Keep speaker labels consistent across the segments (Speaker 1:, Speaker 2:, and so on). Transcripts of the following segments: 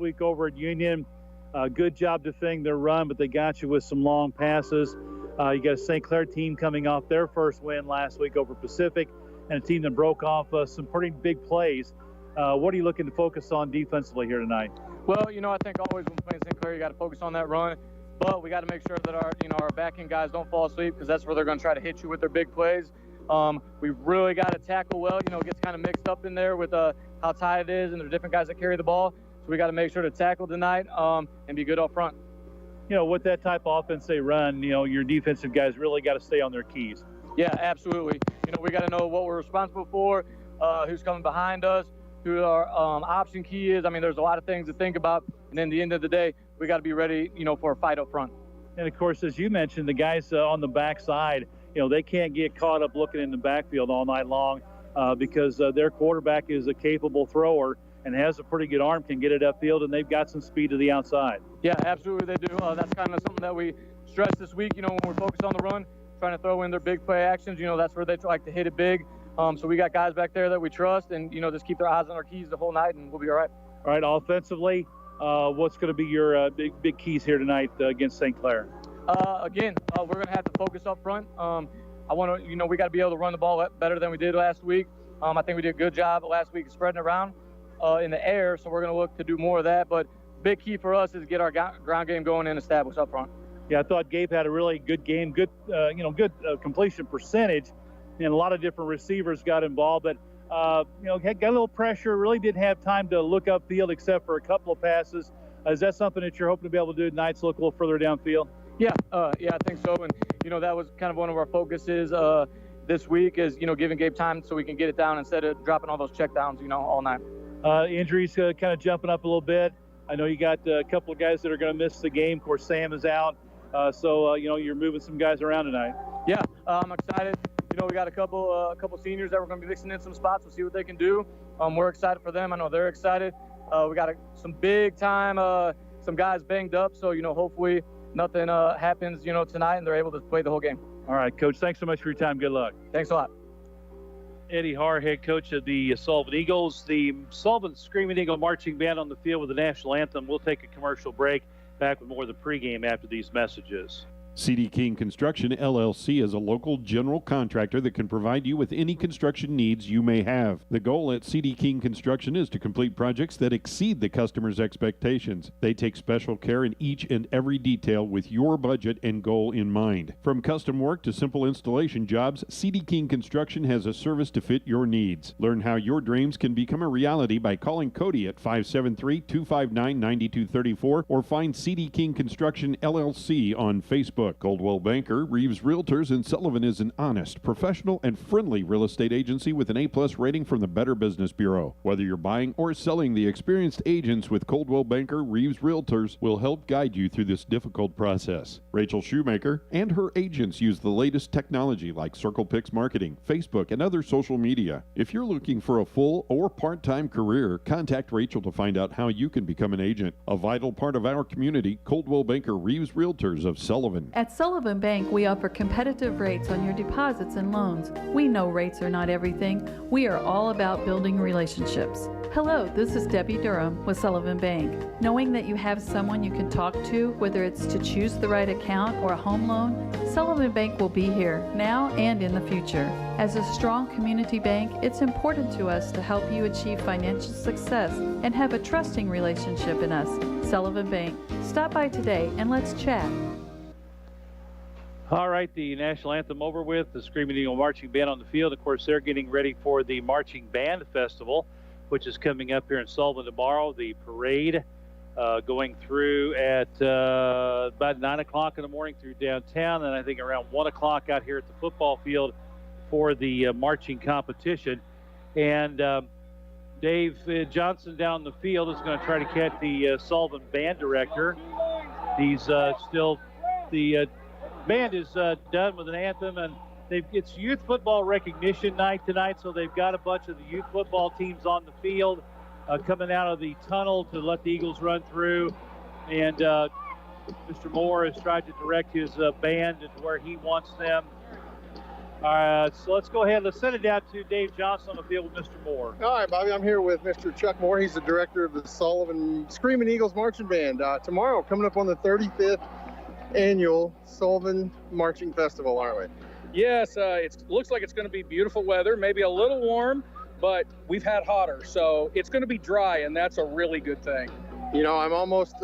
Speaker 1: week over at Union. Good job defending their run, but they got you with some long passes. You got a St. Clair team coming off their first win last week over Pacific, and a team that broke off some pretty big plays. What are you looking to focus on defensively here tonight?
Speaker 2: Well, I think always when playing St. Clair, you got to focus on that run, but we got to make sure that our backing guys don't fall asleep, because that's where they're going to try to hit you with their big plays. We've really got to tackle well. It gets kind of mixed up in there with how tight it is, and there's different guys that carry the ball. So we got to make sure to tackle tonight and be good up front.
Speaker 1: With that type of offense they run, your defensive guys really got to stay on their keys.
Speaker 2: Yeah, absolutely. We got to know what we're responsible for, who's coming behind us, who our option key is. I mean, there's a lot of things to think about. And then at the end of the day, we got to be ready, for a fight up front.
Speaker 1: And, of course, as you mentioned, the guys on the backside, they can't get caught up looking in the backfield all night long because their quarterback is a capable thrower and has a pretty good arm, can get it upfield, and they've got some speed to the outside.
Speaker 2: Yeah, absolutely they do. That's kind of something that we stress this week, when we're focused on the run, trying to throw in their big play actions. That's where they like to hit it big. So we got guys back there that we trust, and, just keep their eyes on our keys the whole night, and we'll be all right.
Speaker 1: All right, offensively, what's going to be your big keys here tonight against St. Clair?
Speaker 2: Again, we're going to have to focus up front. I want to, we got to be able to run the ball better than we did last week. I think we did a good job last week spreading it around in the air, so we're going to look to do more of that. But big key for us is get our ground game going and established up front.
Speaker 1: Yeah, I thought Gabe had a really good game, good completion percentage, and a lot of different receivers got involved. But got a little pressure. Really didn't have time to look upfield except for a couple of passes. Is that something that you're hoping to be able to do tonight? To look a little further downfield.
Speaker 2: Yeah, I think so. And that was kind of one of our focuses this week is giving Gabe time so we can get it down instead of dropping all those check downs all night.
Speaker 1: Injuries kind of jumping up a little bit. I know you got a couple of guys that are going to miss the game. Of course, Sam is out, so you're moving some guys around tonight.
Speaker 2: Yeah, I'm excited. We got a couple seniors that we're going to be mixing in some spots. We'll see what they can do. We're excited for them. I know they're excited. We got some big time, some guys banged up. So hopefully nothing happens tonight, and they're able to play the whole game.
Speaker 1: All right, Coach. Thanks so much for your time. Good luck.
Speaker 2: Thanks a lot.
Speaker 1: Eddie Haar, head coach of the Sullivan Eagles. The Sullivan Screaming Eagle Marching Band on the field with the national anthem. We'll take a commercial break. Back with more of the pregame after these messages.
Speaker 3: C.D. King Construction, LLC is a local general contractor that can provide you with any construction needs you may have. The goal at C.D. King Construction is to complete projects that exceed the customer's expectations. They take special care in each and every detail with your budget and goal in mind. From custom work to simple installation jobs, C.D. King Construction has a service to fit your needs. Learn how your dreams can become a reality by calling Cody at 573-259-9234 or find C.D. King Construction, LLC on Facebook. Coldwell Banker, Reeves Realtors, and Sullivan is an honest, professional, and friendly real estate agency with an A+ rating from the Better Business Bureau. Whether you're buying or selling, the experienced agents with Coldwell Banker, Reeves Realtors will help guide you through this difficult process. Rachel Shoemaker and her agents use the latest technology like CirclePix Marketing, Facebook, and other social media. If you're looking for a full or part-time career, contact Rachel to find out how you can become an agent. A vital part of our community, Coldwell Banker, Reeves Realtors of Sullivan.
Speaker 4: At Sullivan Bank, we offer competitive rates on your deposits and loans. We know rates are not everything. We are all about building relationships. Hello, this is Debbie Durham with Sullivan Bank. Knowing that you have someone you can talk to, whether it's to choose the right account or a home loan, Sullivan Bank will be here now and in the future. As a strong community bank, it's important to us to help you achieve financial success and have a trusting relationship in us. Sullivan Bank. Stop by today and let's chat.
Speaker 1: All right, the national anthem over with, the Screaming Eagle Marching Band on the field. Of course, they're getting ready for the Marching Band Festival, which is coming up here in Sullivan tomorrow. The parade going through at about 9 o'clock in the morning through downtown, and I think around 1 o'clock out here at the football field for the marching competition. And Dave Johnson down the field is going to try to catch the Sullivan band director. He's still the band is done with an anthem, and it's youth football recognition night tonight, so they've got a bunch of the youth football teams on the field coming out of the tunnel to let the Eagles run through. And Mr. Moore has tried to direct his band to where he wants them. All right, so let's go ahead. Let's send it down to Dave Johnson on the field with Mr. Moore.
Speaker 5: All right, Bobby, I'm here with Mr. Chuck Moore. He's the director of the Sullivan Screaming Eagles Marching Band. Tomorrow, coming up on the 35th annual Sullivan Marching Festival, aren't we?
Speaker 6: Yes, it looks like it's going to be beautiful weather, maybe a little warm, but we've had hotter, so it's going to be dry, and that's a really good thing.
Speaker 5: You know, I'm almost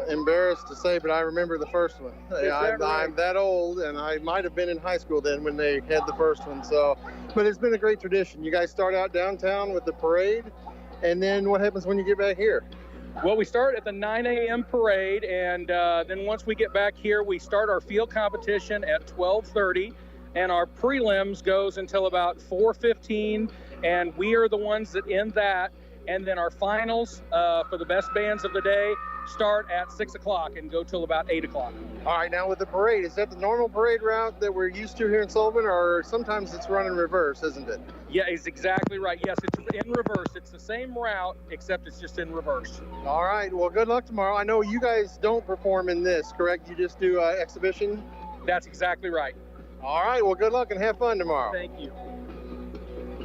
Speaker 5: embarrassed to say, but I remember the first one. I'm that old, and I might have been in high school then when they had the first one. So, but it's been a great tradition. You guys start out downtown with the parade, and then what happens when you get back here?
Speaker 6: Well, we start at the 9 a.m. parade, and then once we get back here, we start our field competition at 12:30, and our prelims goes until about 4:15, and we are the ones that end that. And then our finals for the best bands of the day start at 6 o'clock and go till about 8 o'clock.
Speaker 5: All right, now with the parade, is that the normal parade route that we're used to here in Sullivan, or sometimes it's run in reverse, isn't it?
Speaker 6: Yeah, it's exactly right. Yes, it's in reverse. It's the same route, except it's just in reverse.
Speaker 5: All right, well, good luck tomorrow. I know you guys don't perform in this, correct? You just do exhibition?
Speaker 6: That's exactly right.
Speaker 5: All right, well, good luck and have fun tomorrow.
Speaker 6: Thank you.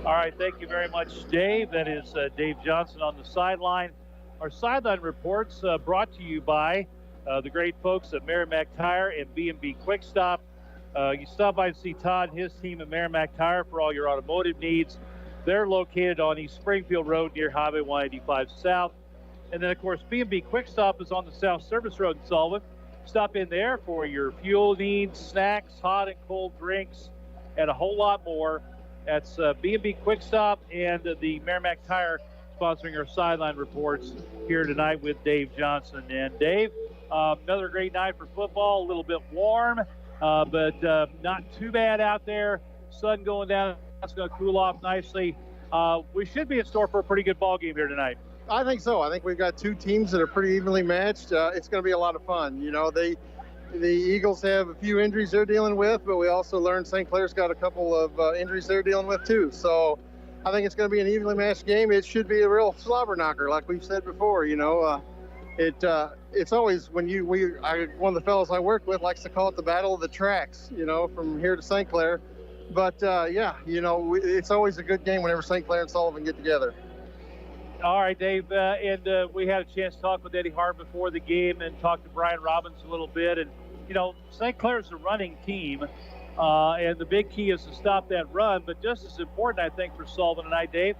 Speaker 1: All right, thank you very much, Dave. That is Dave Johnson on the sideline. Our sideline reports brought to you by the great folks at Merrimack Tire and B&B Quick Stop. You stop by and see Todd and his team at Merrimack Tire for all your automotive needs. They're located on East Springfield Road near Highway 185 South. And then, of course, B&B Quick Stop is on the South Service Road in Sullivan. Stop in there for your fuel needs, snacks, hot and cold drinks, and a whole lot more. That's B&B Quick Stop and the Merrimack Tire sponsoring our sideline reports here tonight with Dave Johnson. And Dave, another great night for football, a little bit warm, but not too bad out there. Sun going down, it's going to cool off nicely. We should be in store for a pretty good ball game here tonight.
Speaker 5: I think so. I think we've got two teams that are pretty evenly matched. It's going to be a lot of fun. You know, the Eagles have a few injuries they're dealing with, but we also learned St. Clair's got a couple of injuries they're dealing with too. So I think it's going to be an evenly matched game. It should be a real slobber knocker, like we've said before. You know, it's always when one of the fellows I work with likes to call it the battle of the tracks. You know, from here to St. Clair. But yeah, you know, it's always a good game whenever St. Clair and Sullivan get together.
Speaker 1: All right, Dave, and we had a chance to talk with Eddie Hart before the game and talk to Brian Robbins a little bit. And, you know, St. Clair's a running team, and the big key is to stop that run. But just as important, I think, for Sullivan tonight, Dave,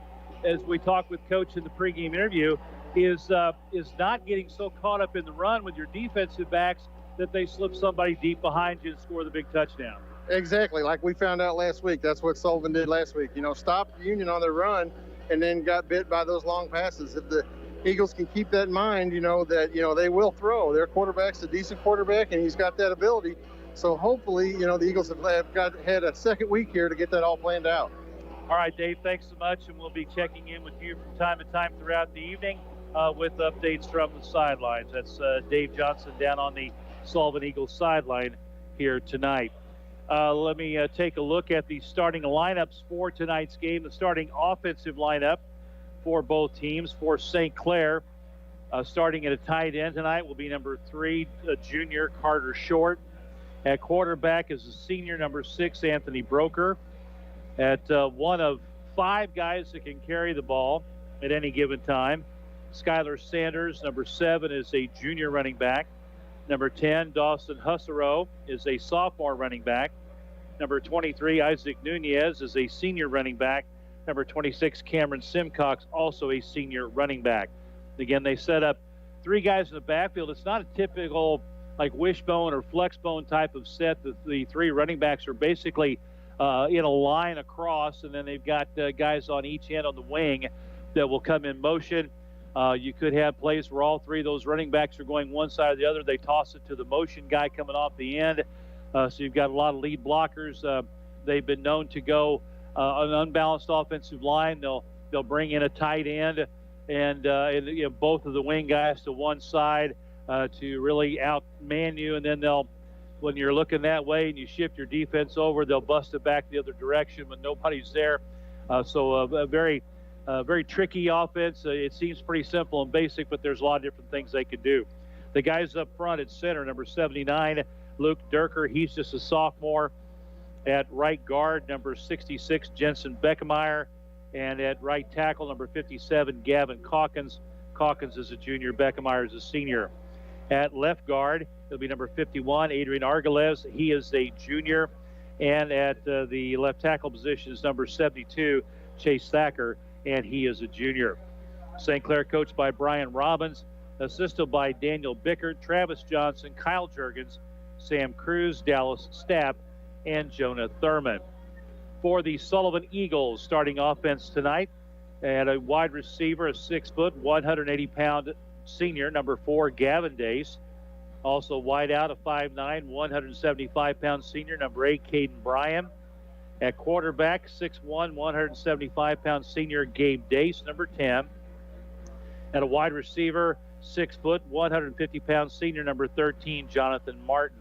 Speaker 1: as we talked with Coach in the pregame interview, is not getting so caught up in the run with your defensive backs that they slip somebody deep behind you and score the big touchdown.
Speaker 5: Exactly, like we found out last week. That's what Sullivan did last week. You know, stopped Union on their run and then got bit by those long passes. If the Eagles can keep that in mind, you know, that, you know, they will throw. Their quarterback's a decent quarterback, and he's got that ability. So hopefully, you know, the Eagles have had a second week here to get that all planned out.
Speaker 1: All right, Dave, thanks so much, and we'll be checking in with you from time to time throughout the evening with updates from the sidelines. That's Dave Johnson down on the Sullivan Eagles sideline here tonight. Let me take a look at the starting lineups for tonight's game. The starting offensive lineup for both teams. For St. Clair, starting at a tight end tonight will be number 3, junior Carter Short. At quarterback is the senior number 6, Anthony Broker. At one of 5 guys that can carry the ball at any given time, Skylar Sanders, number 7, is a junior running back. Number 10, Dawson Husserow, is a sophomore running back. Number 23, Isaac Nunez, is a senior running back. Number 26, Cameron Simcox, also a senior running back. Again, they set up 3 guys in the backfield. It's not a typical like wishbone or flexbone type of set. The 3 running backs are basically in a line across, and then they've got guys on each end on the wing that will come in motion. You could have plays where all 3 of those running backs are going one side or the other. They toss it to the motion guy coming off the end. So you've got a lot of lead blockers. They've been known to go an unbalanced offensive line. They'll bring in a tight end and you know, both of the wing guys to one side to really outman you. And then when you're looking that way and you shift your defense over, they'll bust it back the other direction when nobody's there. So a very tricky offense. It seems pretty simple and basic, but there's a lot of different things they can do. The guys up front at center, number 79, Luke Durker, he's just a sophomore. At right guard, number 66, Jensen Beckemeyer. And at right tackle, number 57, Gavin Calkins. Calkins is a junior, Beckemeyer is a senior. At left guard, it'll be number 51, Adrian Argales. He is a junior. And at the left tackle position is number 72, Chase Thacker, and he is a junior. St. Clair coached by Brian Robbins, assisted by Daniel Bickert, Travis Johnson, Kyle Juergens, Sam Cruz, Dallas Stapp, and Jonah Thurman. For the Sullivan Eagles, starting offense tonight, and a wide receiver, a 6-foot, 180-pound senior, number 4, Gavin Dace. Also wide out, a 5'9", 175-pound senior, number 8, Caden Bryan. At quarterback, 6'1", 175-pound senior, Gabe Dace, number 10. And a wide receiver, 6-foot, 150-pound senior, number 13, Jonathan Martin.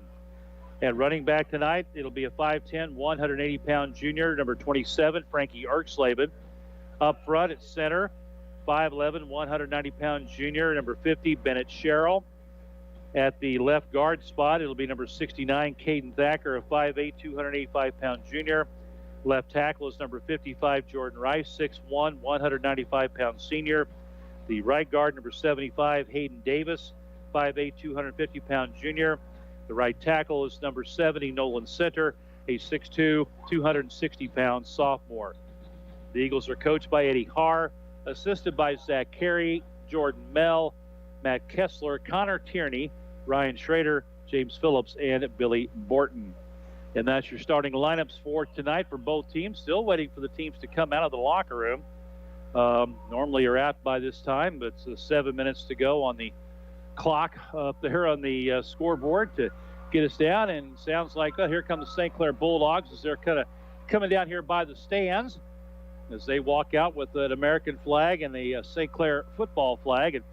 Speaker 1: At running back tonight, it'll be a 5'10", 180-pound junior, number 27, Frankie Erksleben. Up front at center, 5'11", 190-pound junior, number 50, Bennett Sherrill. At the left guard spot, it'll be number 69, Caden Thacker, a 5'8", 285-pound junior. Left tackle is number 55, Jordan Rice, 6'1", 195-pound senior. The right guard, number 75, Hayden Davis, 5'8", 250-pound junior. The right tackle is number 70, Nolan Center, a 6'2", 260-pound sophomore. The Eagles are coached by Eddie Haar, assisted by Zach Carey, Jordan Mell, Matt Kessler, Connor Tierney, Ryan Schrader, James Phillips, and Billy Borton. And that's your starting lineups for tonight for both teams. Still waiting for the teams to come out of the locker room. Normally you're out by this time, but it's 7 minutes to go on the clock up there on the scoreboard to get us down. And sounds like, oh, here come the St. Clair Bulldogs as they're kind of coming down here by the stands as they walk out with an American flag and the St. Clair football flag. And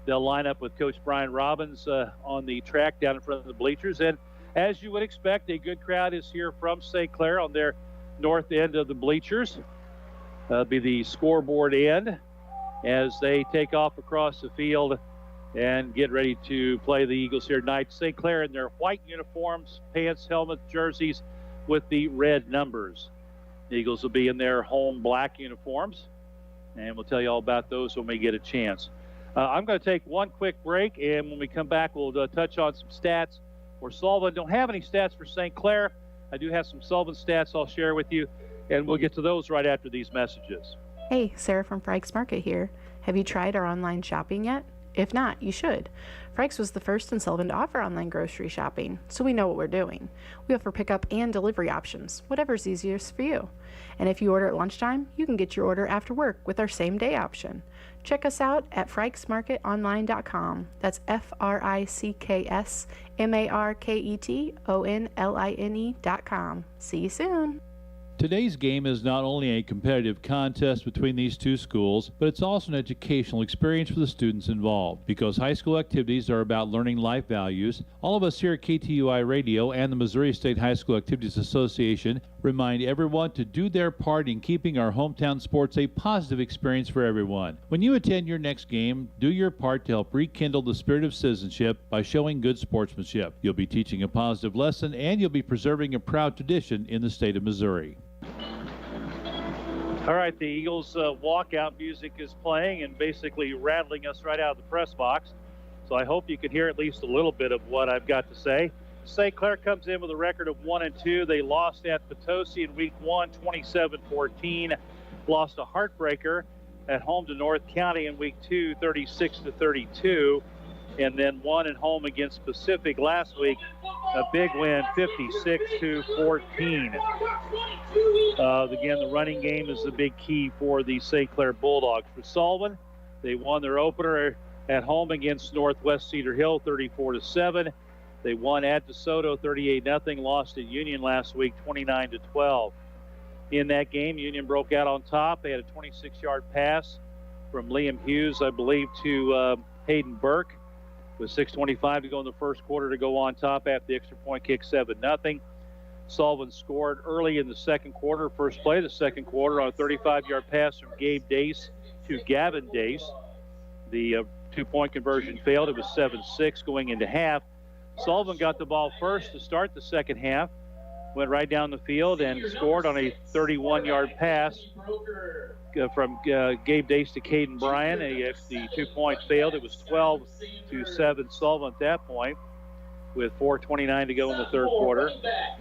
Speaker 1: they'll line up with Coach Brian Robbins on the track down in front of the bleachers. And as you would expect, a good crowd is here from St. Clair on their north end of the bleachers. Be the scoreboard end as they take off across the field and get ready to play the Eagles here tonight. St. Clair in their white uniforms, pants, helmets, jerseys with the red numbers. The Eagles will be in their home black uniforms, and we'll tell you all about those when we get a chance. I'm going to take one quick break, and when we come back, we'll touch on some stats for Sullivan. Don't have any stats for St. Clair. I do have some Sullivan stats I'll share with you, and we'll get to those right after these messages.
Speaker 7: Hey, Sarah from Frykes Market here. Have you tried our online shopping yet? If not, you should. Frykes was the first in Sullivan to offer online grocery shopping, so we know what we're doing. We offer pickup and delivery options, whatever's easiest for you. And if you order at lunchtime, you can get your order after work with our same-day option. Check us out at frykesmarketonline.com. That's FRICKSMARKETONLINE.com. See you soon.
Speaker 8: Today's game is not only a competitive contest between these two schools, but it's also an educational experience for the students involved. Because high school activities are about learning life values, all of us here at KTUI Radio and the Missouri State High School Activities Association remind everyone to do their part in keeping our hometown sports a positive experience for everyone. When you attend your next game, do your part to help rekindle the spirit of citizenship by showing good sportsmanship. You'll be teaching a positive lesson, and you'll be preserving a proud tradition in the state of Missouri.
Speaker 1: All right, the Eagles walkout music is playing and basically rattling us right out of the press box. So I hope you can hear at least a little bit of what I've got to say. St. Clair comes in with a record of 1-2. They lost at Potosi in week 1, 27-14. Lost a heartbreaker at home to North County in week 2, 36-32. And then won at home against Pacific last week. A big win, 56-14. Again, the running game is the big key for the St. Clair Bulldogs. For Sullivan, they won their opener at home against Northwest Cedar Hill, 34-7. They won at DeSoto, 38-0. Lost at Union last week, 29-12. In that game, Union broke out on top. They had a 26-yard pass from Liam Hughes, I believe, to Hayden Burke. With 6:25 to go in the first quarter to go on top after the extra point kick, 7-0. Sullivan scored early in the second quarter, first play of the second quarter on a 35-yard pass from Gabe Dace to Gavin Dace. The two-point conversion failed. It was 7-6 going into half. Sullivan got the ball first to start the second half. went right down the field and scored on a 31-yard pass from Gabe Dace to Caden Bryan. If the 2-point failed, it was 12-7 Sullivan at that point, with 4:29 to go in the third quarter.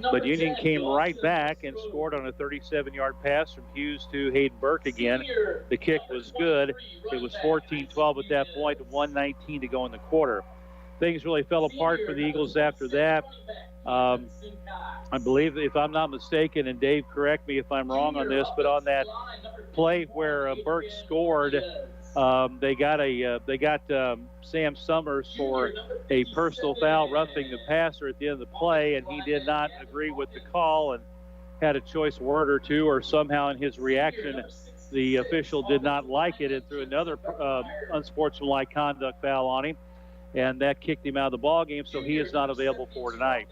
Speaker 1: But Union came right back and scored on a 37-yard pass from Hughes to Hayden Burke again. The kick was good. It was 14-12 at that point, 1:19 to go in the quarter. Things really fell apart for the Eagles after that. I believe, if I'm not mistaken, and Dave, correct me if I'm wrong on this, but on that play where Burke scored, they got Sam Summers for a personal foul, roughing the passer at the end of the play, and he did not agree with the call and had a choice word or two, or somehow in his reaction the official did not like it and threw another unsportsmanlike conduct foul on him, and that kicked him out of the ball game, so he is not available for tonight.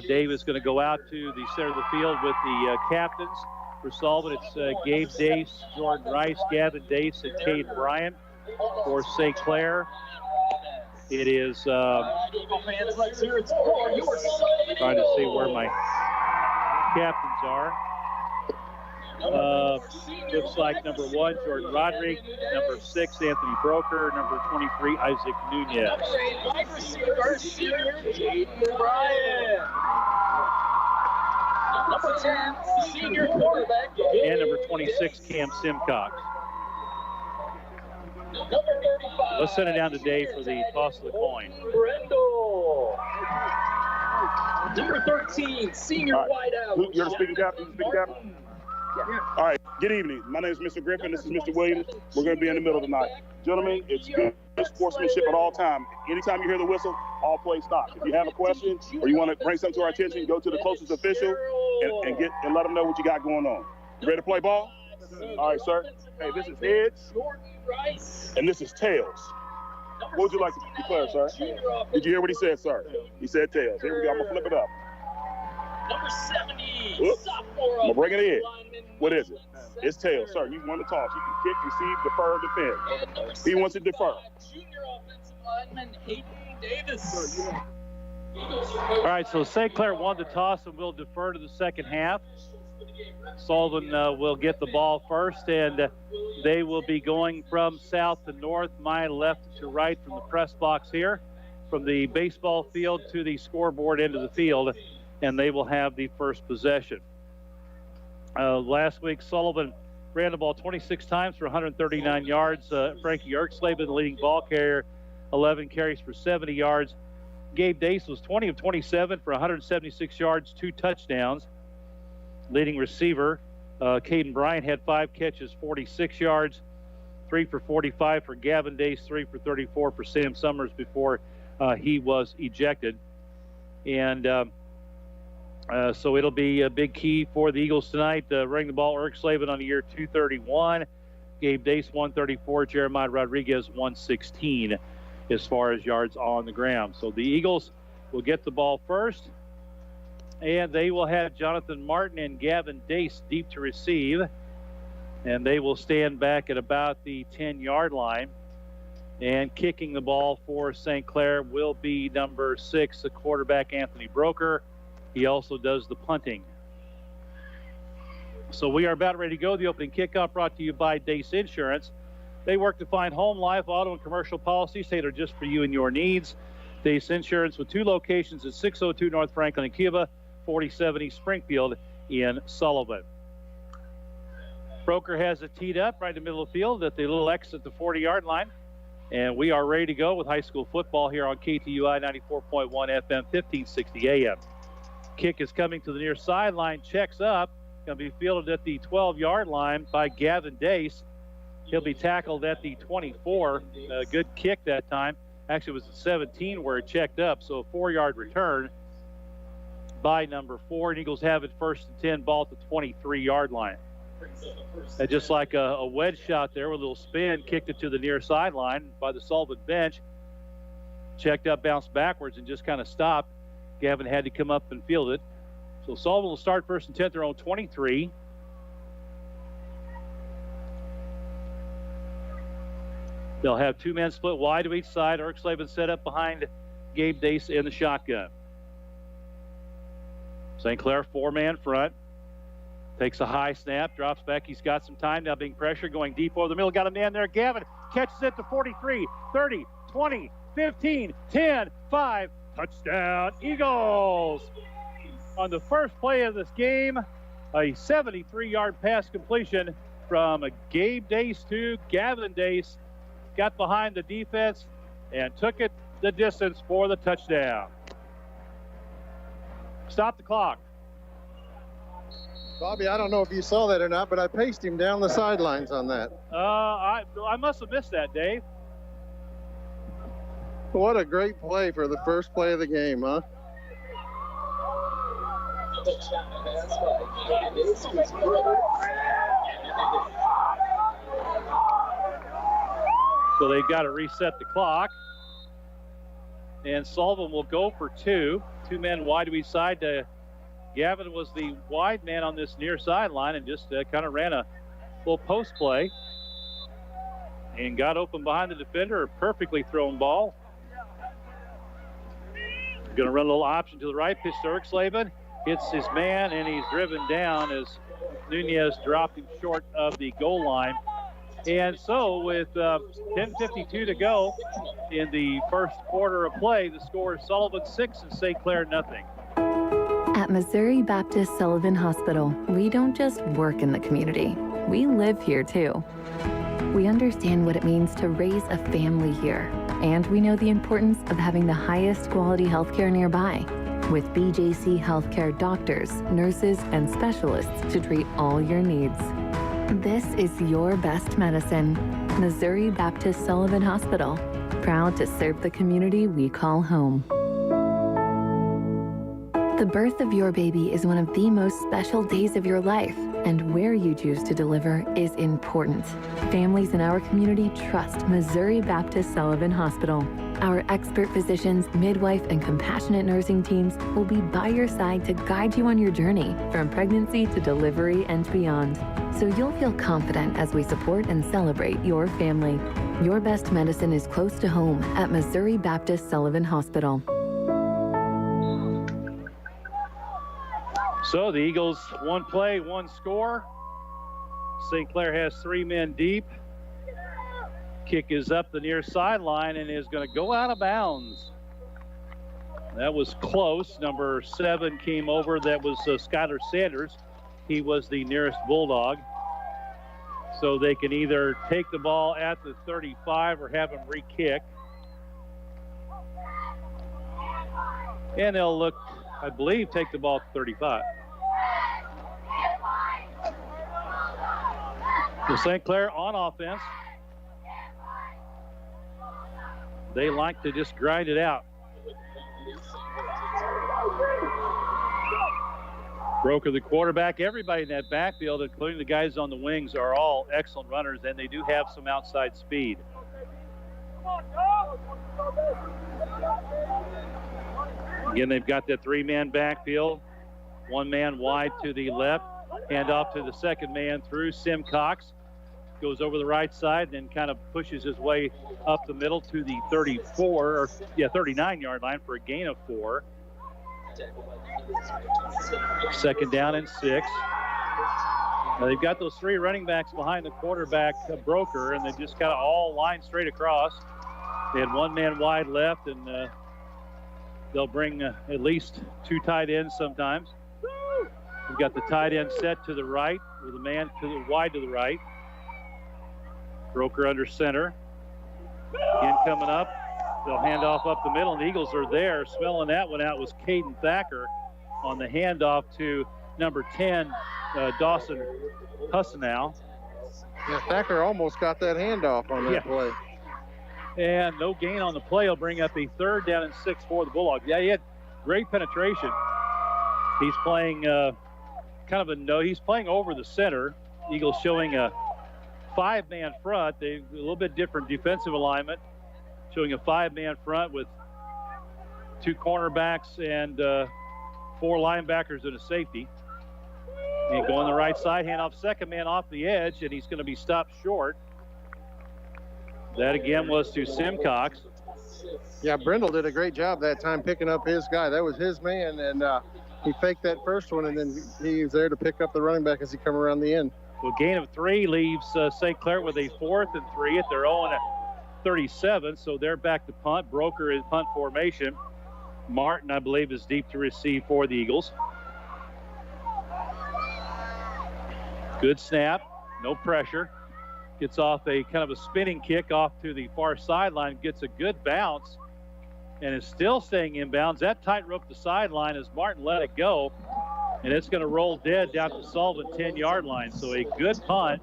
Speaker 1: Dave is going to go out to the center of the field with the captains. For Sullivan, it's Gabe Dace, Jordan Rice, Gavin Dace, and Caden Bryan. For St. Clair, it is trying to see where my captains are. Looks like number 1, Jordan Rodriguez, number 6, Anthony Broker, number 23, Isaac Nunez.
Speaker 9: Wide receiver, senior Caden Bryan. Number 10, senior quarterback.
Speaker 1: And number 26, Cam Simcox.
Speaker 9: Number 35.
Speaker 1: Let's send it down to Dave for the toss of the coin.
Speaker 9: Brendel. Number 13, senior wideout.
Speaker 10: You're the speaking captain? All right, good evening. My name is Mr. Griffin. This is Mr. Williams. We're going to be in the middle tonight. Gentlemen, it's good sportsmanship at all time. Anytime you hear the whistle, all play stops. If you have a question or you want to bring something to our attention, go to the closest official and let them know what you got going on. You ready to play ball? All right, sir. Hey, this is heads, and this is tails. What would you like to declare, sir? Did you hear what he said, sir? He said tails. Here we go. I'm going to flip it up.
Speaker 9: Number 70, sophomore.
Speaker 10: I'm going to bring it in. What is it? It's tails, sir. You want to toss. You can kick, receive, defer, defend. He wants to defer.
Speaker 9: Junior offensive lineman Hayden Davis.
Speaker 1: All right, so St. Clair won the toss and will defer to the second half. Sullivan will get the ball first, and they will be going from south to north, my left to right from the press box here, from the baseball field to the scoreboard end of the field, and they will have the first possession. Last week, Sullivan ran the ball 26 times for 139 yards. Frankie Erksleben, the leading ball carrier, 11 carries for 70 yards. Gabe Dace was 20 of 27 for 176 yards, 2 touchdowns. Leading receiver, Caden Bryan had 5 catches, 46 yards, 3 for 45 for Gavin Dace, 3 for 34 for Sam Summers before he was ejected. And so it'll be a big key for the Eagles tonight. Running the ball, Erksleben on the year 231, Gabe Dace 134, Jeremiah Rodriguez 116 as far as yards on the ground. So the Eagles will get the ball first, and they will have Jonathan Martin and Gavin Dace deep to receive, and they will stand back at about the 10-yard line. And kicking the ball for St. Clair will be number 6, the quarterback, Anthony Broker. He also does the punting. So we are about ready to go. The opening kickoff brought to you by Dace Insurance. They work to find home, life, auto, and commercial policies tailored just for you and your needs. Dace Insurance with 2 locations at 602 North Franklin in Cuba, 4070 Springfield in Sullivan. Broker has it teed up right in the middle of the field at the little X at the 40-yard line. And we are ready to go with high school football here on KTUI 94.1 FM, 1560 AM. Kick is coming to the near sideline, checks up, going to be fielded at the 12-yard line by Gavin Dace. He'll be tackled at the 24. A good kick that time. Actually, it was at 17 where it checked up, so a 4-yard return by number 4. And Eagles have it 1st and 10, ball at the 23-yard line. And just like a wedge shot there with a little spin, kicked it to the near sideline by the Sullivan bench. Checked up, bounced backwards, and just kind of stopped. Gavin had to come up and field it. So Sullivan will start 1st and 10, their own 23. They'll have 2 men split wide to each side. Erksleben set up behind Gabe Dace in the shotgun. St. Clair 4-man front. Takes a high snap, drops back. He's got some time now, being pressured, going deep over the middle. Got a man there. Gavin catches it to 43, 30, 20, 15, 10, 5. Touchdown, Eagles. On the first play of this game, a 73-yard pass completion from Gabe Dace to Gavin Dace. Got behind the defense and took it the distance for the touchdown. Stop the clock.
Speaker 5: Bobby, I don't know if you saw that or not, but I paced him down the sidelines on that.
Speaker 1: I must have missed that, Dave.
Speaker 5: What a great play for the first play of the game, huh?
Speaker 1: So they've got to reset the clock. And Sullivan will go for two. Two men wide to each side. Gavin was the wide man on this near sideline and just kind of ran a little post play and got open behind the defender. A perfectly thrown ball. Going to run a little option to the right. Pitch to Sullivan. Hits his man, and he's driven down as Nunez dropped him short of the goal line. And so with 10:52 to go in the first quarter of play, the score is Sullivan 6 and St. Clair nothing.
Speaker 11: At Missouri Baptist Sullivan Hospital, we don't just work in the community. We live here too. We understand what it means to raise a family here, and we know the importance of having the highest quality healthcare nearby. With BJC Healthcare doctors, nurses, and specialists to treat all your needs. This is your best medicine. Missouri Baptist Sullivan Hospital, proud to serve the community we call home. The birth of your baby is one of the most special days of your life, and where you choose to deliver is important. Families in our community trust Missouri Baptist Sullivan Hospital. Our expert physicians, midwife, and compassionate nursing teams will be by your side to guide you on your journey from pregnancy to delivery and beyond. So you'll feel confident as we support and celebrate your family. Your best medicine is close to home at Missouri Baptist Sullivan Hospital.
Speaker 1: So the Eagles, one play, one score. St. Clair has three men deep. Kick is up the near sideline and is going to go out of bounds. That was close. Number 7 came over. That was Skylar Sanders. He was the nearest Bulldog. So they can either take the ball at the 35 or have him re-kick. And they'll look, I believe, take the ball at 35. So St. Clair on offense. They like to just grind it out. Broker, the quarterback, everybody in that backfield, including the guys on the wings, are all excellent runners, and they do have some outside speed. Again, they've got that three-man backfield. One man wide to the left, hand off to the second man through Simcox. Goes over the right side, then kind of pushes his way up the middle to the 39-yard line for a gain of 4. Second down and 6. Now they've got those three running backs behind the quarterback, Broker, and they just kind of all lined straight across. They had one man wide left, and they'll bring at least two tight ends sometimes. We've got the tight end set to the right with a man wide to the right. Broker under center. Again coming up. They'll hand off up the middle, and the Eagles are there. Smelling that one out was Caden Thacker on the handoff to number 10, Dawson Hussenow.
Speaker 5: Yeah, Thacker almost got that handoff on that play.
Speaker 1: And no gain on the play. Will bring up a third down and 6 for the Bulldogs. Yeah, he had great penetration. He's playing he's playing over the center. Eagles showing a 5-man front. They a little bit different defensive alignment, showing a 5-man front with 2 cornerbacks and 4 linebackers and a safety. And going the right side, hand off second man off the edge, and he's going to be stopped short. That again was to Simcox.
Speaker 5: Yeah, Brindle did a great job that time picking up his guy. That was his man, and he faked that first one, and then he was there to pick up the running back as he come around the end.
Speaker 1: Well, gain of 3 leaves St. Clair with a 4th and 3 at their own 37, so they're back to punt. Broker in punt formation. Martin, I believe, is deep to receive for the Eagles. Good snap, no pressure. Gets off a kind of a spinning kick off to the far sideline, gets a good bounce, and is still staying inbounds. That tightrope the sideline as Martin let it go, and it's going to roll dead down to Sullivan 10-yard line. So a good punt.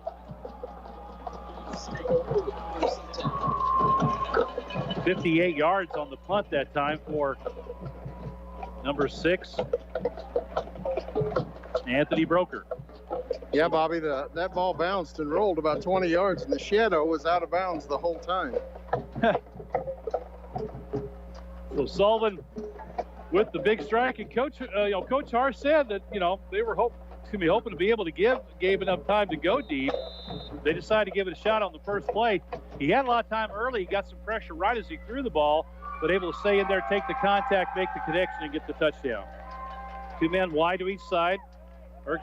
Speaker 1: 58 yards on the punt that time for number 6, Anthony Broker.
Speaker 5: Yeah, Bobby, that ball bounced and rolled about 20 yards, and the shadow was out of bounds the whole time.
Speaker 1: So Sullivan with the big strike, and Coach Har said that they were hoping to be able to give Gabe enough time to go deep. They decided to give it a shot on the first play. He had a lot of time early. He got some pressure right as he threw the ball, but able to stay in there, take the contact, make the connection, and get the touchdown. 2 men wide to each side.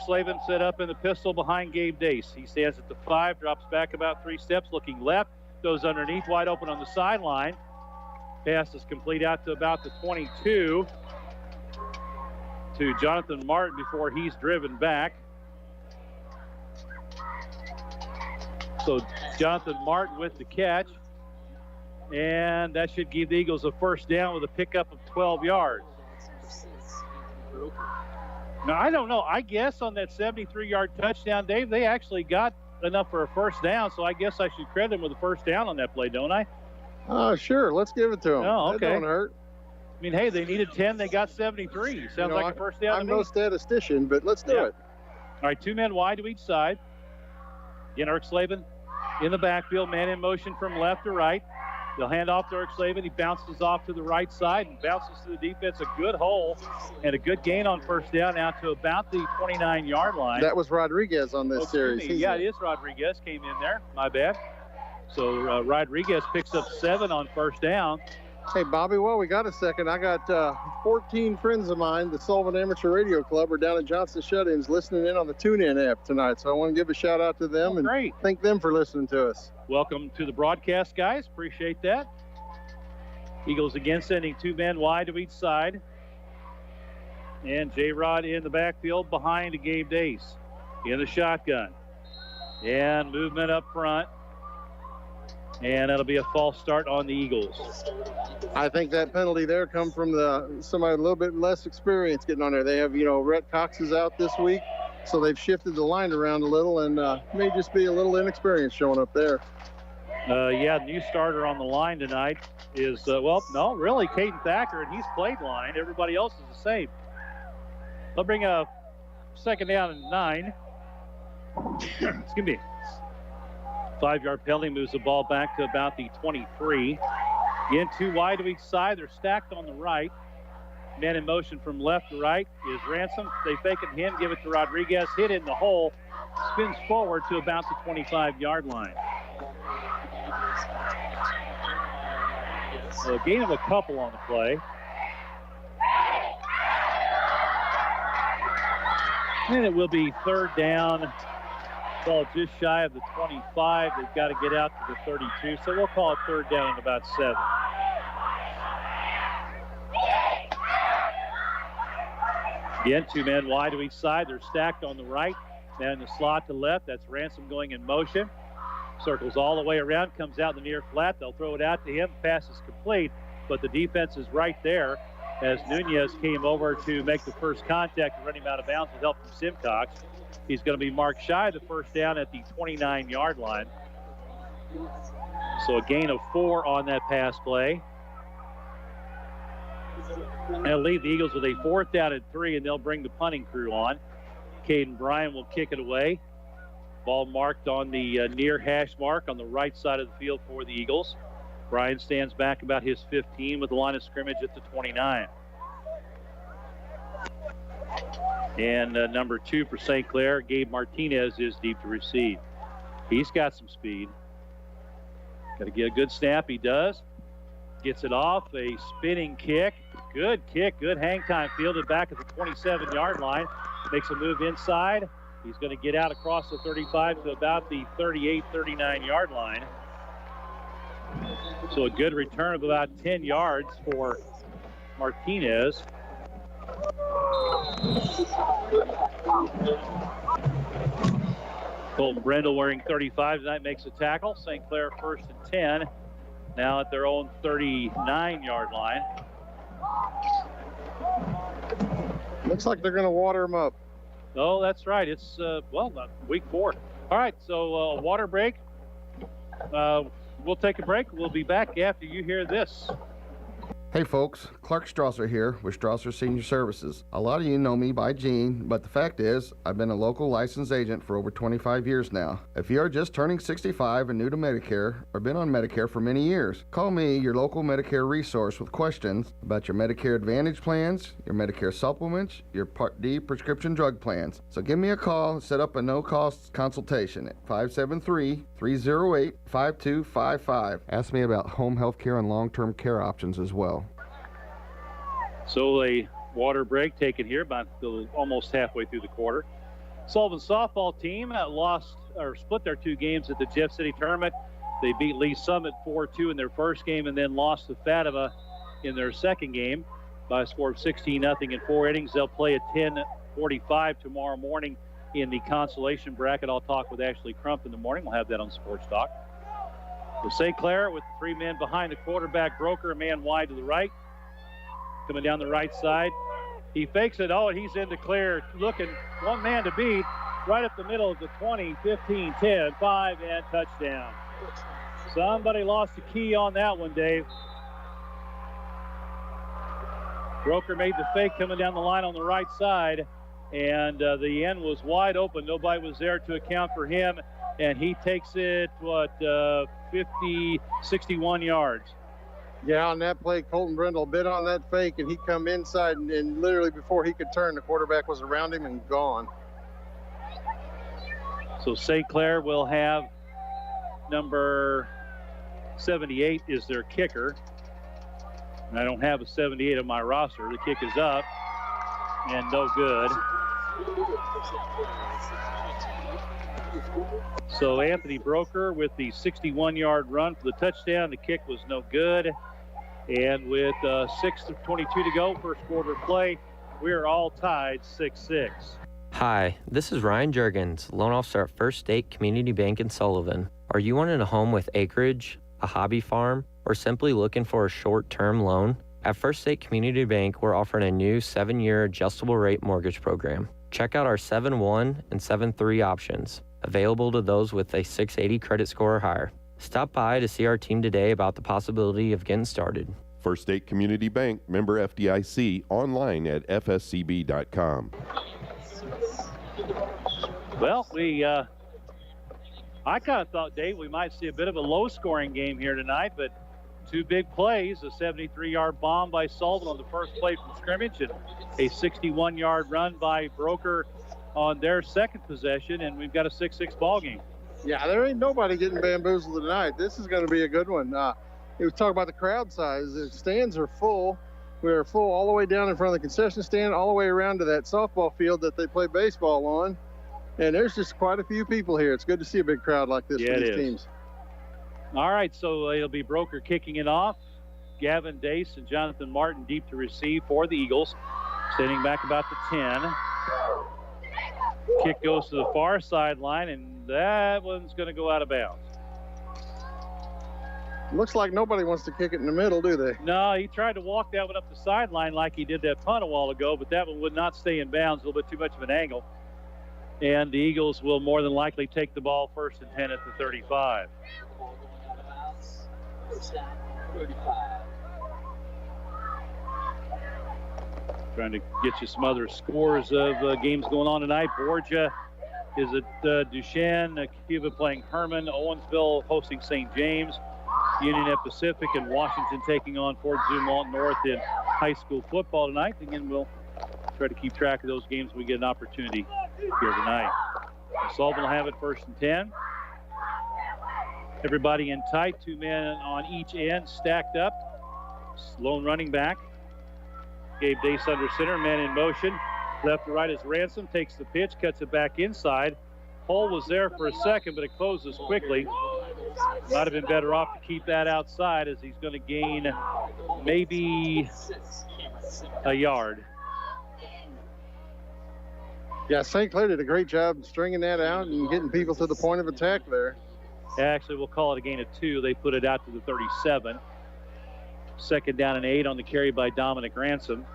Speaker 1: Sullivan set up in the pistol behind Gabe Dace. He stands at the 5, drops back about 3 steps, looking left, goes underneath, wide open on the sideline. Pass is complete out to about the 22 to Jonathan Martin before he's driven back. So Jonathan Martin with the catch, and that should give the Eagles a first down with a pickup of 12 yards. Now, I don't know. I guess on that 73-yard touchdown, Dave, they actually got enough for a first down, so I guess I should credit them with a first down on that play, don't I?
Speaker 5: Sure. Let's give it to them.
Speaker 1: Oh, okay.
Speaker 5: That don't hurt.
Speaker 1: I mean, hey, they needed 10. They got 73. Sounds like a first down
Speaker 5: I'm
Speaker 1: to me.
Speaker 5: no statistician, but let's do it.
Speaker 1: All right, 2 men wide to each side. Again, Sullivan in the backfield, man in motion from left to right. They'll hand off to Sullivan. He bounces off to the right side and bounces to the defense. A good hole and a good gain on first down out to about the 29-yard line.
Speaker 5: That was Rodriguez on this series.
Speaker 1: Yeah, it is Rodriguez. Came in there. My bad. So Rodriguez picks up 7 on first down.
Speaker 5: Hey, Bobby, while we got a second, I got 14 friends of mine, the Sullivan Amateur Radio Club, are down at Johnson Shut-ins listening in on the TuneIn app tonight. So I want to give a shout out to them and thank them for listening to us.
Speaker 1: Welcome to the broadcast, guys. Appreciate that. Eagles again sending 2 men wide to each side. And J-Rod in the backfield behind Gabe Dace in the shotgun. And movement up front. And that'll be a false start on the Eagles.
Speaker 5: I think that penalty there come from somebody a little bit less experienced getting on there. They have, Rhett Cox is out this week, so they've shifted the line around a little and may just be a little inexperience showing up there.
Speaker 1: Yeah, new starter on the line tonight is, really, Caden Thacker, and he's played line. Everybody else is the same. They'll bring a second down and 9. Excuse me. 5-yard penalty moves the ball back to about the 23. Again, 2 wide to each side. They're stacked on the right. Man in motion from left to right is Ransom. They fake it to him, give it to Rodriguez. Hit in the hole. Spins forward to about the 25-yard line. So a gain of a couple on the play. And it will be 3rd down. Ball just shy of the 25. They've got to get out to the 32, so we'll call it 3rd down and about 7. Again, 2 men wide to each side. They're stacked on the right. Man in the slot to left. That's Ransom going in motion. Circles all the way around, comes out in the near flat. They'll throw it out to him. Pass is complete, but the defense is right there as Nunez came over to make the first contact and run him out of bounds with help from Simcox. He's going to be marked shy of the first down at the 29-yard line. So a gain of 4 on that pass play. That'll leave the Eagles with a 4th down and 3, and they'll bring the punting crew on. Caden Bryan will kick it away. Ball marked on the near hash mark on the right side of the field for the Eagles. Bryan stands back about his 15 with the line of scrimmage at the 29. And number 2 for St. Clair, Gabe Martinez, is deep to receive. He's got some speed. Got to get a good snap. He does. Gets it off, a spinning kick. Good kick, good hang time, fielded back at the 27-yard line. Makes a move inside. He's going to get out across the 35 to about the 38, 39-yard line. So a good return of about 10 yards for Martinez. Colton Brendel wearing 35 tonight makes a tackle. St. Clair 1st and 10. Now at their own 39-yard line.
Speaker 5: Looks like they're going to water them up.
Speaker 1: Oh, that's right. It's, week 4. All right, so water break. We'll take a break. We'll be back after you hear this.
Speaker 12: Hey folks, Clark Strasser here with Strasser Senior Services. A lot of you know me by Gene, but the fact is, I've been a local licensed agent for over 25 years now. If you are just turning 65 and new to Medicare, or been on Medicare for many years, call me, your local Medicare resource, with questions about your Medicare Advantage plans, your Medicare supplements, your Part D prescription drug plans. So give me a call and set up a no-cost consultation at 573-308-5255. Ask me about home health care and long-term care options as well.
Speaker 1: So a water break taken here about almost halfway through the quarter. Sullivan softball team split their 2 games at the Jeff City tournament. They beat Lee Summit 4-2 in their first game and then lost to Fatima in their second game by a score of 16-0 in 4 innings. They'll play at 10:45 tomorrow morning in the consolation bracket. I'll talk with Ashley Crump in the morning. We'll have that on Sports Talk. So St. Clair with 3 men behind the quarterback, Broker, a man wide to the right. Coming down the right side. He fakes it. Oh, and he's in the clear. Looking, one man to beat. Right up the middle of the 20, 15, 10, 5, and touchdown. Somebody lost the key on that one, Dave. Broker made the fake coming down the line on the right side. And the end was wide open. Nobody was there to account for him. And he takes it, 61 yards.
Speaker 5: Yeah, on that play, Colton Brendel bit on that fake, and he come inside, and literally before he could turn, the quarterback was around him and gone.
Speaker 1: So St. Clair will have number 78 is their kicker. And I don't have a 78 on my roster. The kick is up, and no good. So Anthony Broker with the 61-yard run for the touchdown. The kick was no good. And with 6:22 to go, first quarter play, we're all tied 6-6.
Speaker 13: Hi, this is Ryan Juergens, loan officer at First State Community Bank in Sullivan. Are you wanting a home with acreage, a hobby farm, or simply looking for a short-term loan? At First State Community Bank, we're offering a new 7-year adjustable rate mortgage program. Check out our 7-1 and 7-3 options, available to those with a 680 credit score or higher. Stop by to see our team today about the possibility of getting started.
Speaker 14: First State Community Bank, member FDIC, online at fscb.com.
Speaker 1: Well, I kind of thought, Dave, we might see a bit of a low-scoring game here tonight, but 2 big plays, a 73-yard bomb by Sullivan on the first play from scrimmage and a 61-yard run by Broker on their second possession, and we've got a 6-6 ball game.
Speaker 5: Yeah, there ain't nobody getting bamboozled tonight. This is going to be a good one. We talk about the crowd size. The stands are full. We are full all the way down in front of the concession stand, all the way around to that softball field that they play baseball on. And there's just quite a few people here. It's good to see a big crowd like this for these teams.
Speaker 1: All right, so it'll be Broker kicking it off. Gavin Dace and Jonathan Martin deep to receive for the Eagles. Standing back about the 10. Kick goes to the far sideline, and that one's going to go out of bounds.
Speaker 5: Looks like nobody wants to kick it in the middle, do they?
Speaker 1: No, he tried to walk that one up the sideline like he did that punt a while ago, but that one would not stay in bounds, a little bit too much of an angle. And the Eagles will more than likely take the ball 1st and 10 at the 35. Trying to get you some other scores of games going on tonight. Borgia is at Duchesne, Cuba playing Herman, Owensville hosting St. James, Union at Pacific, and Washington taking on Fort Zumwalt North in high school football tonight. Again, we'll try to keep track of those games when we get an opportunity here tonight. Sullivan will have it 1st and 10. Everybody in tight, 2 men on each end, stacked up. Lone running back. Gabe Dace under center, man in motion. Left to right is Ransom, takes the pitch, cuts it back inside. Hole was there for a second, but it closes quickly. Might have been better off to keep that outside, as he's going to gain maybe a yard.
Speaker 5: Yeah, St. Clair did a great job stringing that out and getting people to the point of attack there.
Speaker 1: Actually, we'll call it a gain of 2. They put it out to the 37. 2nd down and 8 on the carry by Dominic Ransom.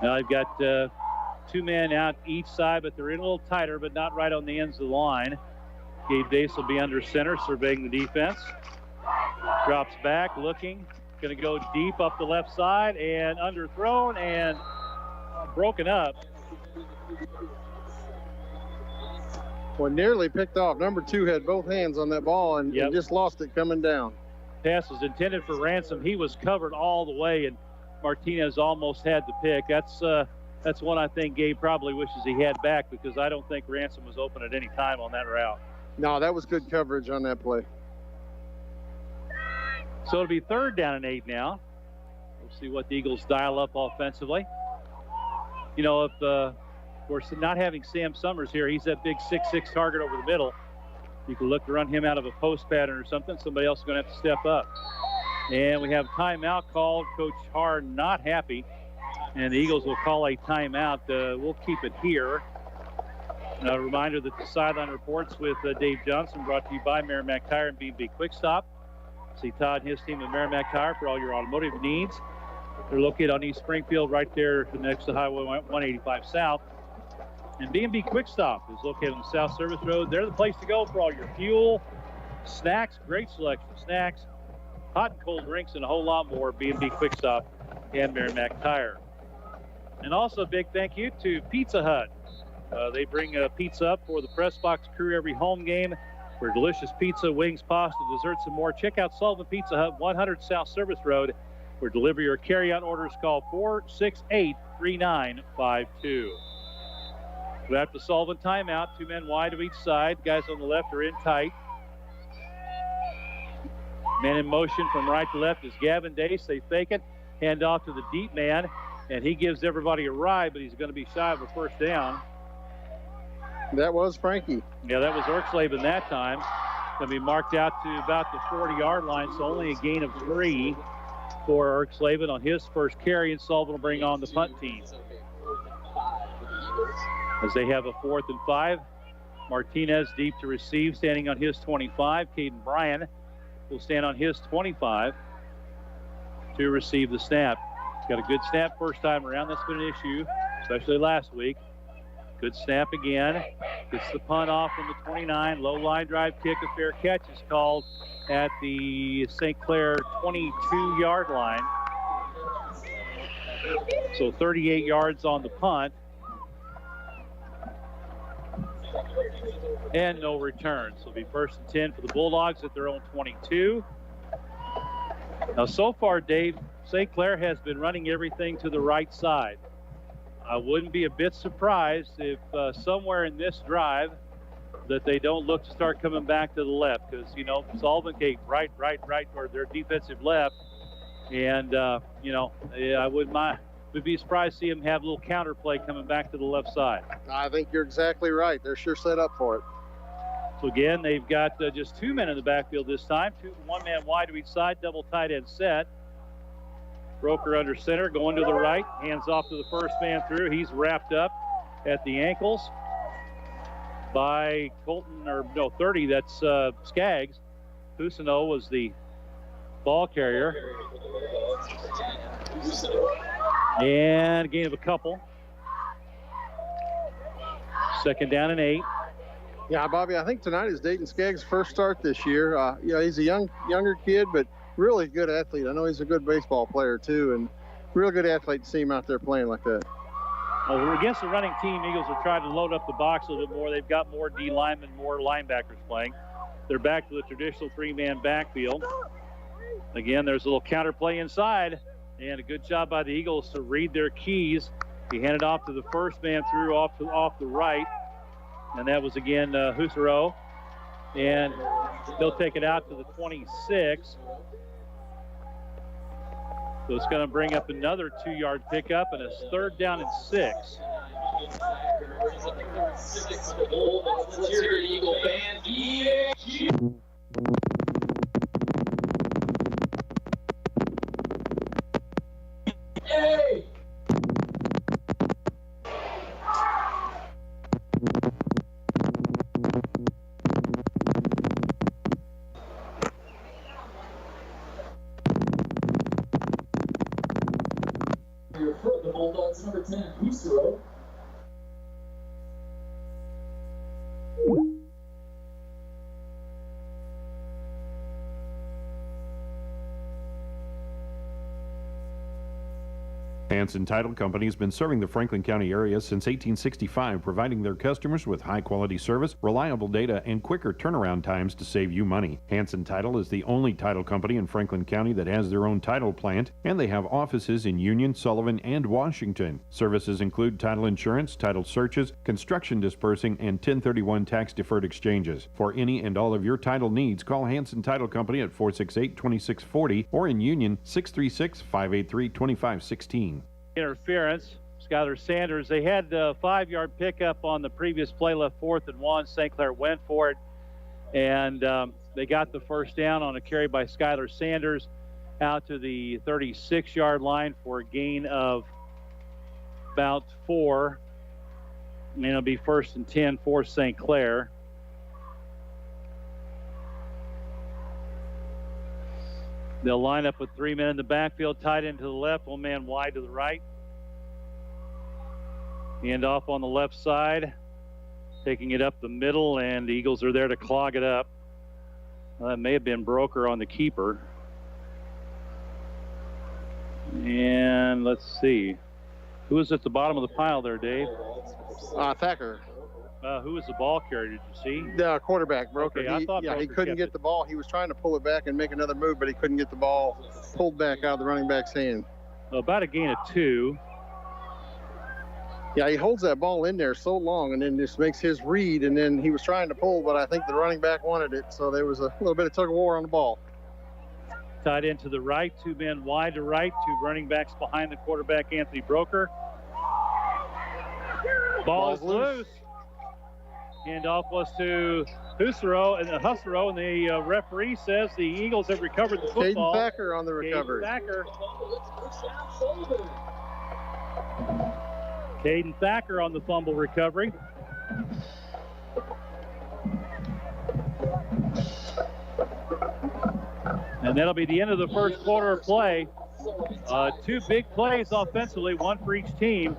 Speaker 1: Now I've got 2 men out each side, but they're in a little tighter, but not right on the ends of the line. Gabe Dace will be under center, surveying the defense. Drops back, looking. Going to go deep up the left side and underthrown and broken up.
Speaker 5: Well, nearly picked off. Number 2 had both hands on that ball and just lost it coming down.
Speaker 1: Pass was intended for Ransom. He was covered all the way, and Martinez almost had the pick. That's one I think Gabe probably wishes he had back, because I don't think Ransom was open at any time on that route.
Speaker 5: No, that was good coverage on that play.
Speaker 1: So it'll be 3rd down and 8 now. We'll see what the Eagles dial up offensively. You know, if we're not having Sam Summers here, he's that big 6'6" target over the middle. You can look to run him out of a post pattern or something. Somebody else is going to have to step up. And we have timeout called. Coach Haar not happy. And the Eagles will call a timeout. We'll keep it here. A reminder that the sideline reports with Dave Johnson, brought to you by Merrimack Tire and B&B Quick Stop. See Todd and his team at Merrimack Tire for all your automotive needs. They're located on East Springfield, right there next to Highway 185 South. And B&B Quick Stop is located on the South Service Road. They're the place to go for all your fuel, snacks, great selection of snacks, hot and cold drinks, and a whole lot more. B&B Quick Stop and Merrimack Tire. And also a big thank you to Pizza Hut. They bring pizza up for the Press Box crew every home game for delicious pizza, wings, pasta, desserts, and more. Check out Sullivan Pizza Hut, 100 South Service Road. For delivery or carry-out orders, call 468-3952. We have the Sullivan timeout. 2 men wide to each side. Guys on the left are in tight. Man in motion from right to left is Gavin Dace. They fake it. Hand off to the deep man, and he gives everybody a ride, but he's going to be shy of a 1st down.
Speaker 5: That was Frankie.
Speaker 1: Yeah, that was Erxleben that time. Going to be marked out to about the 40-yard line, so only a gain of 3 for Erxleben on his first carry, and Sullivan will bring on the punt team. As they have a 4th and 5. Martinez deep to receive, standing on his 25. Caden Bryan will stand on his 25 to receive the snap. Got a good snap first time around. That's been an issue, especially last week. Good snap again. Gets the punt off from the 29. Low line drive kick. A fair catch is called at the St. Clair 22-yard line. So 38 yards on the punt. And no return. So it'll be 1st and 10 for the Bulldogs at their own 22. Now, so far, Dave, St. Clair has been running everything to the right side. I wouldn't be a bit surprised if somewhere in this drive that they don't look to start coming back to the left, because, you know, Sullivan came right, or their defensive left. And, you know, I would be surprised to see them have a little counter play coming back to the left side.
Speaker 5: I think you're exactly right. They're sure set up for it.
Speaker 1: So, again, they've got just 2 men in the backfield this time. 1 man wide to each side, double tight end set. Broker under center, going to the right, hands off to the first man through. He's wrapped up at the ankles by 30, that's Skaggs. Husino was the ball carrier. And a gain of a couple. 2nd down and 8.
Speaker 5: Yeah, Bobby, I think tonight is Dayton Skaggs' first start this year. You know, he's a younger kid, but really good athlete. I know he's a good baseball player too, and real good athlete to see him out there playing like that.
Speaker 1: Well, against the running team, Eagles are trying to load up the box a little bit more. They've got more D linemen, more linebackers playing. They're back to the traditional 3-man backfield. Again, there's a little counter play inside, and a good job by the Eagles to read their keys. He handed off to the first man through off the right, and that was again Husero. and they'll take it out to the 26. So it's going to bring up another 2-yard pickup, and it's 3rd down and 6.
Speaker 9: Let's hear it, Eagle Band. EAG. Hey! Your foot, the Bulldogs, number 10, Husero.
Speaker 3: Hanson Title Company has been serving the Franklin County area since 1865, providing their customers with high-quality service, reliable data, and quicker turnaround times to save you money. Hanson Title is the only title company in Franklin County that has their own title plant, and they have offices in Union, Sullivan, and Washington. Services include title insurance, title searches, construction dispersing, and 1031 tax-deferred exchanges. For any and all of your title needs, call Hanson Title Company at 468-2640 or in Union 636-583-2516.
Speaker 1: Interference. Skylar Sanders, they had a 5-yard pickup on the previous play, left 4th and 1. St. Clair went for it, and they got the first down on a carry by Skylar Sanders out to the 36-yard line for a gain of about 4. And it'll be 1st and 10 for St. Clair. They'll line up with 3 men in the backfield, tight end to the left, 1 man wide to the right. Hand off on the left side, taking it up the middle, and the Eagles are there to clog it up. That may have been Broker on the keeper. And let's see. Who was at the bottom of the pile there, Dave?
Speaker 5: Thacker.
Speaker 1: Who was the ball carrier, did you see?
Speaker 5: The quarterback, Broker.
Speaker 1: Okay, I thought Broker
Speaker 5: he couldn't get the ball. He was trying to pull it back and make another move, but he couldn't get the ball pulled back out of the running back's hand.
Speaker 1: About a gain of 2.
Speaker 5: Yeah, he holds that ball in there so long and then just makes his read, and then he was trying to pull, but I think the running back wanted it, so there was a little bit of tug of war on the ball.
Speaker 1: Tight end to the right, 2 men wide to right, 2 running backs behind the quarterback, Anthony Broker. Ball's loose. Handoff was to Husero, and the referee says the Eagles have recovered the football.
Speaker 5: Caden Thacker on the recovery.
Speaker 1: Caden Thacker on the fumble recovery. And that'll be the end of the first quarter of play. 2 big plays offensively, 1 for each team.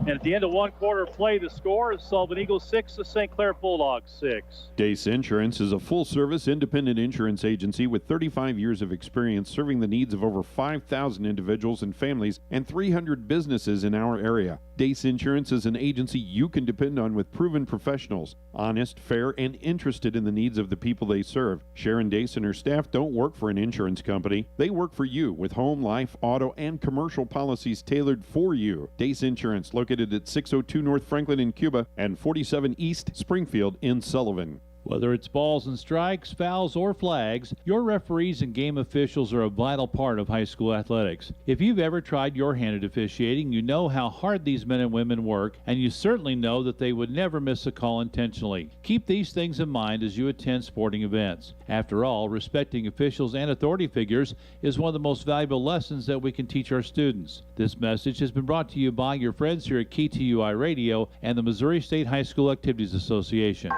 Speaker 1: And at the end of 1 quarter of play, the score is Sullivan Eagles 6, the St. Clair Bulldogs 6.
Speaker 3: Dace Insurance is a full-service independent insurance agency with 35 years of experience serving the needs of over 5,000 individuals and families and 300 businesses in our area. Dace Insurance is an agency you can depend on with proven professionals, honest, fair, and interested in the needs of the people they serve. Sharon Dace and her staff don't work for an insurance company. They work for you with home, life, auto, and commercial policies tailored for you. Dace Insurance, located at 602 North Franklin in Cuba and 47 East Springfield in Sullivan.
Speaker 8: Whether it's balls and strikes, fouls, or flags, your referees and game officials are a vital part of high school athletics. If you've ever tried your hand at officiating, you know how hard these men and women work, and you certainly know that they would never miss a call intentionally. Keep these things in mind as you attend sporting events. After all, respecting officials and authority figures is one of the most valuable lessons that we can teach our students. This message has been brought to you by your friends here at KTUI Radio and the Missouri State High School Activities Association.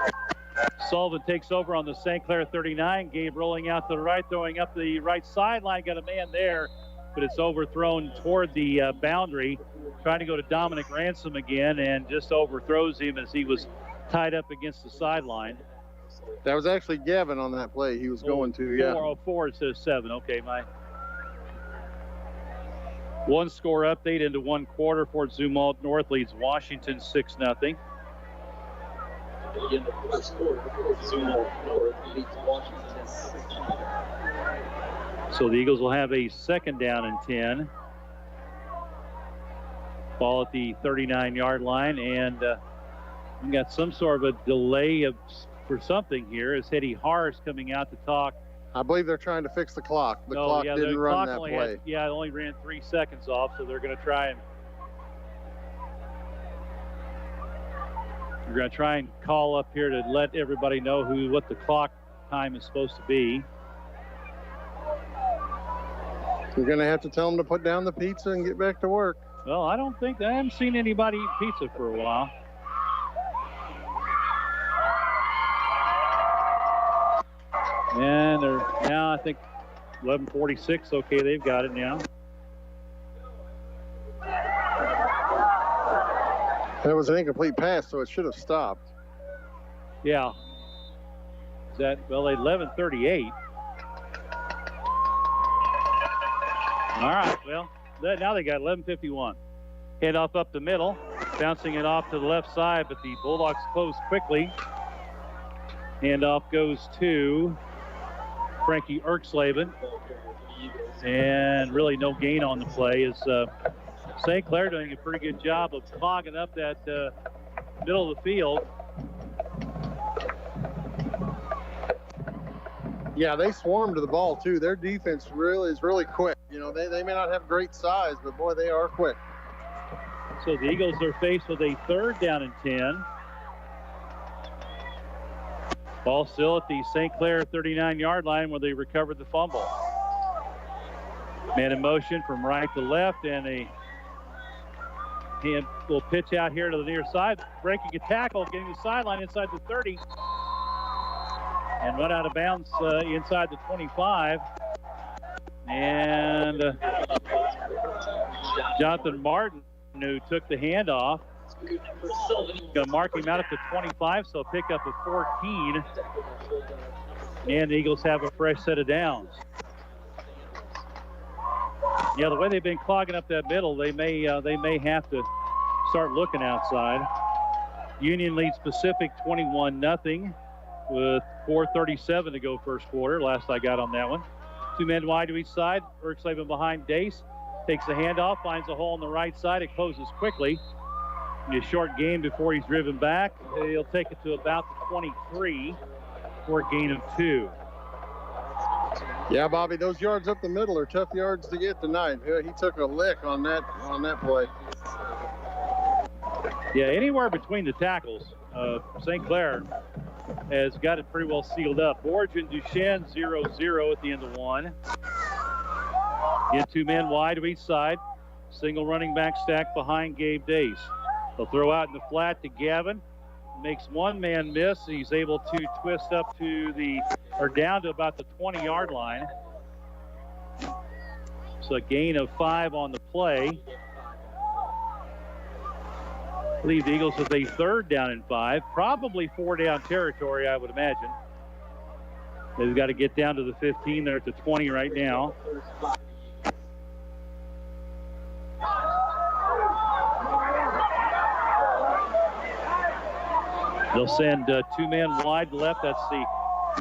Speaker 1: Sullivan takes over on the St. Clair 39. Gabe rolling out to the right, throwing up the right sideline. Got a man there, but it's overthrown toward the boundary. Trying to go to Dominic Ransom again and just overthrows him as he was tied up against the sideline.
Speaker 5: That was actually Gavin on that play. He was going to, yeah.
Speaker 1: 4 instead of 7. Okay, my 1 score update into 1 quarter. Fort Zumwalt North leads Washington 6-0.
Speaker 9: In the first quarter, Zumwalt North leads Washington 6-0.
Speaker 1: So the Eagles will have a 2nd down and 10. Ball at the 39-yard line, and we got some sort of a delay of for something here is Hetty Harris coming out to talk.
Speaker 5: I believe they're trying to fix the clock. The clock didn't run that play.
Speaker 1: It only ran 3 seconds off, so they're going to try and call up here to let everybody know what the clock time is supposed to be.
Speaker 5: You're going to have to tell them to put down the pizza and get back to work.
Speaker 1: Well, I haven't seen anybody eat pizza for a while. And they're now, I think, 11:46. Okay, they've got it now.
Speaker 5: That was an incomplete pass, so it should have stopped.
Speaker 1: Yeah. Is that, well, 11:38. All right, well, now they got 11:51. Handoff up the middle, bouncing it off to the left side, but the Bulldogs close quickly. Handoff goes to Frankie Sullivan, and really no gain on the play. Is St. Clair doing a pretty good job of clogging up that middle of the field.
Speaker 5: Yeah, they swarm to the ball too. Their defense is really quick. You know, they may not have great size, but boy, they are quick.
Speaker 1: So the Eagles are faced with a 3rd down and 10. Ball still at the St. Clair 39-yard line where they recovered the fumble. Man in motion from right to left, and a little pitch out here to the near side. Breaking a tackle, getting the sideline inside the 30. And run out of bounds inside the 25. And Jonathan Martin, who took the handoff, going to mark him out at the 25, so pick up a 14. And the Eagles have a fresh set of downs. Yeah, the way they've been clogging up that middle, they may have to start looking outside. Union leads Pacific 21-0 with 4:37 to go first quarter. Last I got on that one. 2 men wide to each side. Sullivan behind Dace. Takes the handoff, finds a hole on the right side. It closes quickly. A short gain before he's driven back. He'll take it to about the 23 for a gain of 2.
Speaker 5: Yeah, Bobby, those yards up the middle are tough yards to get tonight. He took a lick on that play.
Speaker 1: Yeah, anywhere between the tackles, St. Clair has got it pretty well sealed up. Borge and Duchenne 0-0 at the end of 1. Get 2 men wide to each side. Single running back stack behind Gabe Dace. They'll throw out in the flat to Gavin. Makes 1 man miss. He's able to twist up down to about the 20-yard line. So a gain of 5 on the play. I believe the Eagles with a 3rd down and 5. Probably 4-down territory, I would imagine. They've got to get down to the 15. They're at the 20 right now. They'll send 2 men wide left. That's the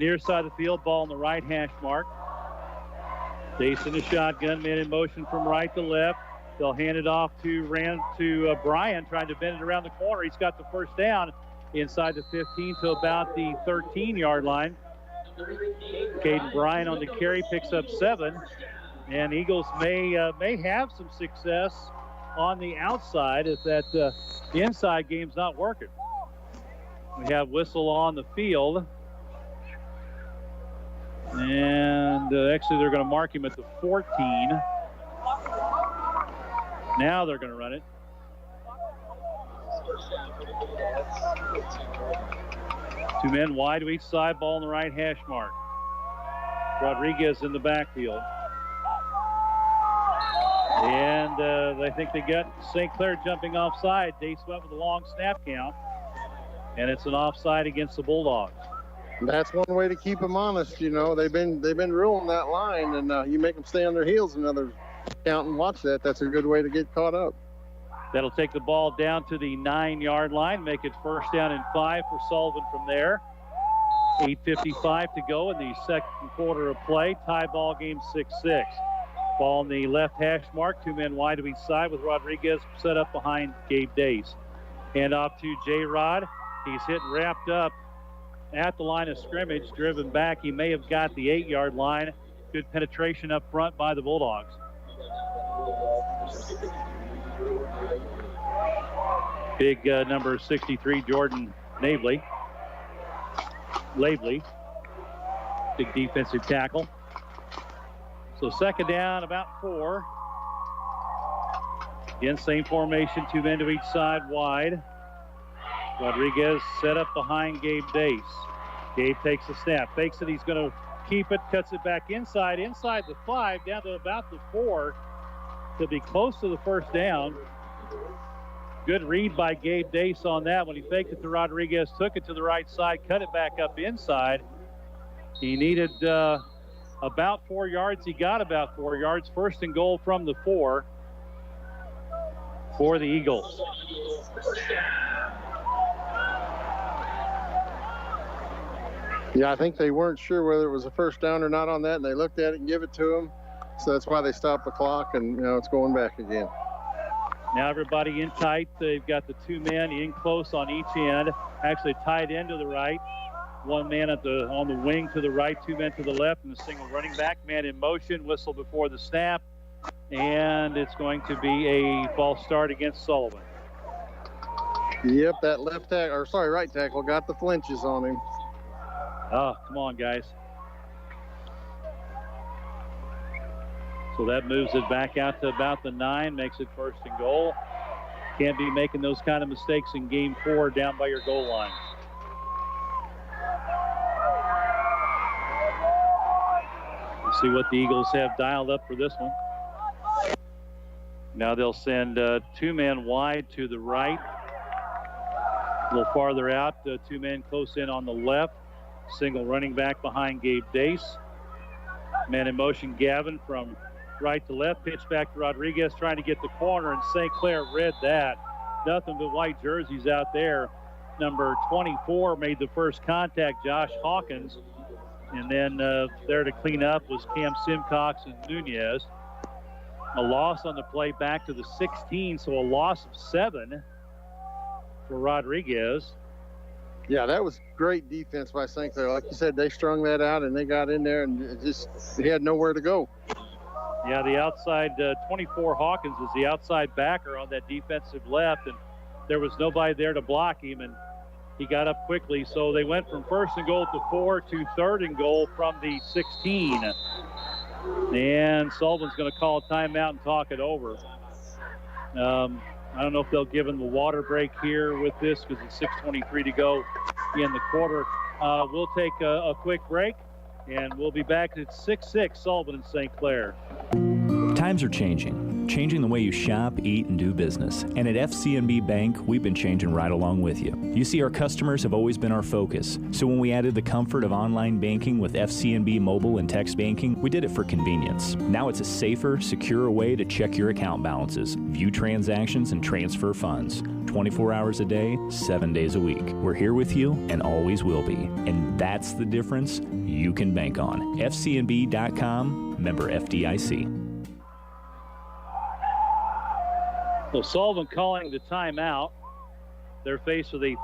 Speaker 1: near side of the field. Ball on the right hash mark. Dace in the shotgun. Man in motion from right to left. They'll hand it off to Brian, trying to bend it around the corner. He's got the first down inside the 15 to about the 13-yard line. Caden Bryan on the carry picks up 7. And Eagles may have some success on the outside if the inside game's not working. We have whistle on the field. And actually they're going to mark him at the 14. Now they're going to run it. Two men wide to each side, ball on the right hash mark. Rodriguez in the backfield. And I think they got St. Clair jumping offside. Dace went with a long snap count. And it's an offside against the Bulldogs.
Speaker 5: That's one way to keep them honest. You know, they've been ruling that line, and you make them stay on their heels another count and watch that. That's a good way to get caught up.
Speaker 1: That'll take the ball down to the 9-yard line, make it first down and 5 for Sullivan from there. 8:55 to go in the second quarter of play. Tie ball game 6-6. Ball on the left hash mark. Two men wide to each side with Rodriguez set up behind Gabe Dace. Hand off to J-Rod. He's hit and wrapped up at the line of scrimmage, driven back. He may have got the 8-yard line. Good penetration up front by the Bulldogs. Big number 63, Jordan Lavely. Big defensive tackle. So second down, about 4. Again, same formation, 2 men to each side wide. Rodriguez set up behind Gabe Dace. Gabe takes the snap, fakes it, he's going to keep it, cuts it back inside the 5, down to about the 4 to be close to the first down. Good read by Gabe Dace on that. When he faked it to Rodriguez, took it to the right side, cut it back up inside. He needed about 4 yards. He got about 4 yards. First and goal from the 4 for the Eagles.
Speaker 5: Yeah, I think they weren't sure whether it was a first down or not on that, and they looked at it and give it to him. So that's why they stopped the clock, and it's going back again.
Speaker 1: Now everybody in tight. They've got the 2 men in close on each end. Actually tied end to the right. 1 man on the wing to the right, 2 men to the left, and a single running back. Man in motion, whistle before the snap. And it's going to be a false start against Sullivan.
Speaker 5: Yep, that right tackle got the flinches on him.
Speaker 1: Oh, come on, guys. So that moves it back out to about the 9, makes it first and goal. Can't be making those kind of mistakes in game 4 down by your goal line. Let's see what the Eagles have dialed up for this one. Now they'll send 2 men wide to the right. A little farther out, 2 men close in on the left. Single running back behind Gabe Dace. Man in motion, Gavin from right to left. Pitch back to Rodriguez, trying to get the corner, and St. Clair read that. Nothing but white jerseys out there. Number 24 made the first contact, Josh Hawkins. And then there to clean up was Cam Simcox and Nunez. A loss on the play back to the 16, so a loss of 7 for Rodriguez.
Speaker 5: Yeah, that was great defense by St. Clair. Like you said, they strung that out, and they got in there, and they had nowhere to go.
Speaker 1: Yeah, the outside 24 Hawkins is the outside backer on that defensive left, and there was nobody there to block him, and he got up quickly. So they went from first and goal to 4 to third and goal from the 16. And Sullivan's going to call a timeout and talk it over. I don't know if they'll give him the water break here with this because it's 6:23 to go in the quarter. We'll take a quick break, and we'll be back at 6-6, Sullivan and St. Clair.
Speaker 15: Times are changing the way you shop, eat, and do business. And at FCNB Bank, we've been changing right along with you. You see, our customers have always been our focus. So when we added the comfort of online banking with FCNB mobile and text banking, we did it for convenience. Now it's a safer, secure way to check your account balances, view transactions, and transfer funds. 24 hours a day, 7 days a week. We're here with you and always will be. And that's the difference you can bank on. FCNB.com, member FDIC.
Speaker 1: So Sullivan calling the timeout. They're faced with a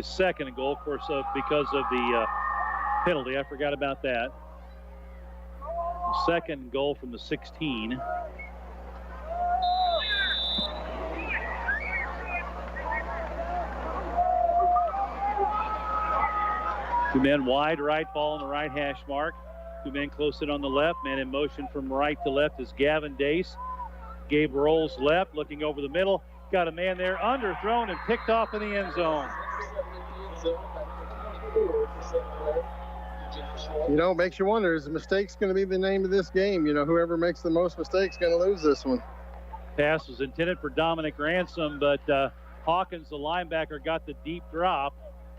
Speaker 1: second and goal, of course, because of the penalty. I forgot about that. The second goal from the 16. Two men wide right, ball on the right hash mark. 2 men close in on the left. Man in motion from right to left is Gavin Dace. Gabe rolls left, looking over the middle. Got a man there, underthrown and picked off in the end zone.
Speaker 5: It makes you wonder, is the mistakes going to be the name of this game? Whoever makes the most mistakes going to lose this one.
Speaker 1: Pass was intended for Dominic Ransom, but Hawkins, the linebacker, got the deep drop,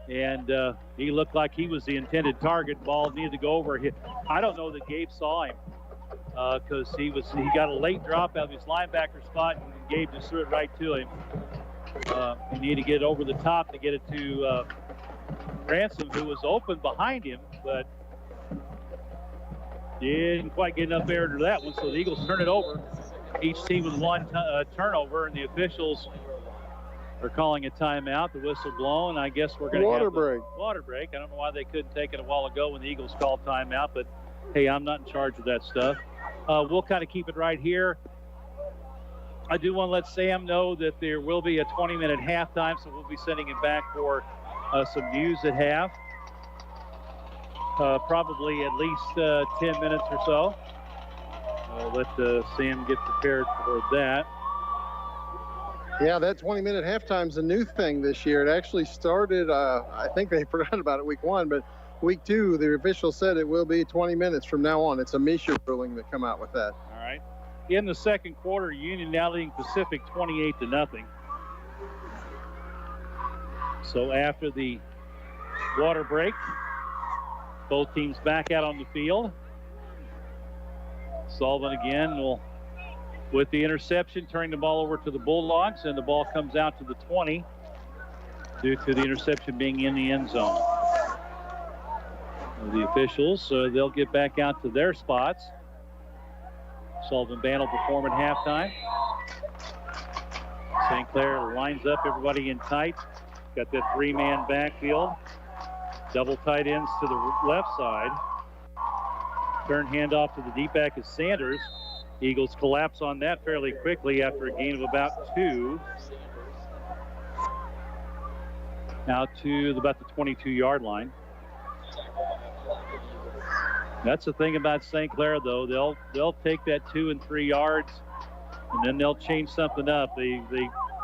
Speaker 1: and he looked like he was the intended target. Ball needed to go over. I don't know that Gabe saw him. Because he got a late drop out of his linebacker spot, and Gabe just threw it right to him. He needed to get over the top to get it to Ransom, who was open behind him, but didn't quite get enough air to that one. So the Eagles turn it over. Each team with 1 turnover, and the officials They're calling a timeout. The whistle blown. I guess we're going to have water break. I don't know why they couldn't take it a while ago when the Eagles called timeout, but hey, I'm not in charge of that stuff. We'll kind of keep it right here. I do want to let Sam know that there will be a 20-minute halftime, so we'll be sending it back for some news at half. Probably at least 10 minutes or so. I'll let Sam get prepared for that.
Speaker 5: Yeah, that 20-minute halftime's a new thing this year. It actually started, I think they forgot about it week 1, but week 2, the official said it will be 20 minutes from now on. It's a Misha ruling that come out with that.
Speaker 1: All right. In the second quarter, Union now leading Pacific 28-0. So after the water break, both teams back out on the field. Sullivan again will, with the interception, turning the ball over to the Bulldogs, and the ball comes out to the 20 due to the interception being in the end zone. The officials, they'll get back out to their spots. Sullivan band will perform at halftime. St. Clair lines up everybody in tight. Got that 3-man backfield. Double tight ends to the left side. Turn handoff to the deep back is Sanders. Eagles collapse on that fairly quickly after a gain of about 2. Out to about the 22-yard line. That's the thing about St. Clair, though. They'll take that 2 and 3 yards, and then they'll change something up. They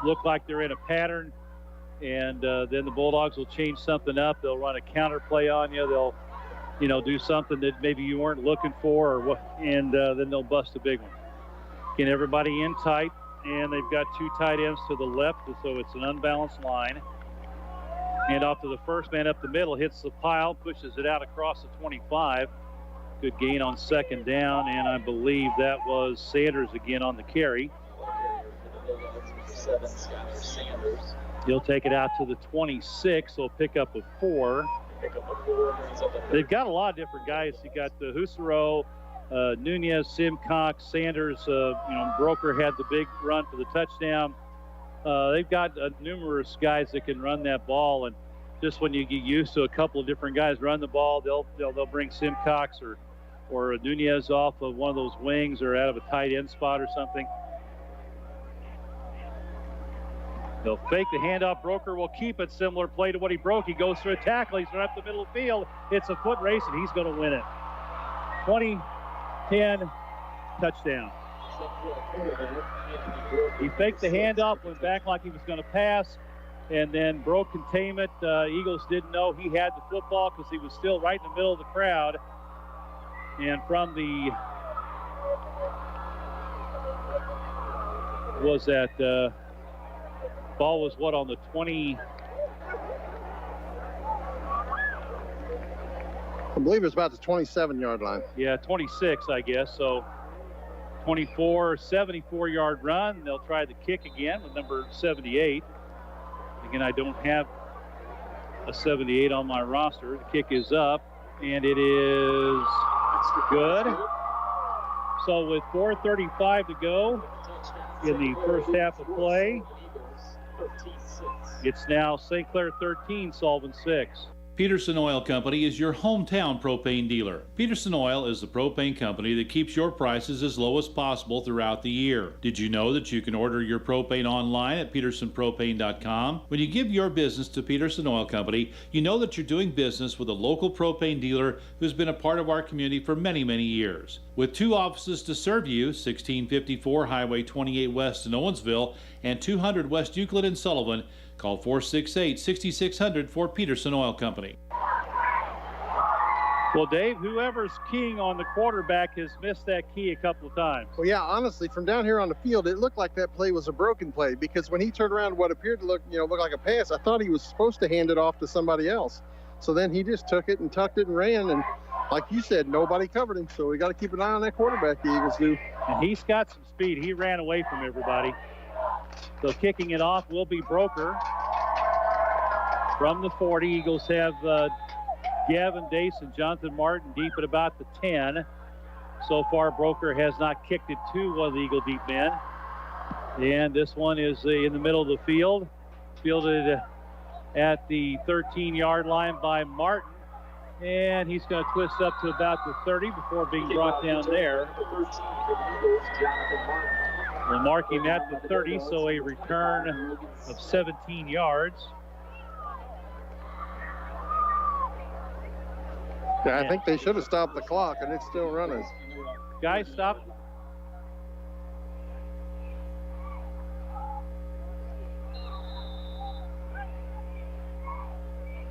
Speaker 1: look like they're in a pattern, and then the Bulldogs will change something up. They'll run a counter play on you. They'll, do something that maybe you weren't looking for, or what, and then they'll bust a big one. Again, everybody in tight, and they've got 2 tight ends to the left, so it's an unbalanced line. Hand off to the first man up the middle, hits the pile, pushes it out across the 25. Good gain on second down, and I believe that was Sanders again on the carry. He'll take it out to the 26. They'll pick up a 4. They've got a lot of different guys. You got the Husserow, Nunez, Simcox, Sanders. Broker had the big run for the touchdown. They've got numerous guys that can run that ball, and just when you get used to a couple of different guys run the ball, they'll bring Simcox or Nunez off of one of those wings or out of a tight end spot or something. They'll fake the handoff. Broker will keep it. Similar play to what he broke. He goes through a tackle. He's right up the middle of the field. It's a foot race, and he's going to win it. 20-10 touchdown. He faked the handoff, went back like he was going to pass, and then broke containment. Eagles didn't know he had the football because he was still right in the middle of the crowd. And from the ball was what, on the 20?
Speaker 5: I believe it was about the 27-yard line.
Speaker 1: Yeah, 26, I guess. So 74-yard run. They'll try the kick again with number 78. Again, I don't have a 78 on my roster. The kick is up, and it is good. So with 4:35 to go in the first half of play, it's now St. Clair 13, Sullivan 6.
Speaker 8: Peterson Oil Company is your hometown propane dealer. Peterson Oil is the propane company that keeps your prices as low as possible throughout the year. Did you know that you can order your propane online at petersonpropane.com? When you give your business to Peterson Oil Company, you know that you're doing business with a local propane dealer who's been a part of our community for many, many years. With 2 offices to serve you, 1654 Highway 28 West in Owensville and 200 West Euclid in Sullivan, call 468-6600 for Peterson Oil Company.
Speaker 1: Well, Dave, whoever's keying on the quarterback has missed that key a couple of times.
Speaker 5: Well, yeah, honestly, from down here on the field, it looked like that play was a broken play because when he turned around what appeared to look like a pass, I thought he was supposed to hand it off to somebody else. So then he just took it and tucked it and ran, and like you said, nobody covered him. So we got to keep an eye on that quarterback, the Eagles do.
Speaker 1: And he's got some speed. He ran away from everybody. So kicking it off will be Broker. From the 40, Eagles have Gavin Dace and Jonathan Martin deep at about the 10. So far, Broker has not kicked it to one of the Eagle deep men. And this one is in the middle of the field. fielded at the 13-yard line by Martin. And he's going to twist up to about the 30 before being brought down there. We'll mark him at the 30, so a return of 17 yards.
Speaker 5: Yeah, I think they should have stopped the clock, and it's still running.
Speaker 1: Guys, stop.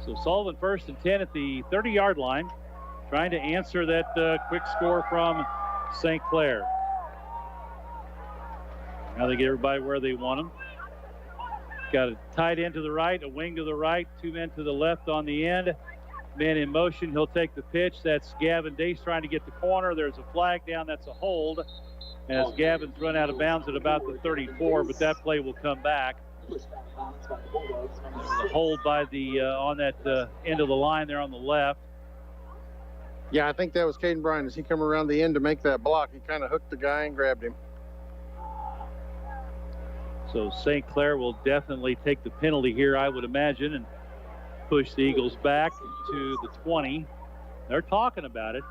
Speaker 1: So Sullivan first and 10 at the 30-yard line, trying to answer that quick score from St. Clair. Now they get everybody where they want them. Got a tight end to the right, a wing to the right, two men to the left on the end. Man in motion, he'll take the pitch. That's Gavin Dace trying to get the corner. There's a flag down, that's a hold. As Gavin's run out of bounds at about the 34, but that play will come back. There's a hold by the on that end of the line there on the left.
Speaker 5: Yeah, I think that was Caden Bryan. As he come around the end to make that block, he kind of hooked the guy and grabbed him.
Speaker 1: So St. Clair will definitely take the penalty here, I would imagine, and push the Eagles back to the 20. They're talking about it.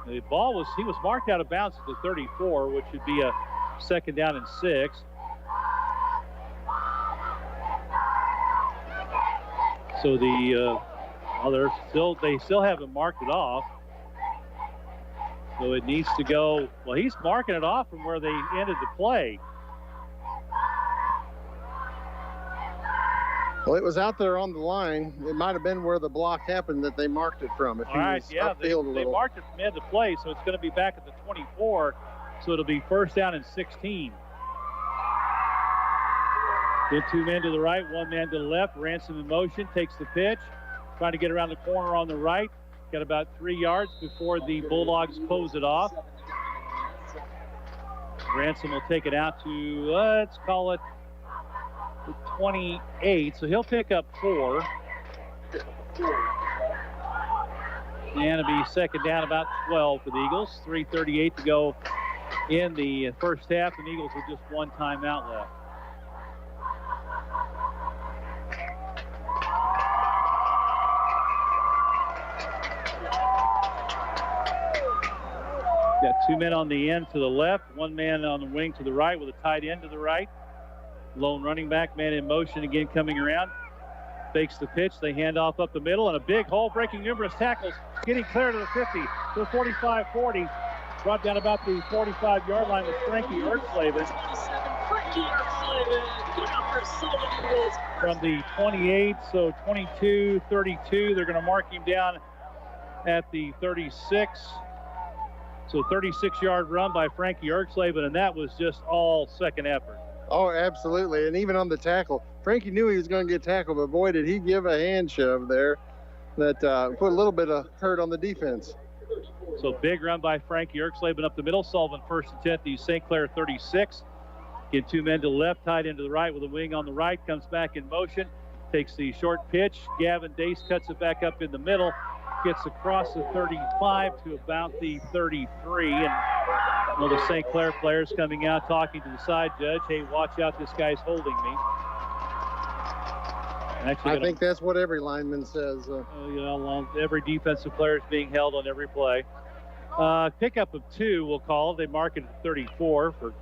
Speaker 1: The ball he was marked out of bounds at the 34, which would be a second down and 6. So they still haven't marked it off. So it needs to go, well, he's marking it off from where they ended the play.
Speaker 5: Well, it was out there on the line. It might have been where the block happened that they marked it from.
Speaker 1: All right, yeah, they marked it from end of play, so it's going to be back at the 24, so it'll be first down and 16. Then two men to the right, one man to the left. Ransom in motion, takes the pitch, trying to get around the corner on the right. Got about 3 yards before the Bulldogs close it off. Ransom will take it out to, let's call it, 28, so he'll pick up 4. And it'll be second down, about 12 for the Eagles. 3:38 to go in the first half, and the Eagles with just one timeout left. Got two men on the end to the left, one man on the wing to the right with a tight end to the right. Lone running back, man in motion again coming around. Fakes the pitch, they hand off up the middle, and a big hole breaking numerous tackles. Getting clear to the 50, to the 45-40. Brought down about the 45-yard line with Frankie Ertzlaven. From the 28, so 22-32, they're going to mark him down at the 36. So 36-yard run by Frankie Ertzlaven, and that was just all second effort.
Speaker 5: Oh, absolutely. And even on the tackle, Frankie knew he was going to get tackled, but boy, did he give a hand shove there that put a little bit of hurt on the defense.
Speaker 1: So big run by Frankie Ertzlaven up the middle. Sullivan first and 10, the St. Clair 36. Get two men to the left, tied into the right with a wing on the right. Comes back in motion, takes the short pitch. Gavin Dace cuts it back up in the middle. Gets across the 35 to about the 33. And one of the St. Clair players coming out talking to the side judge, hey, watch out, this guy's holding me.
Speaker 5: I think that's what every lineman says.
Speaker 1: Every defensive player is being held on every play. Pickup of 2, we'll call it. They mark it at 34 for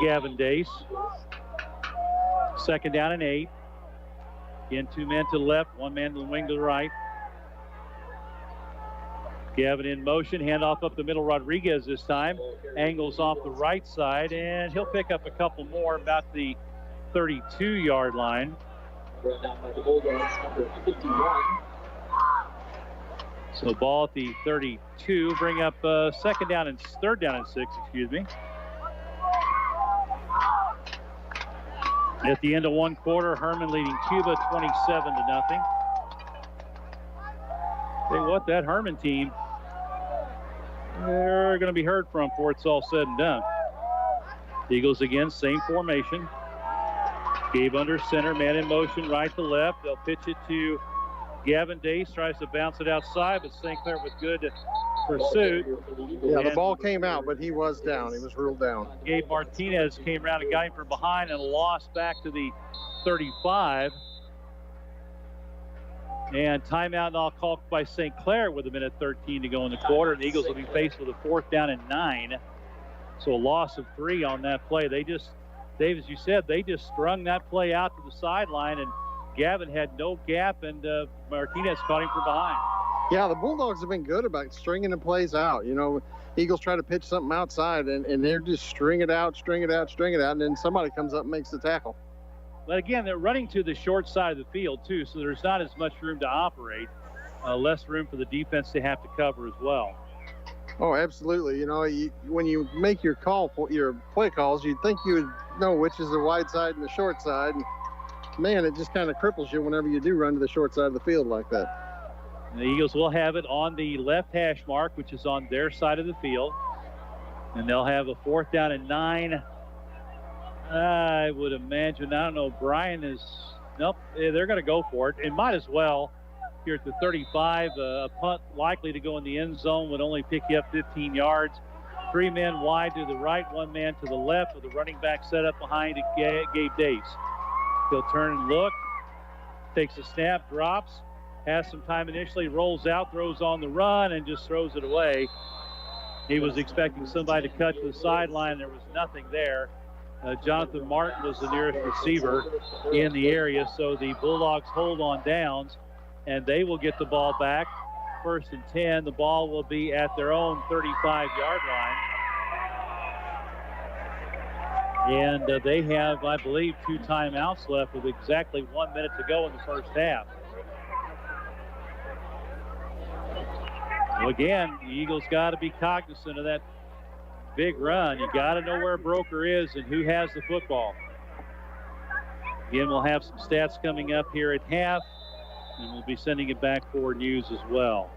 Speaker 1: Gavin Dace. Second down and 8. Again, two men to the left, one man to the wing to the right. Gavin in motion, handoff up the middle. Rodriguez this time. Angles off the right side, and he'll pick up a couple more about the 32-yard line. So ball at the 32. Bring up third down and 6, excuse me. At the end of one quarter, Herman leading Cuba 27-0. Tell you what, that Herman team, they're going to be heard from before it's all said and done. Eagles again, same formation. Gabe under center, man in motion, right to left. They'll pitch it to Gavin Dace, tries to bounce it outside, but St. Clair with good pursuit.
Speaker 5: Yeah, the ball came out, but he was down. He was ruled down.
Speaker 1: Gabe Martinez came around and got him from behind and lost back to the 35. And timeout now called by St. Clair with 1:13 to go in the quarter. The Eagles will be faced with a 4th down and 9. So a loss of 3 on that play. They just, Dave, as you said, they just strung that play out to the sideline, and Gavin had no gap, and Martinez caught him from behind.
Speaker 5: Yeah, the Bulldogs have been good about stringing the plays out. You know, Eagles try to pitch something outside, and they're just string it out, and then somebody comes up and makes the tackle.
Speaker 1: But again, they're running to the short side of the field, too, so there's not as much room to operate, less room for the defense to have to cover as well.
Speaker 5: Oh, absolutely. You know, when you make your your play calls, you'd think you would know which is the wide side and the short side. And man, it just kind of cripples you whenever you do run to the short side of the field like that.
Speaker 1: And the Eagles will have it on the left hash mark, which is on their side of the field. And they'll have a 4th down and 9. I would imagine, I don't know, Brian is, nope, they're going to go for it. And might as well here at the 35. A punt likely to go in the end zone would only pick you up 15 yards. 3 men wide to the right, 1 man to the left with a running back set up behind Gabe Daves. He'll turn and look, takes a snap, drops, has some time initially, rolls out, throws on the run, and just throws it away. He was expecting somebody to cut to the sideline. There was nothing there. Jonathan Martin was the nearest receiver in the area, so the Bulldogs hold on downs, and they will get the ball back. 1st and 10. The ball will be at their own 35-yard line. And they have, I believe, 2 timeouts left with exactly 1 minute to go in the first half. Well, again, the Eagles got to be cognizant of that big run. You got to know where Broker is and who has the football. Again, we'll have some stats coming up here at half, and we'll be sending it back for news as well.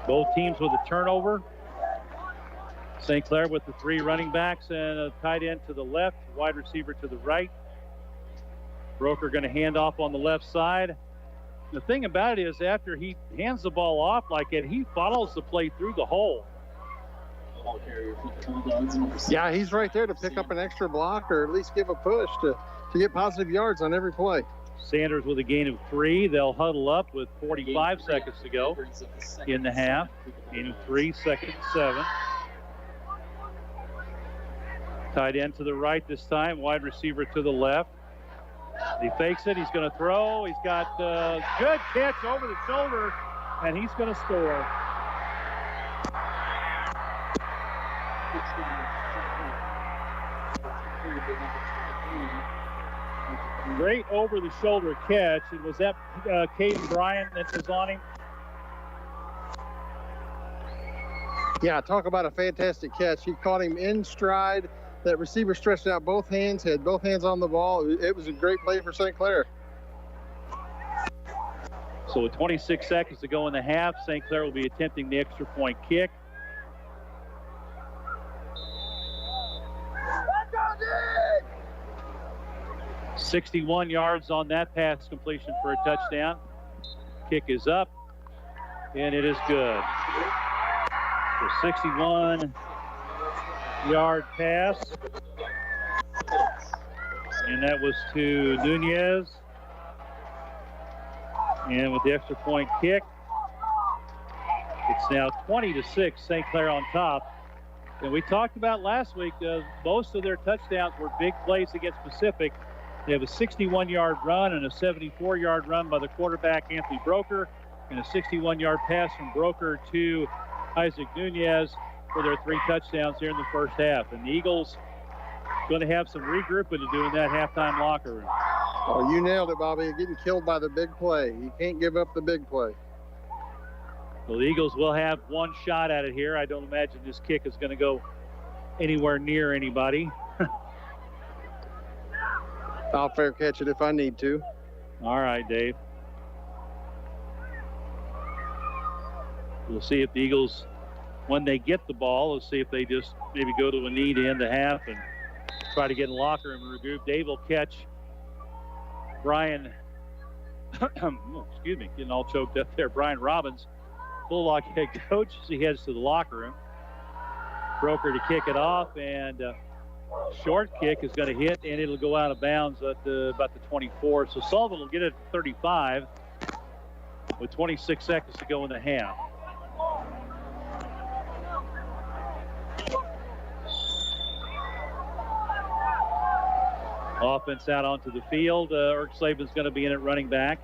Speaker 1: Both teams with a turnover. St. Clair with the 3 running backs and a tight end to the left, wide receiver to the right. Broker going to hand off on the left side. The thing about it is, after he hands the ball off like that, he follows the play through the hole.
Speaker 5: Yeah, he's right there to pick up an extra block or at least give a push to get positive yards on every play.
Speaker 1: Sanders with a gain of 3. They'll huddle up with 45 seconds to go in the half. Gain of 3, 2nd and 7. Tight end to the right this time, wide receiver to the left. He fakes it. He's going to throw. He's got a good catch over the shoulder, and he's going to score. Great over-the-shoulder catch. And was that Caden Bryan that was on him?
Speaker 5: Yeah, talk about a fantastic catch. He caught him in stride. That receiver stretched out both hands, had both hands on the ball. It was a great play for St. Clair.
Speaker 1: So with 26 seconds to go in the half, St. Clair will be attempting the extra point kick. "61 yards on that pass completion for a touchdown. Kick is up, and it is good. So 61-yard pass, and that was to Nunez. And with the extra point kick, it's now 20-6, St. Clair on top. And we talked about last week, most of their touchdowns were big plays against Pacific. They have a 61-yard run and a 74-yard run by the quarterback, Anthony Broker, and a 61-yard pass from Broker to Isaac Nunez for their 3 touchdowns here in the first half. And the Eagles going to have some regrouping to do in that halftime locker room.
Speaker 5: Oh, you nailed it, Bobby. You're getting killed by the big play. You can't give up the big play.
Speaker 1: Well, the Eagles will have one shot at it here. I don't imagine this kick is going to go anywhere near anybody.
Speaker 5: I'll fair catch it if I need to.
Speaker 1: All right, Dave. We'll see if the Eagles, when they get the ball, let's see if they just maybe go to a knee to end the half and try to get in the locker room and regroup. Dave will catch Brian, excuse me, getting all choked up there. Brian Robbins, Bulldog head coach, as he heads to the locker room. Broker to kick it off, and short kick is going to hit, and it'll go out of bounds at about the 24. So Sullivan will get it at 35 with 26 seconds to go in the half. Offense out onto the field. Erkslaven's going to be in at running back.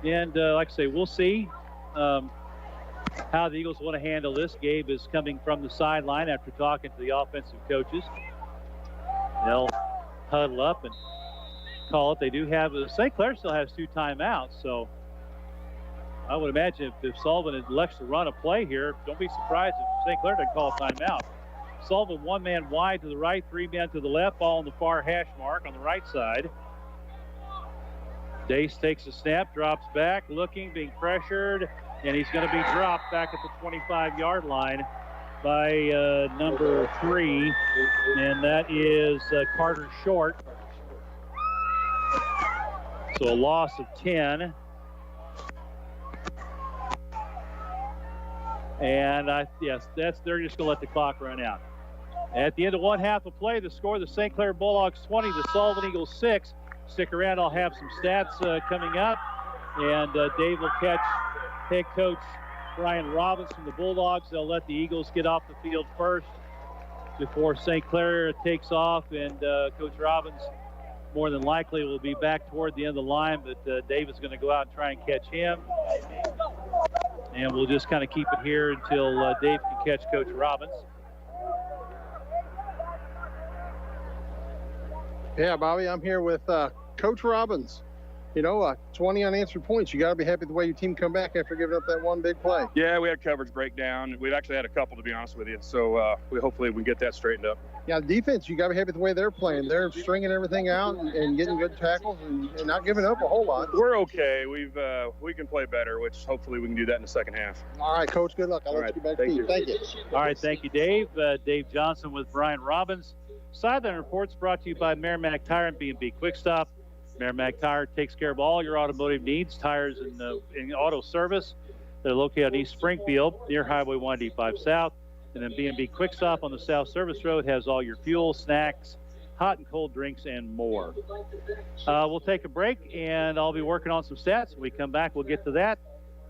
Speaker 1: And like I say, we'll see how the Eagles want to handle this. Gabe is coming from the sideline after talking to the offensive coaches. They'll huddle up and call it. They do have, St. Clair still has 2 timeouts, so I would imagine if Sullivan elects to run a play here, don't be surprised if St. Clair doesn't call a timeout. Sullivan 1 man wide to the right, 3 men to the left, ball on the far hash mark on the right side. Dace takes a snap, drops back, looking, being pressured, and he's going to be dropped back at the 25-yard line by number 3, and that is Carter Short. So a loss of 10. And yes, they're just going to let the clock run out. At the end of one half of play, the score, the St. Clair Bulldogs 20, the Sullivan Eagles 6. Stick around, I'll have some stats coming up. And Dave will catch head coach Brian Robbins from the Bulldogs. They'll let the Eagles get off the field first before St. Clair takes off. And Coach Robbins more than likely will be back toward the end of the line, but Dave is going to go out and try and catch him. And we'll just kind of keep it here until Dave can catch Coach Robbins.
Speaker 5: Yeah, Bobby, I'm here with Coach Robbins. You know, 20 unanswered points. You got to be happy with the way your team come back after giving up that one big play.
Speaker 10: Yeah, we had coverage breakdown. We've actually had a couple, to be honest with you. So hopefully we get that straightened up.
Speaker 5: Yeah, defense, you got to be happy with the way they're playing. They're stringing everything out and getting good tackles and not giving up a whole lot.
Speaker 10: We're okay. We can play better, which hopefully we can do that in the second half.
Speaker 5: All right, Coach, good luck. I'll let you get back to you. Thank you.
Speaker 1: All right, thank you, Dave. Dave Johnson with Brian Robbins. Sideline Reports brought to you by Merrimack Tire and B&B Quick Stop. Merrimack Tire takes care of all your automotive needs, tires and auto service. They're located on East Springfield near Highway 185 South. And then B&B Quick Stop on the South Service Road has all your fuel, snacks, hot and cold drinks, and more. We'll take a break, and I'll be working on some stats. When we come back, we'll get to that.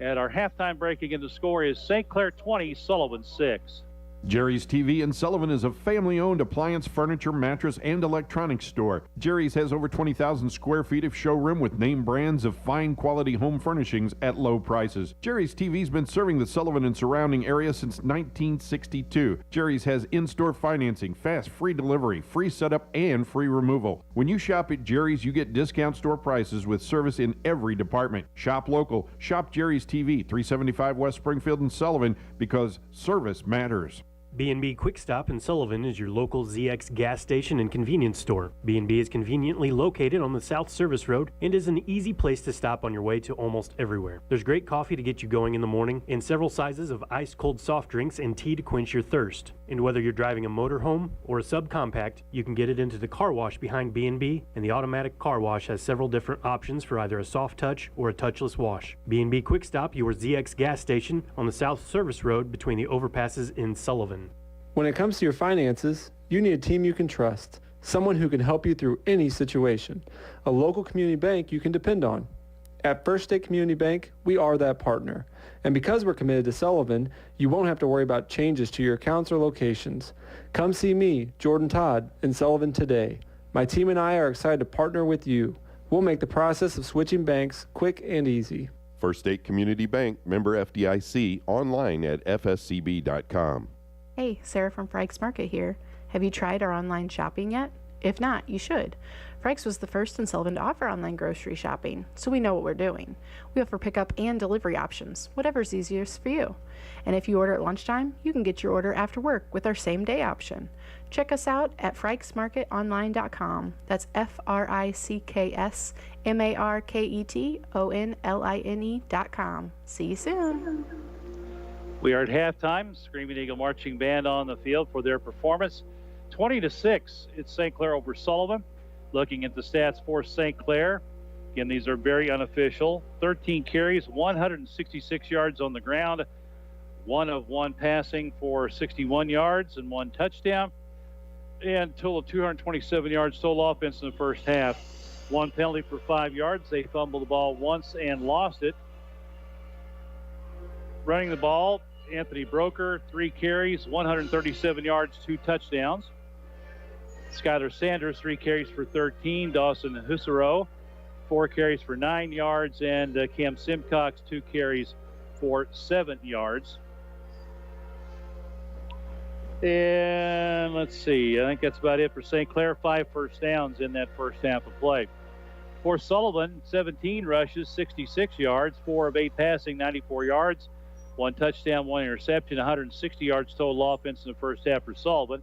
Speaker 1: At our halftime break, again, the score is St. Clair 20, Sullivan 6.
Speaker 3: Jerry's TV in Sullivan is a family-owned appliance, furniture, mattress, and electronics store. Jerry's has over 20,000 square feet of showroom with name brands of fine quality home furnishings at low prices. Jerry's TV's been serving the Sullivan and surrounding area since 1962. Jerry's has in-store financing, fast free delivery, free setup, and free removal. When you shop at Jerry's, you get discount store prices with service in every department. Shop local. Shop Jerry's TV, 375 West Springfield in Sullivan, because service matters.
Speaker 16: B&B Quick Stop in Sullivan is your local ZX gas station and convenience store. B&B is conveniently located on the South Service Road and is an easy place to stop on your way to almost everywhere. There's great coffee to get you going in the morning and several sizes of ice cold soft drinks and tea to quench your thirst. And whether you're driving a motorhome or a subcompact, you can get it into the car wash behind B&B, and the automatic car wash has several different options for either a soft touch or a touchless wash. B&B Quick Stop, your ZX gas station on the South Service Road between the overpasses in Sullivan.
Speaker 17: When it comes to your finances, you need a team you can trust, someone who can help you through any situation, a local community bank you can depend on. At First State Community Bank, we are that partner. And because we're committed to Sullivan, you won't have to worry about changes to your accounts or locations. Come see me, Jordan Todd, in Sullivan today. My team and I are excited to partner with you. We'll make the process of switching banks quick and easy.
Speaker 14: First State Community Bank, member FDIC, online at fscb.com.
Speaker 7: Hey, Sarah from Frank's Market here. Have you tried our online shopping yet? If not, you should. Frank's was the first in Sullivan to offer online grocery shopping, so we know what we're doing. We offer pickup and delivery options, whatever's easiest for you. And if you order at lunchtime, you can get your order after work with our same-day option. Check us out at franksmarketonline.com. That's FRICKSMARKETONLINE.com. See you soon.
Speaker 1: We are at halftime. Screaming Eagle Marching Band on the field for their performance. 20-6, it's St. Clair over Sullivan. Looking at the stats for St. Clair. Again, these are very unofficial. 13 carries, 166 yards on the ground. 1 of 1 passing for 61 yards and 1 touchdown. and total of 227 yards total offense in the first half. One penalty for 5 yards. They fumbled the ball once and lost it. Running the ball, Anthony Broker, 3 carries, 137 yards, 2 touchdowns. Skylar Sanders, 3 carries for 13. Dawson Husserow, 4 carries for 9 yards. And Cam Simcox, 2 carries for 7 yards. And let's see, I think that's about it for St. Clair. 5 first downs in that first half of play. For Sullivan, 17 rushes, 66 yards, 4 of 8 passing, 94 yards. 1 touchdown, 1 interception, 160 yards total offense in the first half for Sullivan.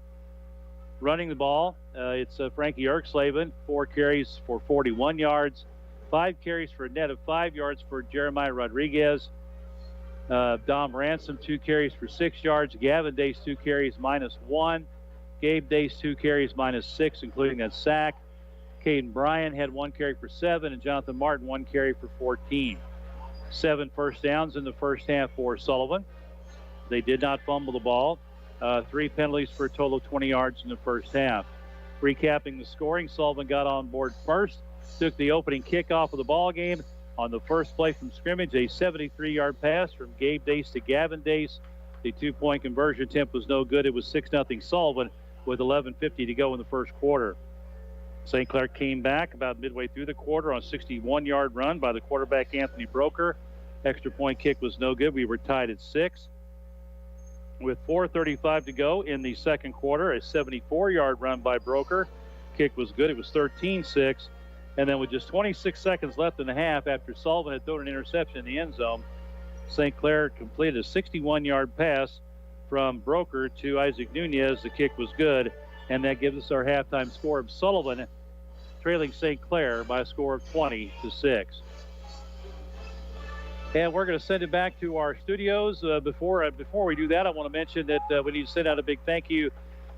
Speaker 1: Running the ball, it's Frankie Erkslaven, 4 carries for 41 yards, 5 carries for a net of 5 yards for Jeremiah Rodriguez. Dom Ransom, 2 carries for 6 yards. Gavin Dace, 2 carries, -1. Gabe Dace, 2 carries, -6, including that sack. Caden Bryan had 1 carry for 7, and Jonathan Martin 1 carry for 14. 7 first downs in the first half for Sullivan. They did not fumble the ball. 3 penalties for a total of 20 yards in the first half. Recapping the scoring, Sullivan got on board first, took the opening kickoff of the ball game. On the first play from scrimmage, a 73-yard pass from Gabe Dace to Gavin Dace. The 2-point conversion attempt was no good. It was 6-0 Sullivan with 11:50 to go in the first quarter. St. Clair came back about midway through the quarter on a 61-yard run by the quarterback Anthony Broker. Extra point kick was no good. We were tied at 6. With 4:35 to go in the second quarter, a 74-yard run by Broker. Kick was good. It was 13-6. And then with just 26 seconds left in the half, after Sullivan had thrown an interception in the end zone, St. Clair completed a 61-yard pass from Broker to Isaac Nunez. The kick was good, and that gives us our halftime score of Sullivan trailing St. Clair by a score of 20-6. And we're going to send it back to our studios. Before we do that, I want to mention that we need to send out a big thank you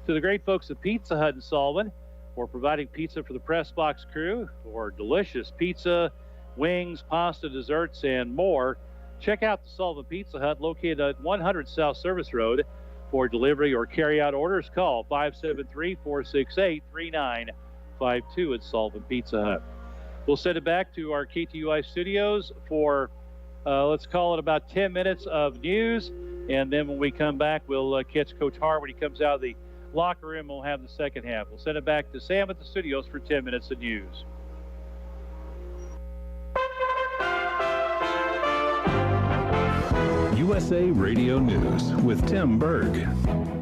Speaker 1: to the great folks at Pizza Hut in Sullivan for providing pizza for the Press Box crew, for delicious pizza, wings, pasta, desserts, and more. Check out the Sullivan Pizza Hut located at 100 South Service Road. For delivery or carry-out orders, call 573-468-3952 at Sullivan Pizza Hut. We'll send it back to our KTUI studios for, let's call it about 10 minutes of news. And then when we come back, we'll catch Coach Hart when he comes out of the locker room. We'll have the second half. We'll send it back to Sam at the studios for 10 minutes of news.
Speaker 18: USA Radio News with Tim Berg.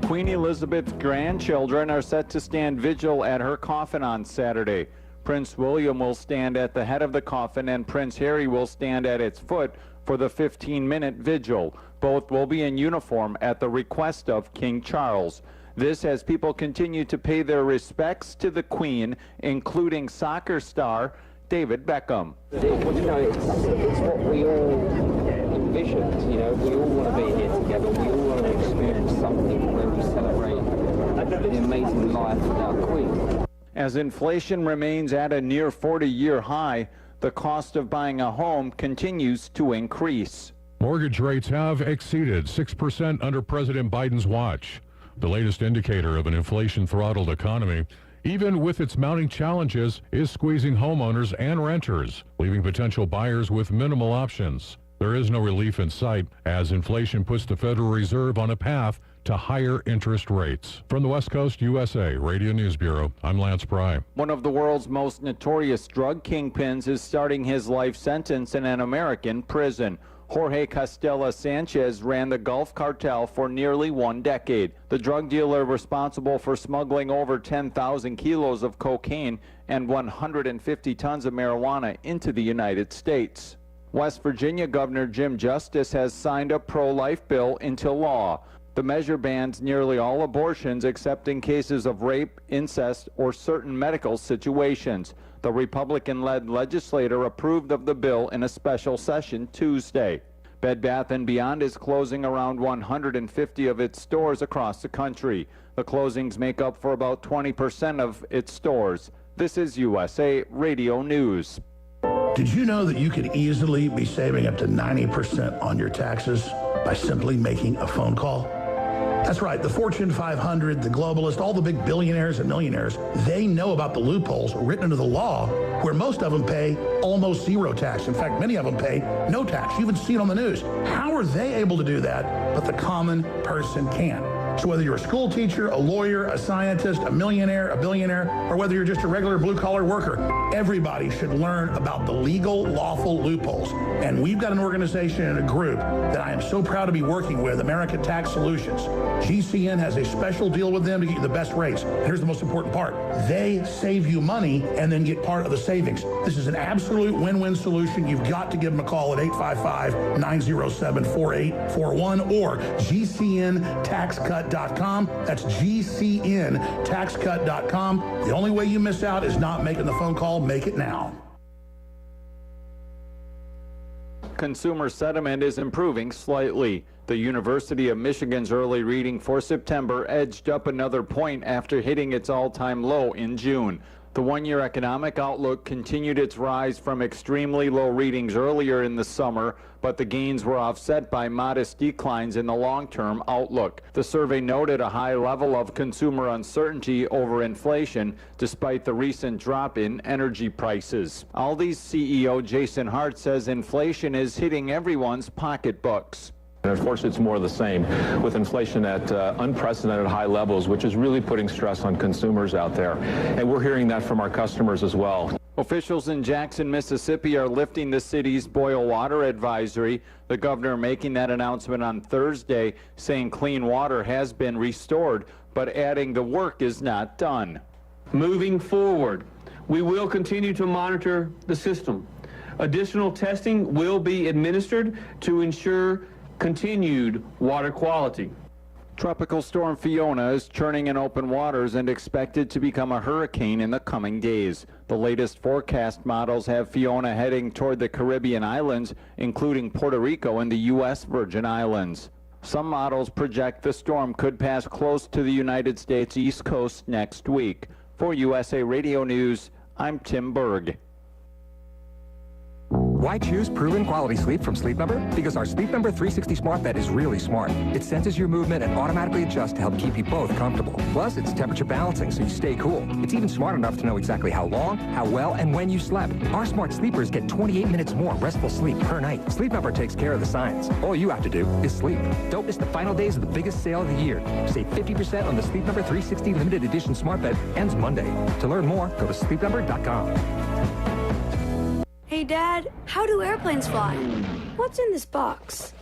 Speaker 19: Queen Elizabeth's grandchildren are set to stand vigil at her coffin on Saturday. Prince William will stand at the head of the coffin and Prince Harry will stand at its foot for the 15-minute vigil. Both will be in uniform at the request of King Charles. This as people continue to pay their respects to the Queen, including soccer star David Beckham.
Speaker 20: It's what we all envisioned, we all want to be here together, we all want to experience something where we celebrate the amazing life of our Queen.
Speaker 19: As inflation remains at a near 40-year high, the cost of buying a home continues to increase.
Speaker 21: Mortgage rates have exceeded 6% under President Biden's watch, the latest indicator of an inflation-throttled economy. Even with its mounting challenges, is squeezing homeowners and renters, leaving potential buyers with minimal options. There is no relief in sight as inflation puts the Federal Reserve on a path to higher interest rates. From the West Coast USA Radio News Bureau, I'm Lance Pry.
Speaker 19: One of the world's most notorious drug kingpins is starting his life sentence in an American prison. Jorge Costella Sanchez ran the Gulf Cartel for nearly 1 decade. The drug dealer responsible for smuggling over 10,000 kilos of cocaine and 150 tons of marijuana into the United States. West Virginia Governor Jim Justice has signed a pro-life bill into law. The measure bans nearly all abortions except in cases of rape, incest, or certain medical situations. The Republican-led legislature approved of the bill in a special session Tuesday. Bed Bath & Beyond is closing around 150 of its stores across the country. The closings make up for about 20% of its stores. This is USA Radio News.
Speaker 22: Did you know that you could easily be saving up to 90% on your taxes by simply making a phone call? That's right. The Fortune 500, the globalists, all the big billionaires and millionaires, they know about the loopholes written into the law where most of them pay almost zero tax. In fact, many of them pay no tax. You even see it on the news. How are they able to do that, but the common person can't? So whether you're a school teacher, a lawyer, a scientist, a millionaire, a billionaire, or whether you're just a regular blue-collar worker, everybody should learn about the legal, lawful loopholes. And we've got an organization and a group that I am so proud to be working with, American Tax Solutions. GCN has a special deal with them to get you the best rates. And here's the most important part. They save you money and then get part of the savings. This is an absolute win-win solution. You've got to give them a call at 855-907-4841 or GCNTaxCut.com. That's GCNTaxCut.com. The only way you miss out is not making the phone call. Make it now.
Speaker 19: Consumer sentiment is improving slightly. The University of Michigan's early reading for September edged up another point after hitting its all-time low in June. The one-year economic outlook continued its rise from extremely low readings earlier in the summer, but the gains were offset by modest declines in the long-term outlook. The survey noted a high level of consumer uncertainty over inflation, despite the recent drop in energy prices. Aldi's CEO Jason Hart says inflation is hitting everyone's pocketbooks.
Speaker 2: And unfortunately, it's more of the same, with inflation at unprecedented high levels, which is really putting stress on consumers out there. And we're hearing that from our customers as well.
Speaker 19: Officials in Jackson, Mississippi are lifting the city's boil water advisory. The governor making that announcement on Thursday, saying clean water has been restored, but adding the work is not done.
Speaker 4: Moving forward, we will continue to monitor the system. Additional testing will be administered to ensure continued water quality.
Speaker 19: Tropical storm Fiona is churning in open waters and expected to become a hurricane in the coming days. The latest forecast models have Fiona heading toward the Caribbean islands, including Puerto Rico and the U.S. Virgin Islands. Some models project the storm could pass close to the United States East Coast next week. For USA Radio News, I'm Tim Berg.
Speaker 23: Why choose proven quality sleep from Sleep Number? Because our Sleep Number 360 smart bed is really smart. It senses your movement and automatically adjusts to help keep you both comfortable. Plus, it's temperature balancing so you stay cool. It's even smart enough to know exactly how long, how well, and when you slept. Our smart sleepers get 28 minutes more restful sleep per night. Sleep Number takes care of the science. All you have to do is sleep. Don't miss the final days of the biggest sale of the year. Save 50% on the Sleep Number 360 limited edition smart bed. Ends Monday. To learn more, go to sleepnumber.com.
Speaker 24: Hey, Dad, how do airplanes fly? What's in this box?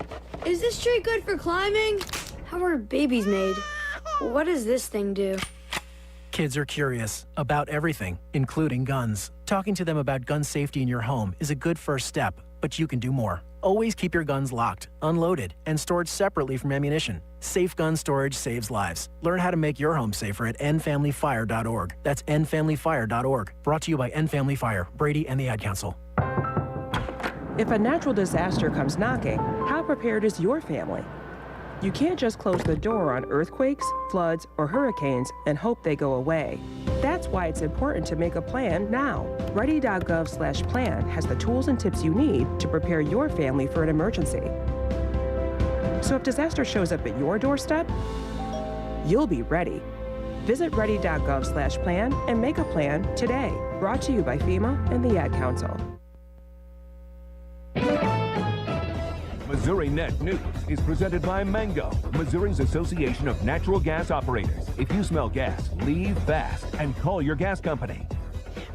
Speaker 24: Is this tree good for climbing? How are babies made? What does this thing do?
Speaker 25: Kids are curious about everything, including guns. Talking to them about gun safety in your home is a good first step, but you can do more. Always keep your guns locked, unloaded, and stored separately from ammunition. Safe gun storage saves lives. Learn how to make your home safer at endfamilyfire.org. That's endfamilyfire.org. Brought to you by End Family Fire, Brady, and the Ad Council.
Speaker 26: If a natural disaster comes knocking, how prepared is your family? You can't just close the door on earthquakes, floods, or hurricanes and hope they go away. That's why it's important to make a plan now. Ready.gov/plan has the tools and tips you need to prepare your family for an emergency. So if disaster shows up at your doorstep, you'll be ready. Visit ready.gov/plan and make a plan today. Brought to you by FEMA and the Ad Council.
Speaker 27: Missouri Net News is presented by Mango, Missouri's Association of Natural Gas Operators. If you smell gas, leave fast and call your gas company.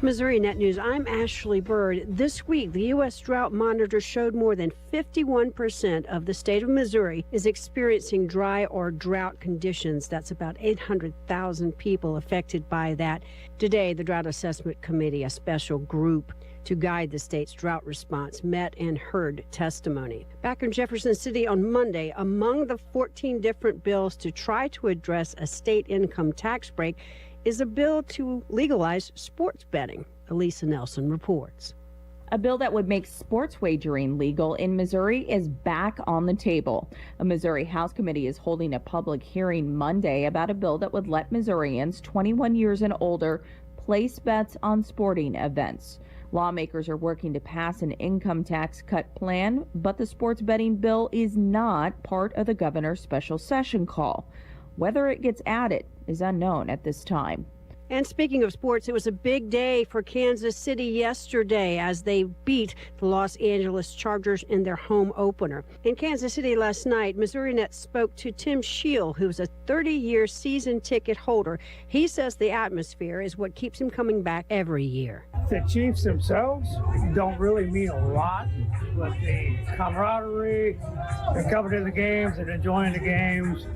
Speaker 28: Missouri Net News, I'm Ashley Bird. This week, the U.S. Drought Monitor showed more than 51% of the state of Missouri is experiencing dry or drought conditions. That's about 800,000 people affected by that. Today, the Drought Assessment Committee, a special group to guide the state's drought response, met and heard testimony. Back in Jefferson City on Monday, among the 14 different bills to try to address a state income tax break is a bill to legalize sports betting. Elisa Nelson reports.
Speaker 29: A bill that would make sports wagering legal in Missouri is back on the table. A Missouri House committee is holding a public hearing Monday about a bill that would let Missourians 21 years and older place bets on sporting events. Lawmakers are working to pass an income tax cut plan, but the sports betting bill is not part of the governor's special session call. Whether it gets added is unknown at this time.
Speaker 28: And speaking of sports, it was a big day for Kansas City yesterday as they beat the Los Angeles Chargers in their home opener. In Kansas City last night, MissouriNet spoke to Tim Scheel, who's a 30-year season ticket holder. He says the atmosphere is what keeps him coming back every year.
Speaker 5: The Chiefs themselves don't really mean a lot, but the camaraderie, and coming to the games and enjoying the games,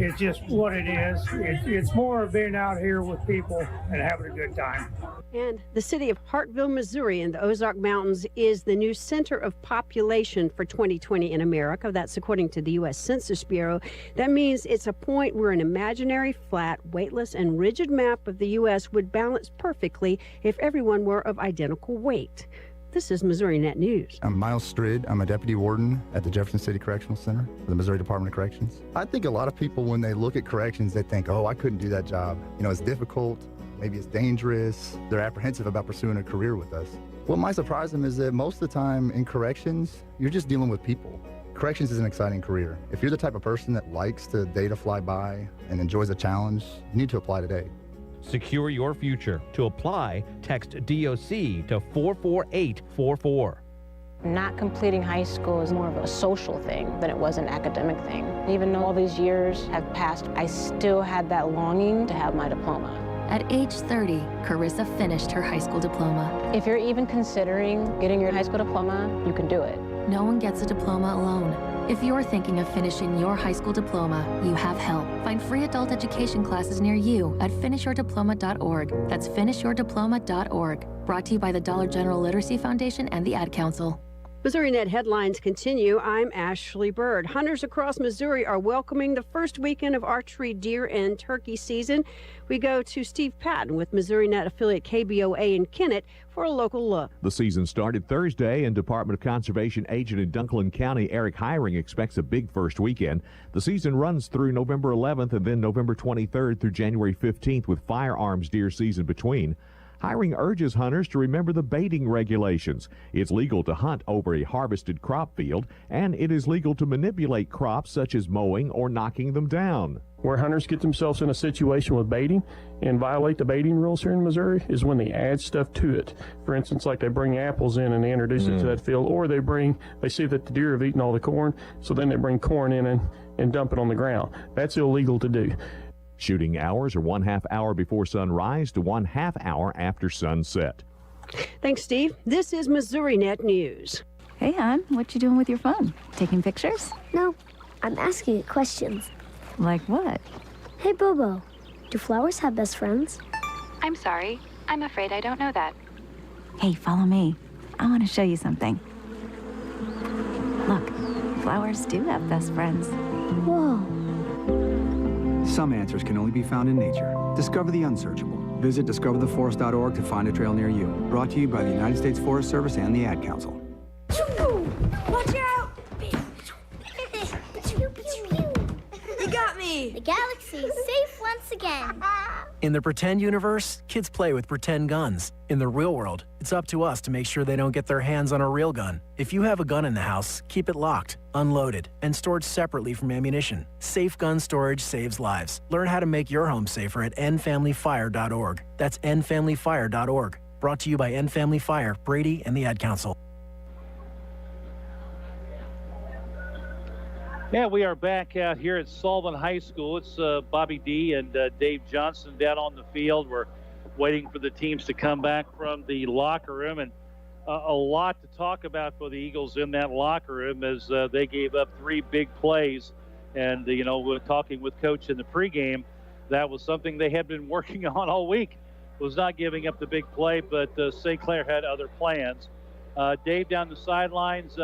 Speaker 5: it's just what it is. It's more of being out here with people and having a good time.
Speaker 28: And the city of Hartville, Missouri in the Ozark Mountains is the new center of population for 2020 in America. That's according to the U.S. Census Bureau. That means it's a point where an imaginary, flat, weightless, and rigid map of the U.S. would balance perfectly if everyone were of identical weight. This is MissouriNet News.
Speaker 6: I'm Miles Strid. I'm a deputy warden at the Jefferson City Correctional Center for the Missouri Department of Corrections. I think a lot of people, when they look at corrections, they think, oh, I couldn't do that job. You know, it's difficult, maybe it's dangerous. They're apprehensive about pursuing a career with us. What might surprise them is that most of the time in corrections, you're just dealing with people. Corrections is an exciting career. If you're the type of person that likes the day to fly by and enjoys a challenge, you need to apply today.
Speaker 8: Secure your future. To apply, text DOC to 44844.
Speaker 9: Not completing high school is more of a social thing than it was an academic thing. Even though all these years have passed, I still had that longing to have my diploma.
Speaker 10: At age 30, Carissa finished her high school diploma.
Speaker 9: If you're even considering getting your high school diploma, you can do it.
Speaker 10: No one gets a diploma alone. If you're thinking of finishing your high school diploma, you have help. Find free adult education classes near you at finishyourdiploma.org. That's finishyourdiploma.org. Brought to you by the Dollar General Literacy Foundation and the Ad Council.
Speaker 28: MissouriNet headlines continue. I'm Ashley Bird. Hunters across Missouri are welcoming the first weekend of archery deer and turkey season. We go to Steve Patton with MissouriNet affiliate KBOA in Kennett for a local look.
Speaker 27: The season started Thursday, and Department of Conservation agent in Dunklin County, Eric Hiring, expects a big first weekend. The season runs through November 11th and then November 23rd through January 15th with firearms deer season between. Hiring urges hunters to remember the baiting regulations. It's legal to hunt over a harvested crop field, and it is legal to manipulate crops such as mowing or knocking them down.
Speaker 11: Where hunters get themselves in a situation with baiting and violate the baiting rules here in Missouri is when they add stuff to it. For instance, like they bring apples in and they introduce it to that field, or they see that the deer have eaten all the corn, so then they bring corn in and dump it on the ground. That's illegal to do.
Speaker 27: Shooting hours are 1/2 hour before sunrise to 1/2 hour after sunset.
Speaker 28: Thanks, Steve. This is MissouriNet News.
Speaker 12: Hey, hon, what you doing with your phone? Taking pictures?
Speaker 13: No, I'm asking it questions.
Speaker 12: Like what?
Speaker 13: Hey, Bobo, do flowers have best friends?
Speaker 12: I'm sorry. I'm afraid I don't know that. Hey, follow me. I want to show you something. Look, flowers do have best friends.
Speaker 13: Whoa.
Speaker 15: Some answers can only be found in nature. Discover the unsearchable. Visit discovertheforest.org to find a trail near you. Brought to you by the United States Forest Service and the Ad Council.
Speaker 24: Watch out! You got me!
Speaker 13: The galaxy is safe once again.
Speaker 25: In the pretend universe, kids play with pretend guns. In the real world, it's up to us to make sure they don't get their hands on a real gun. If you have a gun in the house, keep it locked, unloaded, and stored separately from ammunition. Safe gun storage saves lives. Learn how to make your home safer at endfamilyfire.org. That's endfamilyfire.org. Brought to you by End Family Fire, Brady, and the Ad Council.
Speaker 1: Yeah, we are back out here at Sullivan High School. It's Bobby D and Dave Johnson down on the field. We're waiting for the teams to come back from the locker room, and a lot to talk about for the Eagles in that locker room as they gave up 3 big plays. And, we're talking with Coach in the pregame. That was something they had been working on all week, was not giving up the big play, but St. Clair had other plans. Dave down the sidelines.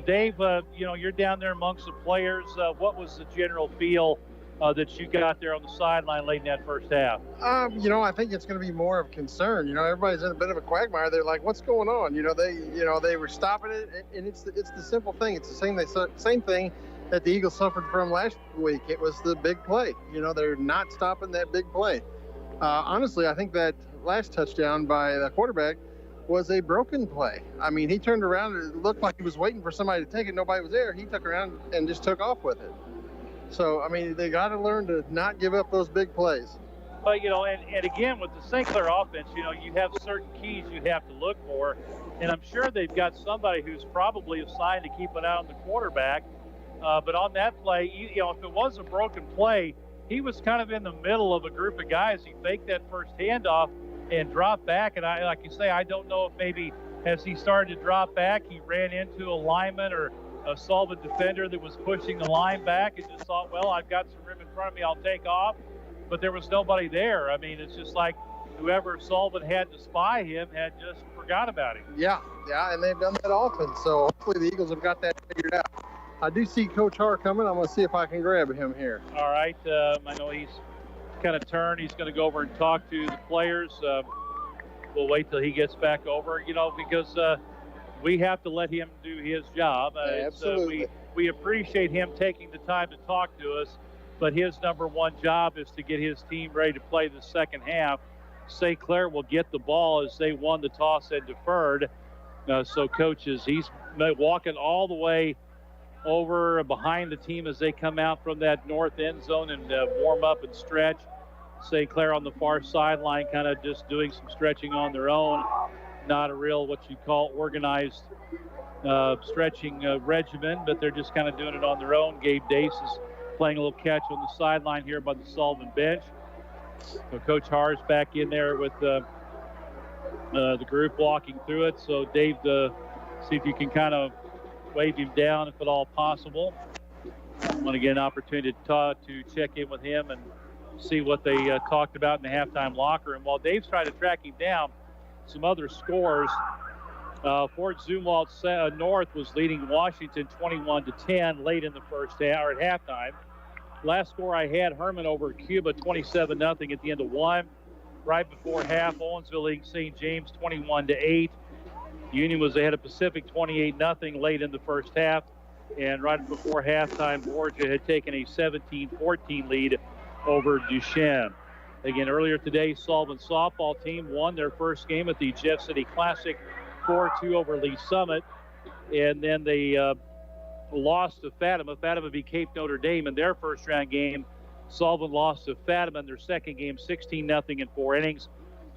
Speaker 1: Dave, you're down there amongst the players. What was the general feel that you got there on the sideline late in that first half?
Speaker 30: I think it's going to be more of concern. Everybody's in a bit of a quagmire. They're like, "What's going on?" They were stopping it, and it's the simple thing. It's the same thing that the Eagles suffered from last week. It was the big play. They're not stopping that big play. Honestly, I think that last touchdown by the quarterback was a broken play. I mean, he turned around and it looked like he was waiting for somebody to take it. Nobody was there. He took around and just took off with it. So, I mean, they got to learn to not give up those big plays.
Speaker 1: But, and again, with the St. Clair offense, you have certain keys you have to look for. And I'm sure they've got somebody who's probably assigned to keep an eye on the quarterback. But on that play, if it was a broken play, he was kind of in the middle of a group of guys. He faked that first handoff and dropped back. And like you say, I don't know if maybe as he started to drop back, he ran into a lineman or a Sullivan defender that was pushing the line back and just thought, well, I've got some room in front of me, I'll take off. But there was nobody there. I mean, it's just like whoever Sullivan had to spy him had just forgot about him.
Speaker 30: Yeah, and they've done that often. So hopefully the Eagles have got that figured out. I do see Coach Har coming. I'm going to see if I can grab him here.
Speaker 1: All right. I know he's kind of turned. He's going to go over and talk to the players. We'll wait till he gets back over, because we have to let him do his job.
Speaker 30: Absolutely.
Speaker 1: We appreciate him taking the time to talk to us, but his number one job is to get his team ready to play the second half. St. Clair will get the ball as they won the toss and deferred. So coaches, he's walking all the way over behind the team as they come out from that north end zone and warm up and stretch. St. Clair on the far sideline kind of just doing some stretching on their own. Not a real what you call organized stretching regimen, but they're just kind of doing it on their own. Gabe Dace is playing a little catch on the sideline here by the Sullivan bench. So Coach Har is back in there with the group walking through it. So Dave, see if you can kind of wave him down if at all possible. I want to get an opportunity to check in with him and see what they talked about in the halftime locker room. While Dave's trying to track him down, some other scores. Fort Zumwalt North was leading Washington 21-10 late in the first half, or at halftime. Last score I had, Herman over Cuba 27-0 at the end of one. Right before half, Owensville leading St. James 21-8. Union was ahead of Pacific 28-0 late in the first half. And right before halftime, Borgia had taken a 17-14 lead over Duchesne. Again, earlier today, Sullivan softball team won their first game at the Jeff City Classic 4-2 over Lee Summit. And then they lost to Fatima. Fatima beat Cape Notre Dame in their first round game. Sullivan lost to Fatima in their second game 16-0 in 4 innings.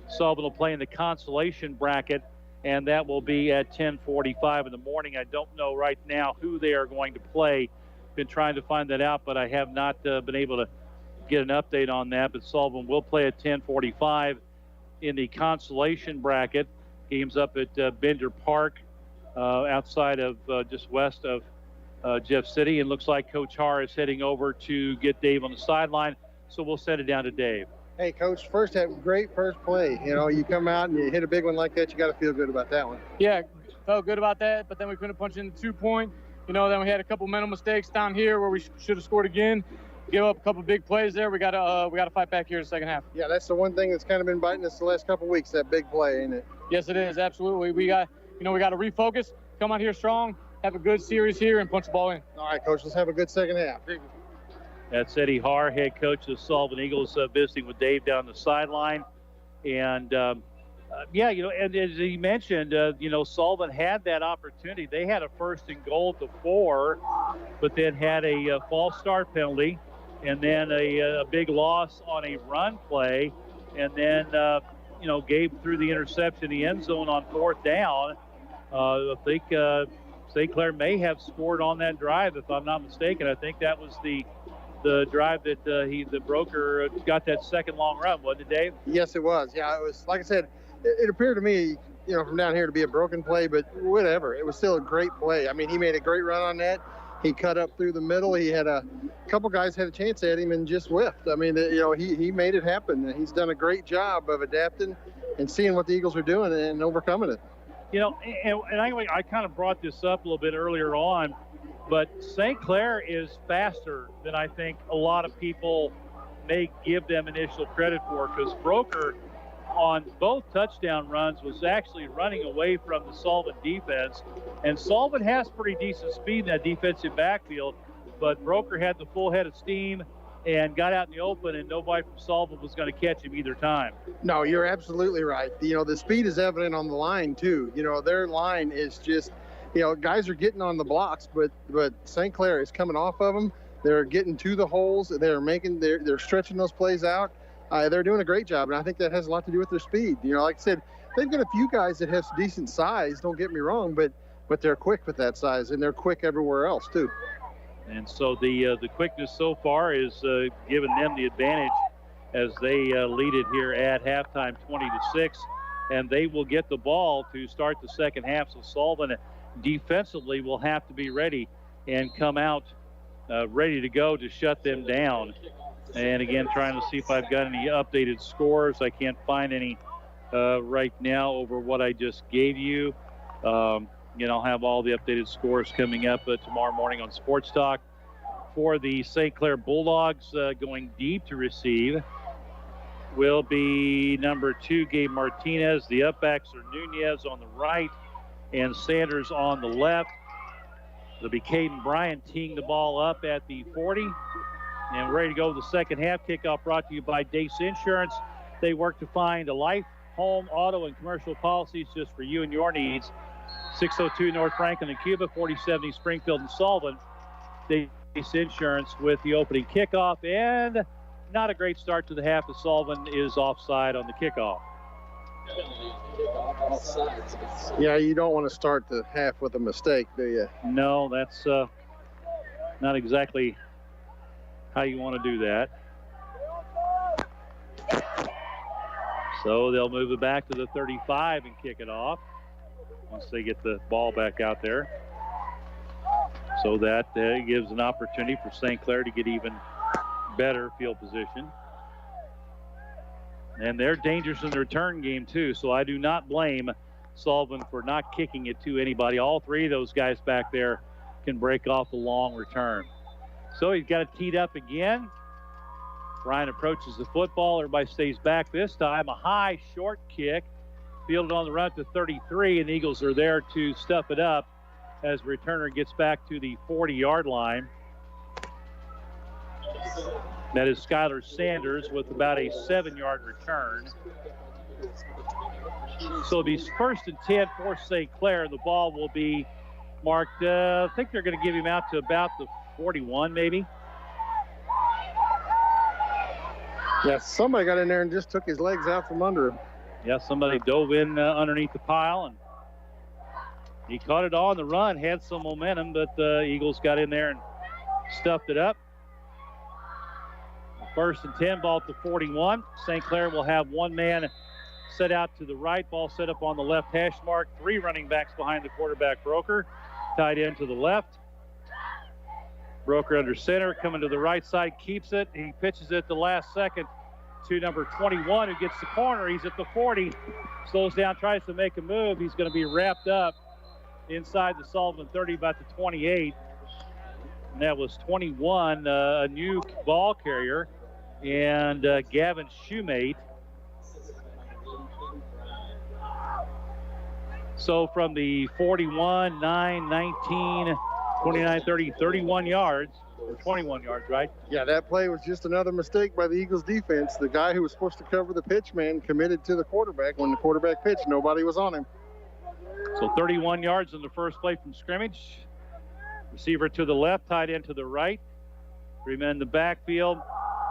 Speaker 1: Sullivan will play in the consolation bracket, and that will be at 10:45 in the morning. I don't know right now who they are going to play. Been trying to find that out, but I have not been able to get an update on that. But Sullivan will play at 10:45 in the consolation bracket. Games up at Bender Park outside of just west of Jeff City. And looks like Coach Har is heading over to get Dave on the sideline. So we'll send it down to Dave.
Speaker 30: Hey, Coach, first half, great first play. You come out and you hit a big one like that, you got to feel good about that one.
Speaker 2: Yeah, felt good about that, but then we couldn't punch in the 2-point. Then we had a couple mental mistakes down here where we should have scored again. Give up a couple big plays there. We got to fight back here in the second half.
Speaker 30: Yeah, that's the one thing that's kind of been biting us the last couple of weeks, that big play, ain't it?
Speaker 2: Yes, it is. Absolutely. We got to refocus, come out here strong, have a good series here, and punch the ball in.
Speaker 30: All right, Coach, let's have a good second half.
Speaker 1: That's Eddie Har, head coach of the Sullivan Eagles, visiting with Dave down the sideline. And, and as he mentioned, Sullivan had that opportunity. They had a first and goal to 4, but then had a false start penalty, and then a big loss on a run play, and then, Gabe threw the interception in the end zone on 4th down. I think St. Clair may have scored on that drive, if I'm not mistaken. I think that was the drive that the broker got that second long run, wasn't it, Dave?
Speaker 30: Yes, it was. Yeah, it was. Like I said, it appeared to me, from down here to be a broken play, but whatever. It was still a great play. I mean, he made a great run on that. He cut up through the middle. He had a couple guys had a chance at him and just whiffed. I mean, he made it happen. He's done a great job of adapting and seeing what the Eagles are doing and overcoming it.
Speaker 1: And I kind of brought this up a little bit earlier on, but St. Clair is faster than I think a lot of people may give them initial credit for, because Broker on both touchdown runs was actually running away from the Sullivan defense. And Sullivan has pretty decent speed in that defensive backfield, but Broker had the full head of steam and got out in the open, and nobody from Sullivan was going to catch him either time.
Speaker 30: No, you're absolutely right. The speed is evident on the line, too. Their line is just, guys are getting on the blocks, but St. Clair is coming off of them. They're getting to the holes. They're stretching those plays out. They're doing a great job, and I think that has a lot to do with their speed. You know, like I said, they've got a few guys that have decent size. Don't get me wrong, but they're quick with that size, and they're quick everywhere else too.
Speaker 1: And so the quickness so far is giving them the advantage as they lead it here at halftime, 20-6, and they will get the ball to start the second half. So Sullivan defensively will have to be ready and come out ready to go to shut them down. And again, trying to see if I've got any updated scores. I can't find any right now over what I just gave you. I'll have all the updated scores coming up tomorrow morning on Sports Talk. For the St. Clair Bulldogs, going deep to receive will be number 2, Gabe Martinez. The upbacks are Nunez on the right and Sanders on the left. It'll be Caden Bryant teeing the ball up at the 40. And we're ready to go with the second half. Kickoff brought to you by Dace Insurance. They work to find a life, home, auto, and commercial policies just for you and your needs. 602 North Franklin and Cuba, 4070 Springfield and Sullivan. Dace Insurance with the opening kickoff, and not a great start to the half as Sullivan is offside on the kickoff.
Speaker 30: Yeah, you don't want to start the half with a mistake, do you?
Speaker 1: No, that's not exactly how you want to do that. So they'll move it back to the 35 and kick it off once they get the ball back out there. So that gives an opportunity for St. Clair to get even better field position. And they're dangerous in the return game too, so I do not blame Sullivan for not kicking it to anybody. All three of those guys back there can break off the long return. So he's got it teed up again. Ryan approaches the football. Everybody stays back this time. A high, short kick. Fielded on the run to 33, and the Eagles are there to stuff it up as the returner gets back to the 40-yard line. That is Skylar Sanders with about a 7-yard return. So it'll be first and 10 for St. Clair. The ball will be marked, I think they're going to give him out to about the 41 maybe.
Speaker 30: Yeah, somebody got in there and just took his legs out from under him.
Speaker 1: Yeah, somebody dove in underneath the pile, and he caught it on the run, had some momentum, but the Eagles got in there and stuffed it up. First and 10, ball at the 41. St. Clair will have one man set out to the right, ball set up on the left hash mark. 3 running backs behind the quarterback, Broker, tied in to the left. Broker under center, coming to the right side, keeps it. He pitches it the last second to number 21, who gets the corner. He's at the 40, slows down, tries to make a move. He's going to be wrapped up inside the Sullivan 30, about the 28. And that was 21, a new ball carrier, and Gavin Shoemate. So from the 41, 9, 19, 29, 30, 31 yards, or 21 yards, right?
Speaker 30: Yeah, that play was just another mistake by the Eagles defense. The guy who was supposed to cover the pitch man committed to the quarterback. When the quarterback pitched, nobody was on him.
Speaker 1: So 31 yards in the first play from scrimmage. Receiver to the left, tight end to the right. Remain in the backfield.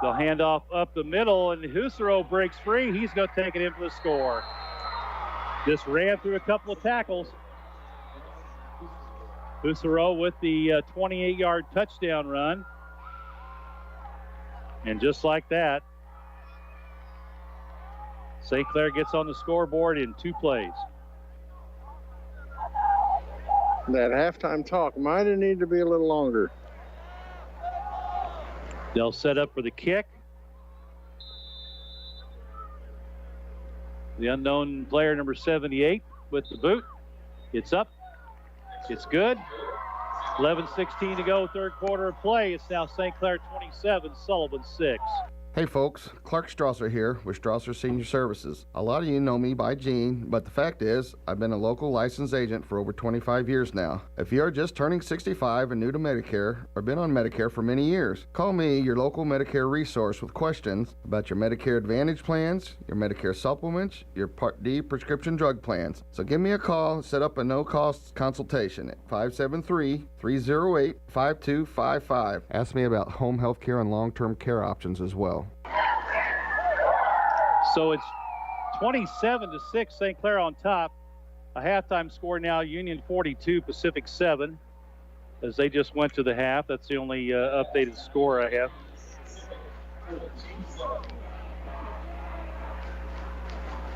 Speaker 1: They'll hand off up the middle, and Husserow breaks free. He's going to take it in for the score. Just ran through a couple of tackles. Husserow with the 28-yard touchdown run. And just like that, St. Clair gets on the scoreboard in 2 plays.
Speaker 30: That halftime talk might have needed to be a little longer.
Speaker 1: They'll set up for the kick. The unknown player, number 78, with the boot. It's up. It's good. 11:16 to go, third quarter of play. It's now St. Clair 27, Sullivan 6.
Speaker 3: Hey folks, Clark Strasser here with Strasser Senior Services. A lot of you know me by Gene, but the fact is, I've been a local licensed agent for over 25 years now. If you are just turning 65 and new to Medicare, or been on Medicare for many years, call me, your local Medicare resource, with questions about your Medicare Advantage plans, your Medicare supplements, your Part D prescription drug plans. So give me a call and set up a no-cost consultation at 573-308-5255. Ask me about home health care and long-term care options as well.
Speaker 1: So it's 27-6, St. Clair on top. A halftime score now, Union 42, Pacific 7, as they just went to the half. That's the only updated score I have.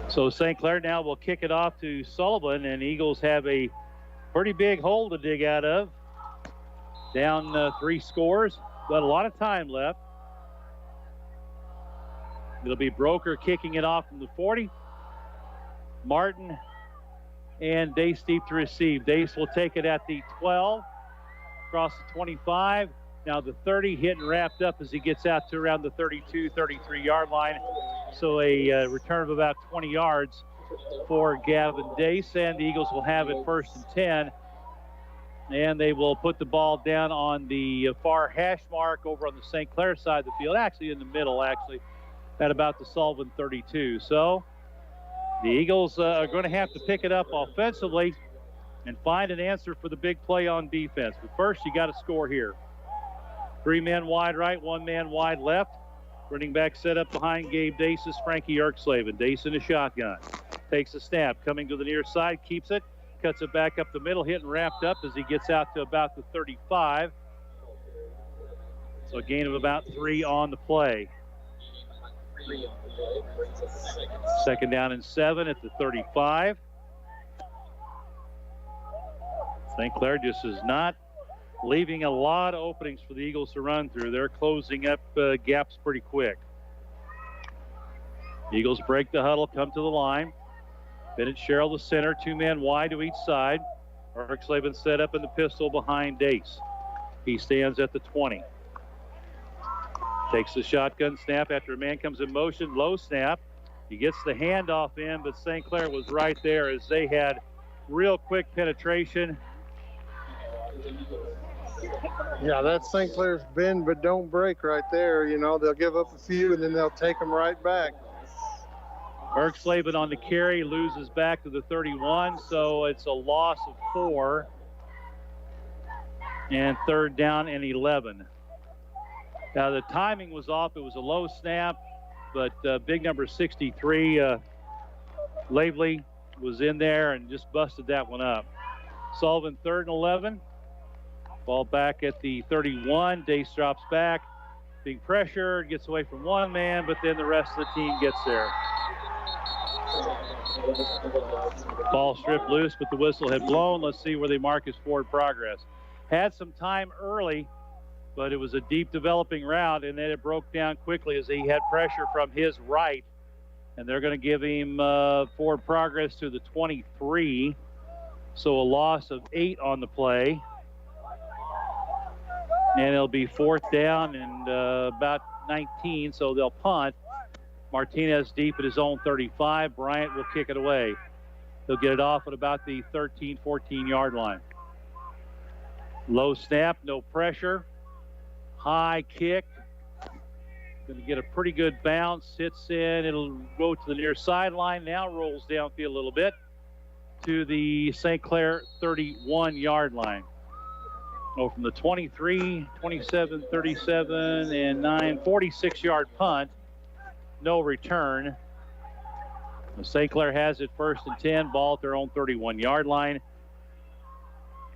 Speaker 1: So St. Clair now will kick it off to Sullivan, and Eagles have a pretty big hole to dig out of. Down 3 scores, but a lot of time left. It'll be Broker kicking it off from the 40. Martin and Dace deep to receive. Dace will take it at the 12, across the 25. Now the 30, hit and wrapped up as he gets out to around the 32, 33-yard line. So a return of about 20 yards for Gavin Dace, and the Eagles will have it 1st and 10. And they will put the ball down on the far hash mark over on the St. Clair side of the field, actually in the middle, at about the Sullivan 32. So the Eagles are going to have to pick it up offensively and find an answer for the big play on defense. But first, you got to score here. 3 men wide right, 1 man wide left. Running back set up behind Gabe Dace is Frankie Erkslavin. Dace in a shotgun. Takes a snap, coming to the near side, keeps it, cuts it back up the middle, hit and wrapped up as he gets out to about the 35. So a gain of about 3 on the play. 2nd down and 7 at the 35. St. Clair just is not leaving a lot of openings for the Eagles to run through. They're closing up gaps pretty quick. Eagles break the huddle, come to the line. Bennett Sherrill the center, 2 men wide to each side. Erkslavin set up in the pistol behind Dace. He stands at the 20. Takes the shotgun snap after a man comes in motion, low snap. He gets the handoff in, but St. Clair was right there as they had real quick penetration.
Speaker 30: Yeah, that's St. Clair's bend but don't break right there. You know, they'll give up a few and then they'll take them right back.
Speaker 1: Erkslavin on the carry, loses back to the 31, so it's a loss of 4. And 3rd down and 11. Now the timing was off. It was a low snap, but big number 63, Lavely, was in there and just busted that one up. Sullivan 3rd and 11. Ball back at the 31. Dace drops back, being pressured, gets away from 1 man, but then the rest of the team gets there. Ball stripped loose, but the whistle had blown. Let's see where they mark his forward progress. Had some time early, but it was a deep developing route, and then it broke down quickly as he had pressure from his right. And they're going to give him forward progress to the 23. So a loss of 8 on the play. And it'll be 4th down and about 19, so they'll punt. Martinez deep at his own 35. Bryant will kick it away. He'll get it off at about the 13, 14-yard line. Low snap, no pressure. High kick. Going to get a pretty good bounce. Hits in. It'll go to the near sideline. Now rolls downfield a little bit to the St. Clair 31-yard line. Oh, from the 23, 27, 37, and 9, 46-yard punt. No return. St. Clair has it 1st and 10, ball at their own 31-yard line.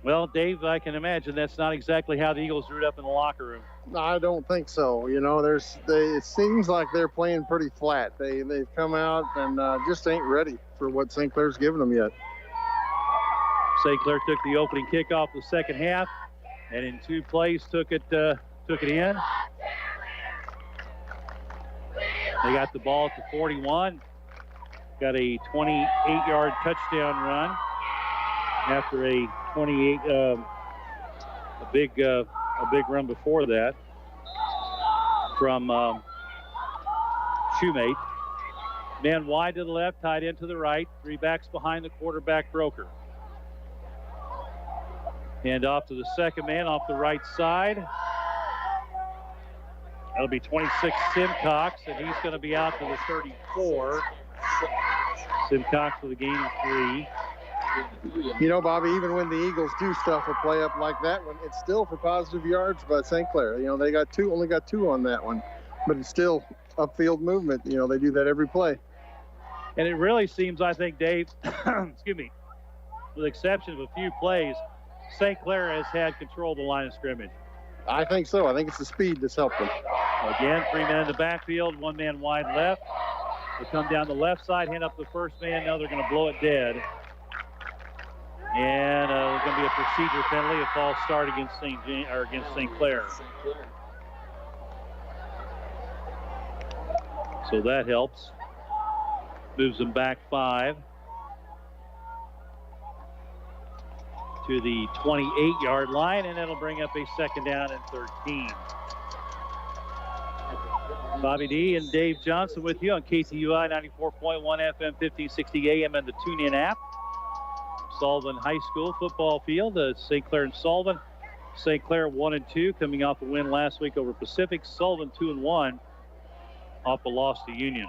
Speaker 1: Well, Dave, I can imagine that's not exactly how the Eagles drew it up in the locker room.
Speaker 30: No, I don't think so. You know, it seems like they're playing pretty flat. They've come out and just ain't ready for what St. Clair's giving them yet.
Speaker 1: St. Clair took the opening kickoff the second half, and in 2 plays took it in. They got the ball at the 41. Got a 28-yard touchdown run after a 28, a big run before that from Shoemate. Man wide to the left, tight end to the right. 3 backs behind the quarterback, Broker. And off to the second man off the right side. That'll be 26 Simcox, and he's going to be out to the 34. Simcox with a gain of 3.
Speaker 30: You know, Bobby, even when the Eagles do stuff a play up like that one, it's still for positive yards by St. Clair. You know, they only got 2 on that one, but it's still upfield movement. You know, they do that every play.
Speaker 1: And it really seems, I think, Dave, excuse me, with the exception of a few plays, St. Clair has had control of the line of scrimmage.
Speaker 30: I think so. I think it's the speed that's helped them.
Speaker 1: Again, 3 men in the backfield, 1 man wide left. They come down the left side, hand up the first man. Now they're going to blow it dead. And there's going to be a procedure penalty, a false start against St. Clair. So that helps. Moves them back 5 to the 28-yard line, and it'll bring up a second down and 13. Bobby D and Dave Johnson with you on KTUI 94.1 FM, 1560 AM, and the TuneIn app. Sullivan High School football field, St. Clair and Sullivan. St. Clair 1-2, coming off a win last week over Pacific. Sullivan 2-1, off a loss to Union.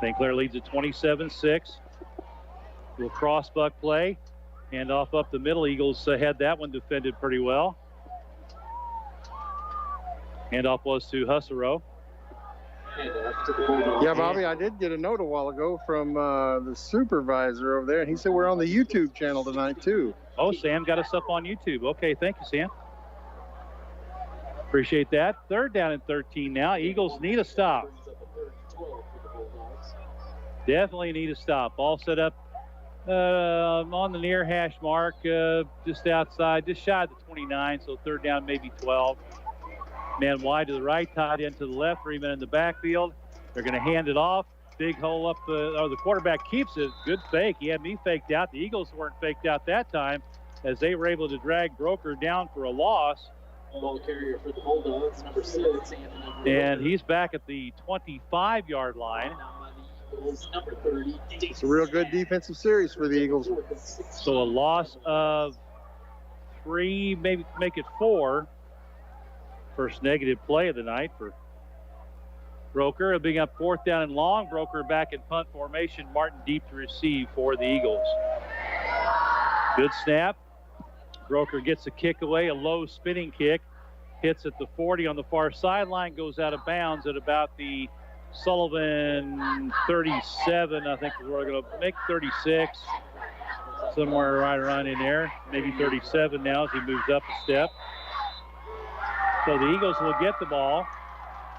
Speaker 1: St. Clair leads at 27-6. Little crossbuck play. Hand off up the middle. Eagles had that one defended pretty well. Handoff was to Husserow.
Speaker 30: Yeah, Bobby, I did get a note a while ago from the supervisor over there, and he said we're on the YouTube channel tonight, too.
Speaker 1: Oh, Sam got us up on YouTube. Okay, thank you, Sam. Appreciate that. 3rd down and 13 now. Eagles need a stop. Definitely need a stop. Ball set up on the near hash mark, just outside, just shy of the 29, so 3rd down, maybe 12. Man wide to the right, tight end to the left, 3 men in the backfield. They're going to hand it off. Big hole up the quarterback keeps it. Good fake. He had me faked out. The Eagles weren't faked out that time as they were able to drag Broker down for a loss.
Speaker 4: Ball carrier for the Bulldogs, number 6.
Speaker 1: And he's back at the 25-yard line.
Speaker 4: Number 30.
Speaker 30: It's a real good defensive series for the Eagles.
Speaker 1: So a loss of 3, maybe make it 4. First negative play of the night for Broker. Being up 4th down and long. Broker back in punt formation. Martin deep to receive for the Eagles. Good snap. Broker gets a kick away, a low spinning kick. Hits at the 40 on the far sideline. Goes out of bounds at about the Sullivan 37. I think we're going to make 36. Somewhere right around in there. Maybe 37 now as he moves up a step. So the Eagles will get the ball.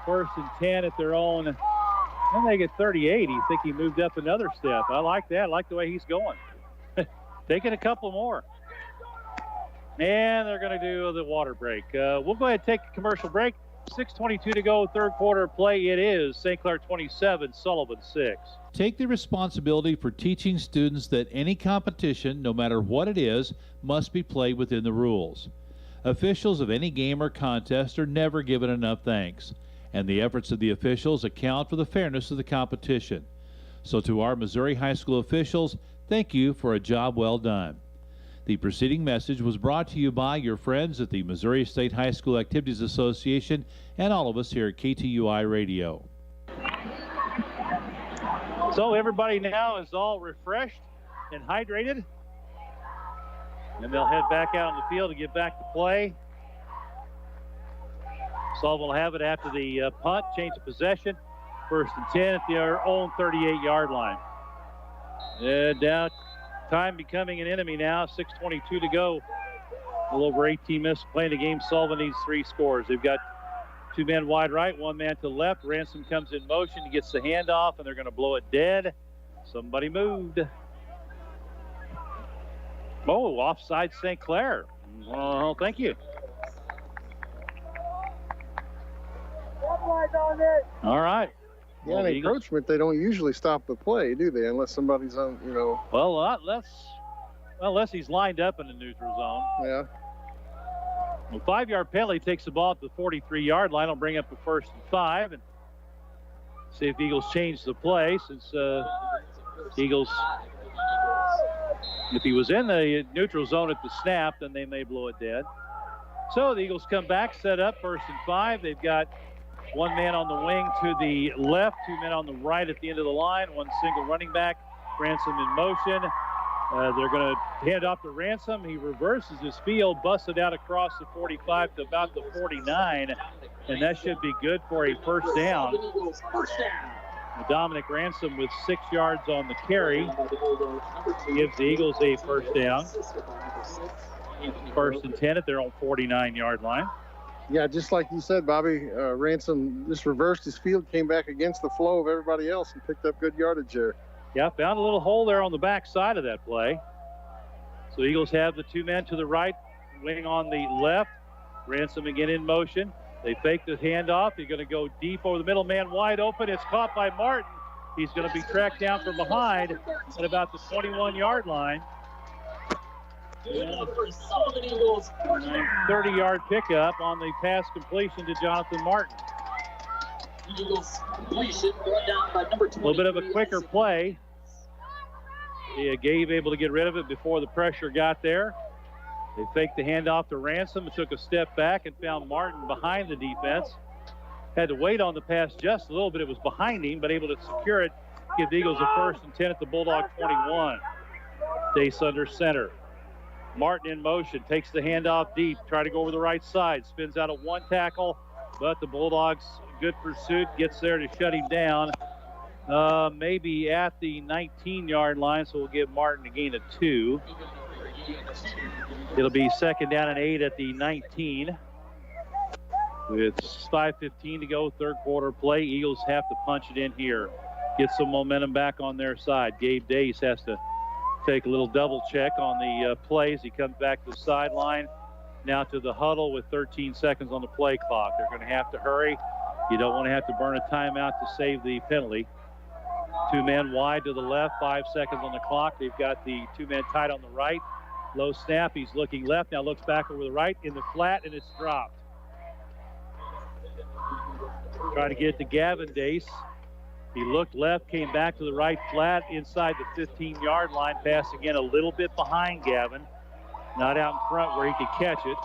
Speaker 1: 1st and 10 at their own. Then they get 38. You think he moved up another step. I like that. I like the way he's going. Taking a couple more. And they're going to do the water break. We'll go ahead and take a commercial break. 6:22 to go, 3rd quarter play. It is St. Clair 27, Sullivan 6.
Speaker 7: Take the responsibility for teaching students that any competition, no matter what it is, must be played within the rules. Officials of any game or contest are never given enough thanks, and the efforts of the officials account for the fairness of the competition. So to our Missouri high school officials, thank you for a job well done. The preceding message was brought to you by your friends at the Missouri State High School Activities Association and all of us here at KTUI Radio.
Speaker 1: So everybody now is all refreshed and hydrated. And they'll head back out on the field to get back to play. Sullivan will have it after the punt, change of possession. 1st and 10 at their own 38-yard line. Down, time becoming an enemy now. 6:22 to go. A little over 18 minutes playing the game. Sullivan needs 3 scores. They've got 2 men wide right, 1 man to the left. Ransom comes in motion. He gets the handoff, and they're going to blow it dead. Somebody moved. Oh, offside St. Clair. Oh, thank you. All right.
Speaker 30: Yeah, in encroachment, they don't usually stop the play, do they? Unless somebody's on, you know.
Speaker 1: Well, unless he's lined up in the neutral zone.
Speaker 30: Yeah.
Speaker 1: Well, 5-yard penalty takes the ball at the 43-yard line. Will bring up the 1st and 5. And See if Eagles change the play, since Eagles, if he was in the neutral zone at the snap, then they may blow it dead. So the Eagles come back, set up 1st and 5. They've got one man on the wing to the left, 2 men on the right at the end of the line, one single running back. Ransom in motion. They're going to hand off to Ransom. He reverses his field, busts it out across the 45 to about the 49, and that should be good for a first down. Dominic Ransom with 6 yards on the carry gives the Eagles a first down. 1st and 10 at their own 49-yard line.
Speaker 30: Yeah, just like you said, Bobby, Ransom just reversed his field, came back against the flow of everybody else, and picked up good yardage there.
Speaker 1: Yeah, found a little hole there on the back side of that play. So Eagles have the 2 men to the right, wing on the left. Ransom again in motion. They fake the handoff. He's going to go deep over the middle, man wide open. It's caught by Martin. He's going to be tracked down from behind at about the 21-yard line. 30-yard pickup on the pass completion to Jonathan Martin. A little bit of a quicker play. Yeah, Gabe able to get rid of it before the pressure got there. They faked the handoff to Ransom and took a step back and found Martin behind the defense. Had to wait on the pass just a little bit. It was behind him, but able to secure it. Give the Eagles a 1st and 10 at the Bulldog 21. Dace under center. Martin in motion, takes the handoff deep, try to go over the right side, spins out of 1 tackle, but the Bulldogs, good pursuit, gets there to shut him down. Maybe at the 19-yard line, so we'll give Martin a gain of 2. It'll be 2nd down and 8 at the 19. With 5:15 to go, 3rd quarter play. Eagles have to punch it in here. Get some momentum back on their side. Gabe Dace has to take a little double check on the plays. He comes back to the sideline, now to the huddle with 13 seconds on the play clock. They're going to have to hurry. You don't want to have to burn a timeout to save the penalty. 2 men wide to the left, 5 seconds on the clock. They've got the 2 men tight on the right. Low snap, he's looking left, now looks back over the right in the flat, and it's dropped. Trying to get it to Gavin Dace. He looked left, came back to the right flat inside the 15-yard line. Pass again a little bit behind Gavin. Not out in front where he could catch it.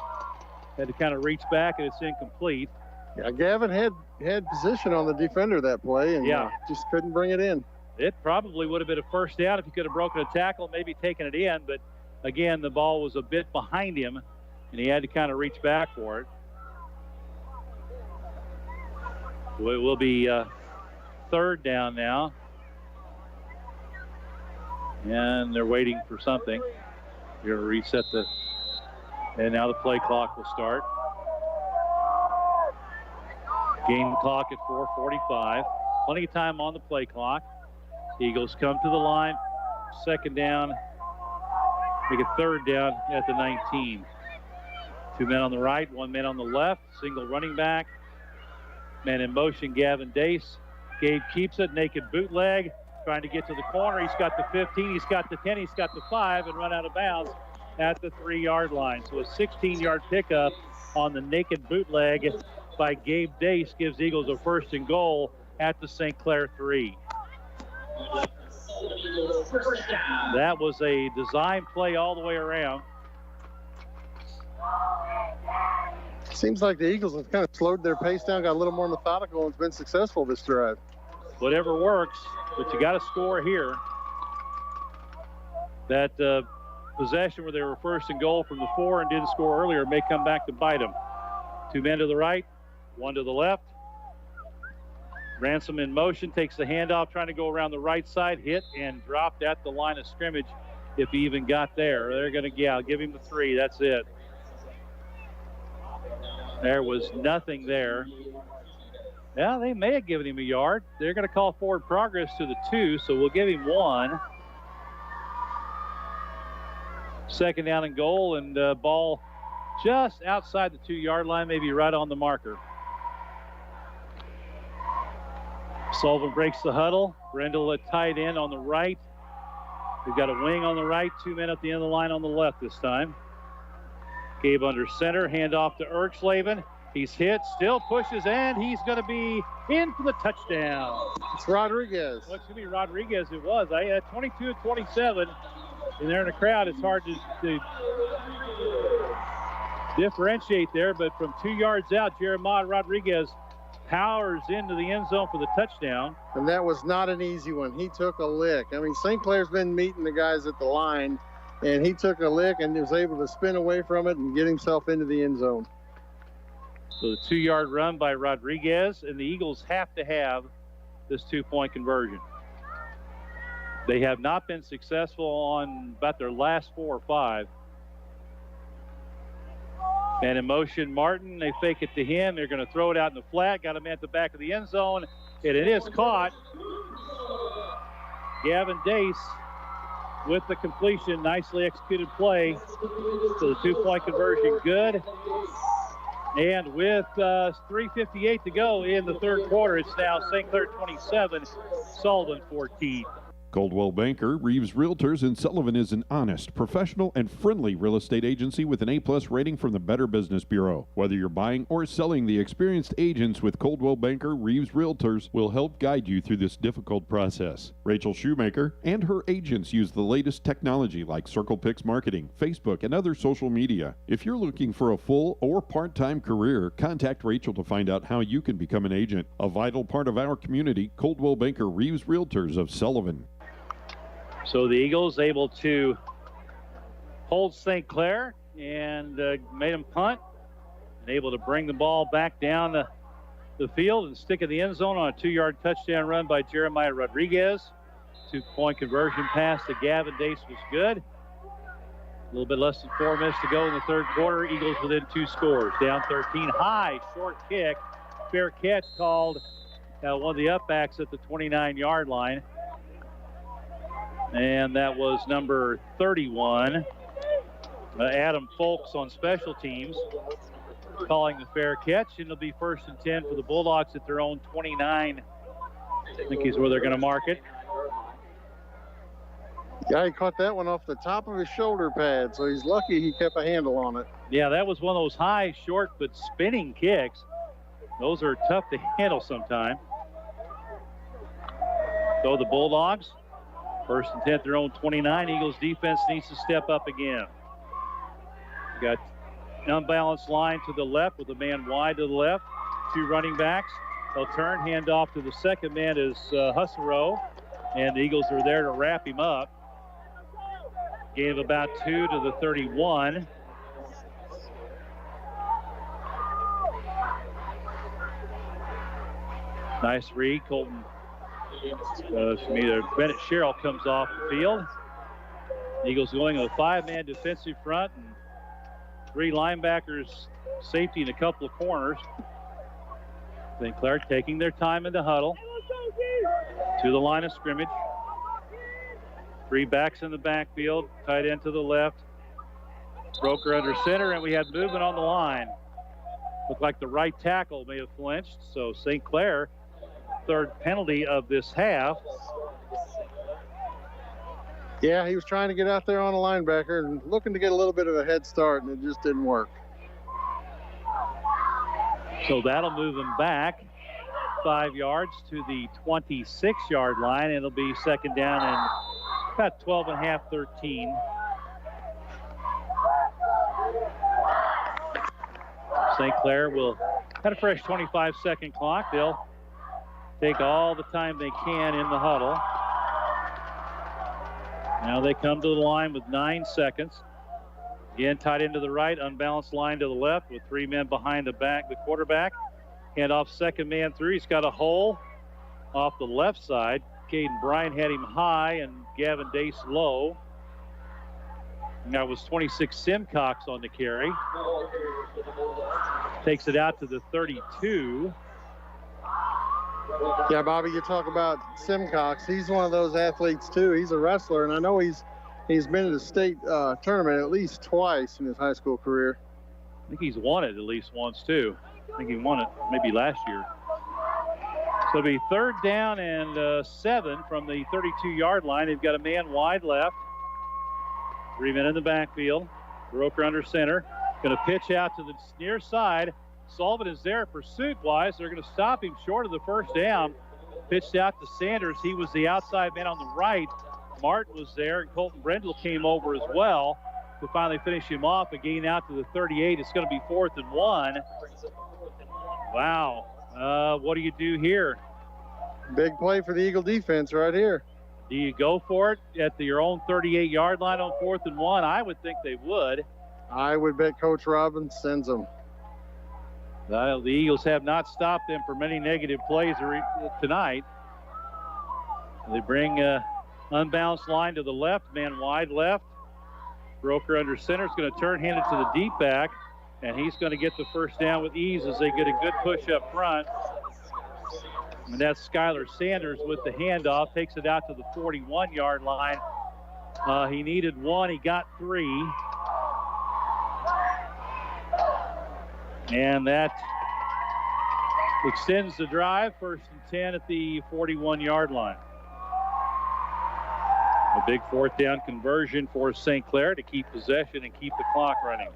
Speaker 1: Had to kind of reach back, and it's incomplete.
Speaker 30: Yeah, Gavin had position on the defender that play, and just couldn't bring it in.
Speaker 1: It probably would have been a first down if he could have broken a tackle, maybe taken it in. But, again, the ball was a bit behind him, and he had to kind of reach back for it. It will be 3rd down now. And they're waiting for something. You're going to reset and now the play clock will start. Game clock at 4:45. Plenty of time on the play clock. Eagles come to the line. 2nd down. Make it 3rd down at the 19. 2 men on the right, 1 man on the left. Single running back. Man in motion, Gavin Dace. Gabe keeps it, naked bootleg, trying to get to the corner. He's got the 15, he's got the 10, he's got the 5, and run out of bounds at the 3-yard line. So a 16-yard pickup on the naked bootleg by Gabe Dace gives Eagles a 1st and goal at the St. Clair 3. That was a design play all the way around.
Speaker 30: Seems like the Eagles have kind of slowed their pace down, got a little more methodical, and it's been successful this drive.
Speaker 1: Whatever works, but you got to score here. That possession where they were 1st and goal from the 4 and didn't score earlier may come back to bite them. 2 men to the right, 1 to the left. Ransom in motion, takes the handoff, trying to go around the right side, hit and dropped at the line of scrimmage if he even got there. They're going to, give him the 3, that's it. There was nothing there. Yeah, they may have given him a yard. They're going to call forward progress to the 2, so we'll give him 1. 2nd down and goal, and ball just outside the 2-yard line, maybe right on the marker. Sullivan breaks the huddle. Brendel at tight end on the right. We've got a wing on the right, 2 men at the end of the line on the left this time. Gabe under center, handoff to Sullivan. He's hit, still pushes, and he's going to be in for the touchdown.
Speaker 30: It's Rodriguez.
Speaker 1: Well, excuse me, Rodriguez it was. I had 22-27, and there in the crowd, it's hard to differentiate there, but from 2 yards out, Jeremiah Rodriguez powers into the end zone for the touchdown.
Speaker 30: And that was not an easy one. He took a lick. I mean, St. Clair's been meeting the guys at the line, and he took a lick and was able to spin away from it and get himself into the end zone.
Speaker 1: So the 2-yard run by Rodriguez, and the Eagles have to have this 2-point conversion. They have not been successful on about their last 4 or 5. And in motion, Martin, they fake it to him. They're going to throw it out in the flat. Got him at the back of the end zone, and it is caught. Gavin Dace with the completion. Nicely executed play. So the 2-point conversion good. And with 3:58 to go in the third quarter, it's now St. Clair 27, Sullivan 14.
Speaker 14: Coldwell Banker Reeves Realtors in Sullivan is an honest, professional, and friendly real estate agency with an A+ rating from the Better Business Bureau. Whether you're buying or selling, the experienced agents with Coldwell Banker Reeves Realtors will help guide you through this difficult process. Rachel Shoemaker and her agents use the latest technology like CirclePix marketing, Facebook, and other social media. If you're looking for a full or part-time career, contact Rachel to find out how you can become an agent. A vital part of our community, Coldwell Banker Reeves Realtors of Sullivan.
Speaker 1: So the Eagles able to hold St. Clair and made them punt, and able to bring the ball back down the field and stick in the end zone on a 2-yard touchdown run by Jeremiah Rodriguez. 2-point conversion pass to Gavin Dace was good. A little bit less than 4 minutes to go in the third quarter. Eagles within 2 scores. Down 13. High, short kick. Fair catch called one of the upbacks at the 29-yard line. And that was number 31, Adam Folks on special teams, calling the fair catch. And it'll be 1st and 10 for the Bulldogs at their own 29. I think is where they're going to mark it.
Speaker 30: Yeah, he caught that one off the top of his shoulder pad, so he's lucky he kept a handle on it.
Speaker 1: Yeah, that was one of those high, short, but spinning kicks. Those are tough to handle sometime. So the Bulldogs, 1st and 10, their own 29. Eagles defense needs to step up again. Got an unbalanced line to the left with a man wide to the left. 2 running backs. They'll turn, hand off to the second man is Husserow, and the Eagles are there to wrap him up. Gain of about 2 to the 31. Nice read, Colton. Bennett Sherrill comes off the field. Eagles going with a 5-man defensive front and 3 linebackers, safety, and a couple of corners. St. Clair taking their time in the huddle to the line of scrimmage. 3 backs in the backfield, tight end to the left. Broker under center, and we had movement on the line. Looked like the right tackle may have flinched, so St. Clair, 3rd penalty of this half.
Speaker 30: Yeah, he was trying to get out there on a linebacker and looking to get a little bit of a head start, and it just didn't work.
Speaker 1: So that'll move him back 5 yards to the 26-yard line. It'll be 2nd down and about 12.5, 13. St. Clair will have a fresh 25-second clock. They'll take all the time they can in the huddle. Now they come to the line with 9 seconds. Again, tight end to the right, unbalanced line to the left with 3 men behind the quarterback. Hand off second man through. He's got a hole off the left side. Caden Bryan had him high and Gavin Dace low. And that was 26 Simcox on the carry. Takes it out to the 32.
Speaker 30: Yeah, Bobby, you talk about Simcox. He's one of those athletes, too. He's a wrestler, and I know he's been in the state tournament at least twice in his high school career.
Speaker 1: I think he's won it at least once, too. I think he won it maybe last year. So it'll be 3rd down and 7 from the 32-yard line. They've got a man wide left. 3 men in the backfield. Broker under center. Going to pitch out to the near side. Sullivan is there pursuit-wise. They're going to stop him short of the first down. Pitched out to Sanders. He was the outside man on the right. Martin was there, and Colton Brendel came over as well to finally finish him off and gain out to the 38. It's going to be 4th and 1. Wow. What do you do here?
Speaker 30: Big play for the Eagle defense right here.
Speaker 1: Do you go for it at your own 38-yard line on 4th and 1? I would think they would.
Speaker 30: I would bet Coach Robbins sends them.
Speaker 1: The Eagles have not stopped them for many negative plays tonight. They bring unbalanced line to the left, man wide left. Broker under center is going to turn, hand it to the deep back, and he's going to get the first down with ease as they get a good push up front. And that's Skylar Sanders with the handoff, takes it out to the 41-yard line. He needed 1, he got 3. And that extends the drive, 1st and 10 at the 41-yard line. A big 4th down conversion for St. Clair to keep possession and keep the clock running.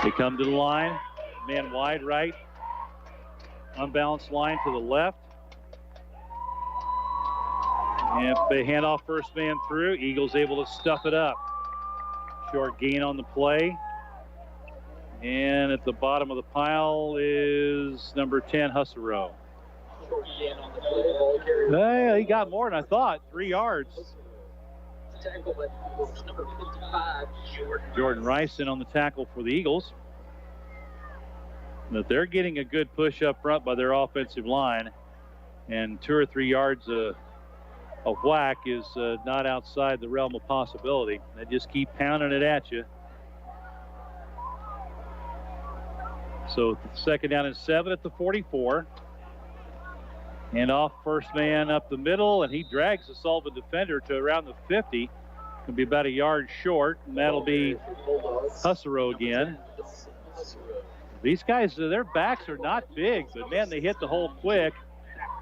Speaker 1: They come to the line, man wide right, unbalanced line to the left. And they hand off first man through. Eagles able to stuff it up. Short gain on the play. And at the bottom of the pile is number 10, Husserow. He got more than I thought, 3 yards. Jordan Rice in on the tackle for the Eagles. But they're getting a good push up front by their offensive line. And 2 or 3 yards a whack is not outside the realm of possibility. They just keep pounding it at you. So 2nd down and 7 at the 44. And off first man up the middle, and he drags the Sullivan defender to around the 50. Can be about a yard short, and that'll be Husserow again. These guys, their backs are not big, but man, they hit the hole quick,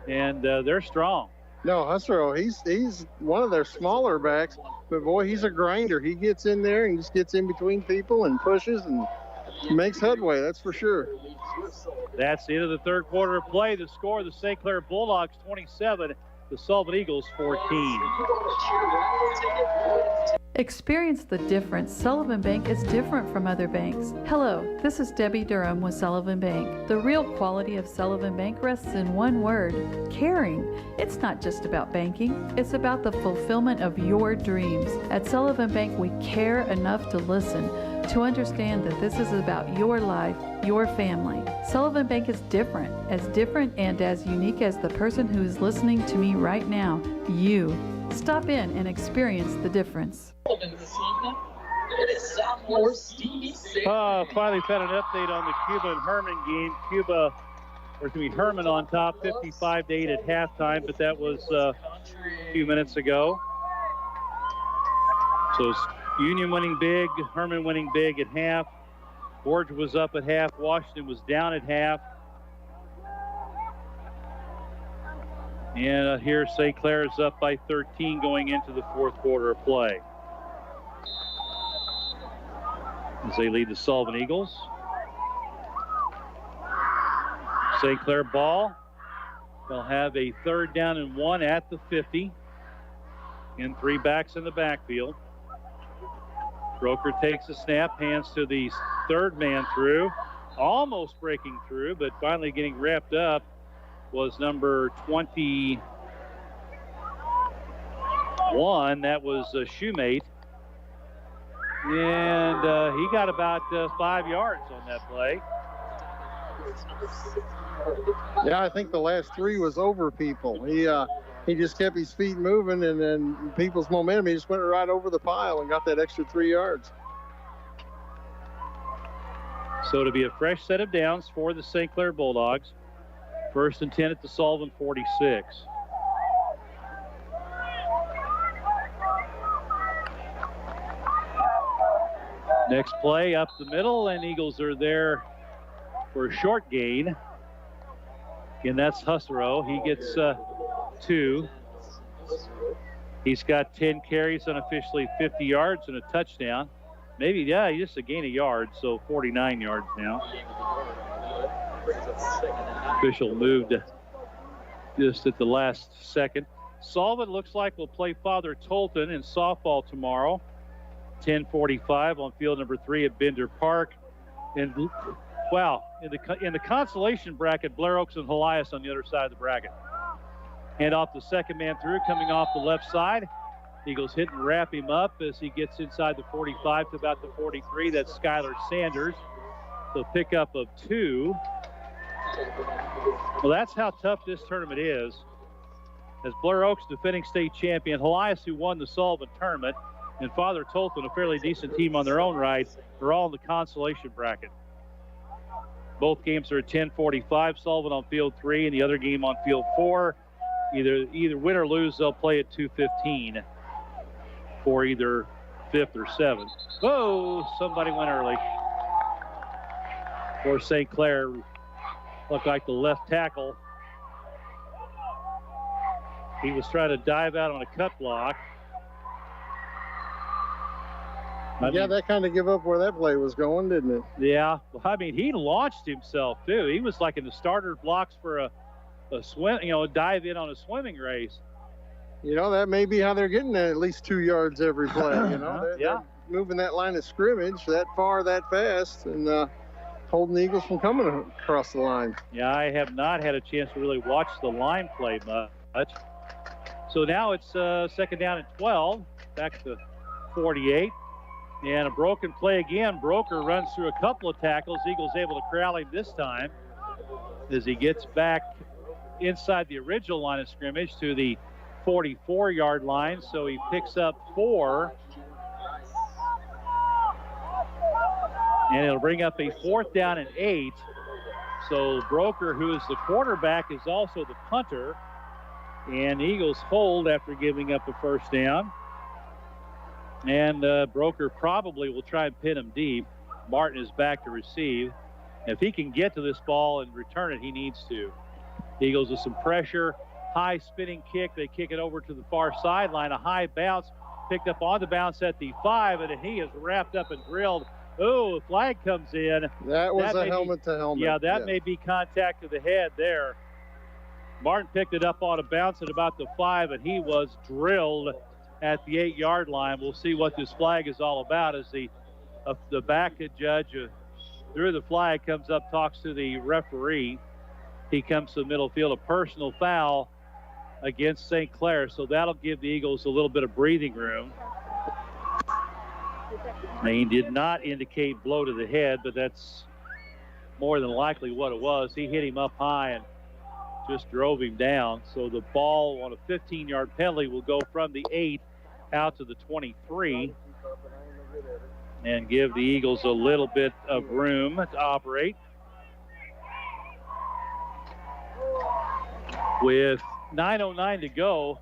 Speaker 1: and they're strong.
Speaker 30: No, Husserow, he's one of their smaller backs, but boy, he's a grinder. He gets in there and just gets in between people and pushes and makes headway, that's for sure.
Speaker 1: That's the end of the 3rd quarter of play. The score, the St. Clair Bulldogs 27, the Sullivan Eagles 14.
Speaker 16: Experience the difference. Sullivan Bank is different from other banks. Hello, this is Debbie Durham with Sullivan Bank. The real quality of Sullivan Bank rests in one word: caring. It's not just about banking, it's about the fulfillment of your dreams. At Sullivan Bank, we care enough to listen, to understand that this is about your life, your family. Sullivan Bank is different and as unique as the person who is listening to me right now, you. Stop in and experience the difference.
Speaker 1: Finally found an update on the Cuba and Herman game. Cuba, or to be Herman on top, 55-8 at halftime, but that was a few minutes ago. So Union winning big, Herman winning big at half. Georgia was up at half. Washington was down at half. And here St. Clair is up by 13 going into the 4th quarter of play. As they lead the Sullivan Eagles. St. Clair ball. They'll have a 3rd down and 1 at the 50. And 3 backs in the backfield. Broker takes a snap, hands to the 3rd man through. Almost breaking through, but finally getting wrapped up was number 21. That was Shoemate. And he got about 5 yards on that play.
Speaker 30: Yeah, I think the last 3 was over people. He just kept his feet moving, and then people's momentum, he just went right over the pile and got that extra 3 yards.
Speaker 1: So to be a fresh set of downs for the St. Clair Bulldogs. 1st and 10 at the Sullivan 46. Next play up the middle, and Eagles are there for a short gain. And that's Husserow. He gets 2. He's got 10 carries, unofficially 50 yards and a touchdown. Maybe, yeah, just a gain of yards, so 49 yards now. Official moved just at the last second. Sullivan looks like we'll play Father Tolton in softball tomorrow. 10:45 on field number 3 at Bender Park. And wow, in the consolation bracket, Blair Oaks and Helias on the other side of the bracket. Hand off the second man through, coming off the left side. Eagles hit and wrap him up as he gets inside the 45 to about the 43. That's Skylar Sanders. So pickup of 2. Well, that's how tough this tournament is. As Blair Oaks, defending state champion, Helias, who won the Sullivan tournament, and Father Tolton, a fairly decent team on their own right, are all in the consolation bracket. Both games are at 10:45. Sullivan on field 3, and the other game on field 4. Either win or lose, they'll play at 2:15 for either 5th or 7th. Whoa! Somebody went early. For St. Clair, looked like the left tackle. He was trying to dive out on a cut block.
Speaker 30: Yeah, that kind of gave up where that play was going, didn't it?
Speaker 1: Yeah. Well, I mean, he launched himself, too. He was like in the starter blocks for a swim, dive in on a swimming race.
Speaker 30: That may be how they're getting at least 2 yards every play, They're moving that line of scrimmage that far, that fast, and holding the Eagles from coming across the line.
Speaker 1: Yeah, I have not had a chance to really watch the line play much. So now it's second down and 12, back to 48. And a broken play again. Broker runs through a couple of tackles. Eagles able to corral him this time as he gets back inside the original line of scrimmage to the 44-yard line. So he picks up 4. And it'll bring up a 4th down and 8. So Broker, who is the quarterback, is also the punter. And Eagles hold after giving up a first down. And Broker probably will try and pin him deep. Martin is back to receive. If he can get to this ball and return it, he needs to. Eagles with some pressure. High spinning kick. They kick it over to the far sideline. A high bounce. Picked up on the bounce at the 5. And he is wrapped up and drilled. Oh, the flag comes in.
Speaker 30: That was a helmet to helmet.
Speaker 1: Yeah, that may be contact to the head there. Martin picked it up on a bounce at about the 5, and he was drilled at the 8-yard line. We'll see what this flag is all about as the back judge through the flag comes up, talks to the referee. He comes to the middle field, a personal foul against St. Clair, so that'll give the Eagles a little bit of breathing room. He did not indicate blow to the head, but that's more than likely what it was. He hit him up high and just drove him down. So the ball on a 15-yard penalty will go from the 8 out to the 23 and give the Eagles a little bit of room to operate. With 9:09 to go,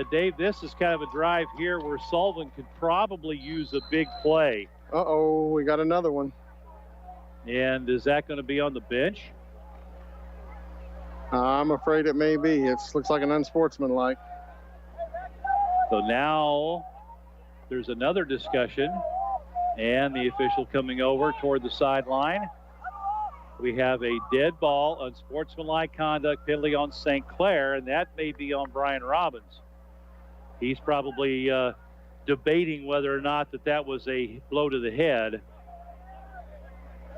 Speaker 1: Dave, this is kind of a drive here where Sullivan could probably use a big play.
Speaker 30: Uh-oh, we got another one.
Speaker 1: And is that going to be on the bench?
Speaker 30: I'm afraid it may be. It looks like an unsportsmanlike.
Speaker 1: So now there's another discussion, and the official coming over toward the sideline. We have a dead ball, unsportsmanlike conduct penalty on St. Clair, and that may be on Brian Robbins. He's probably debating whether or not that was a blow to the head.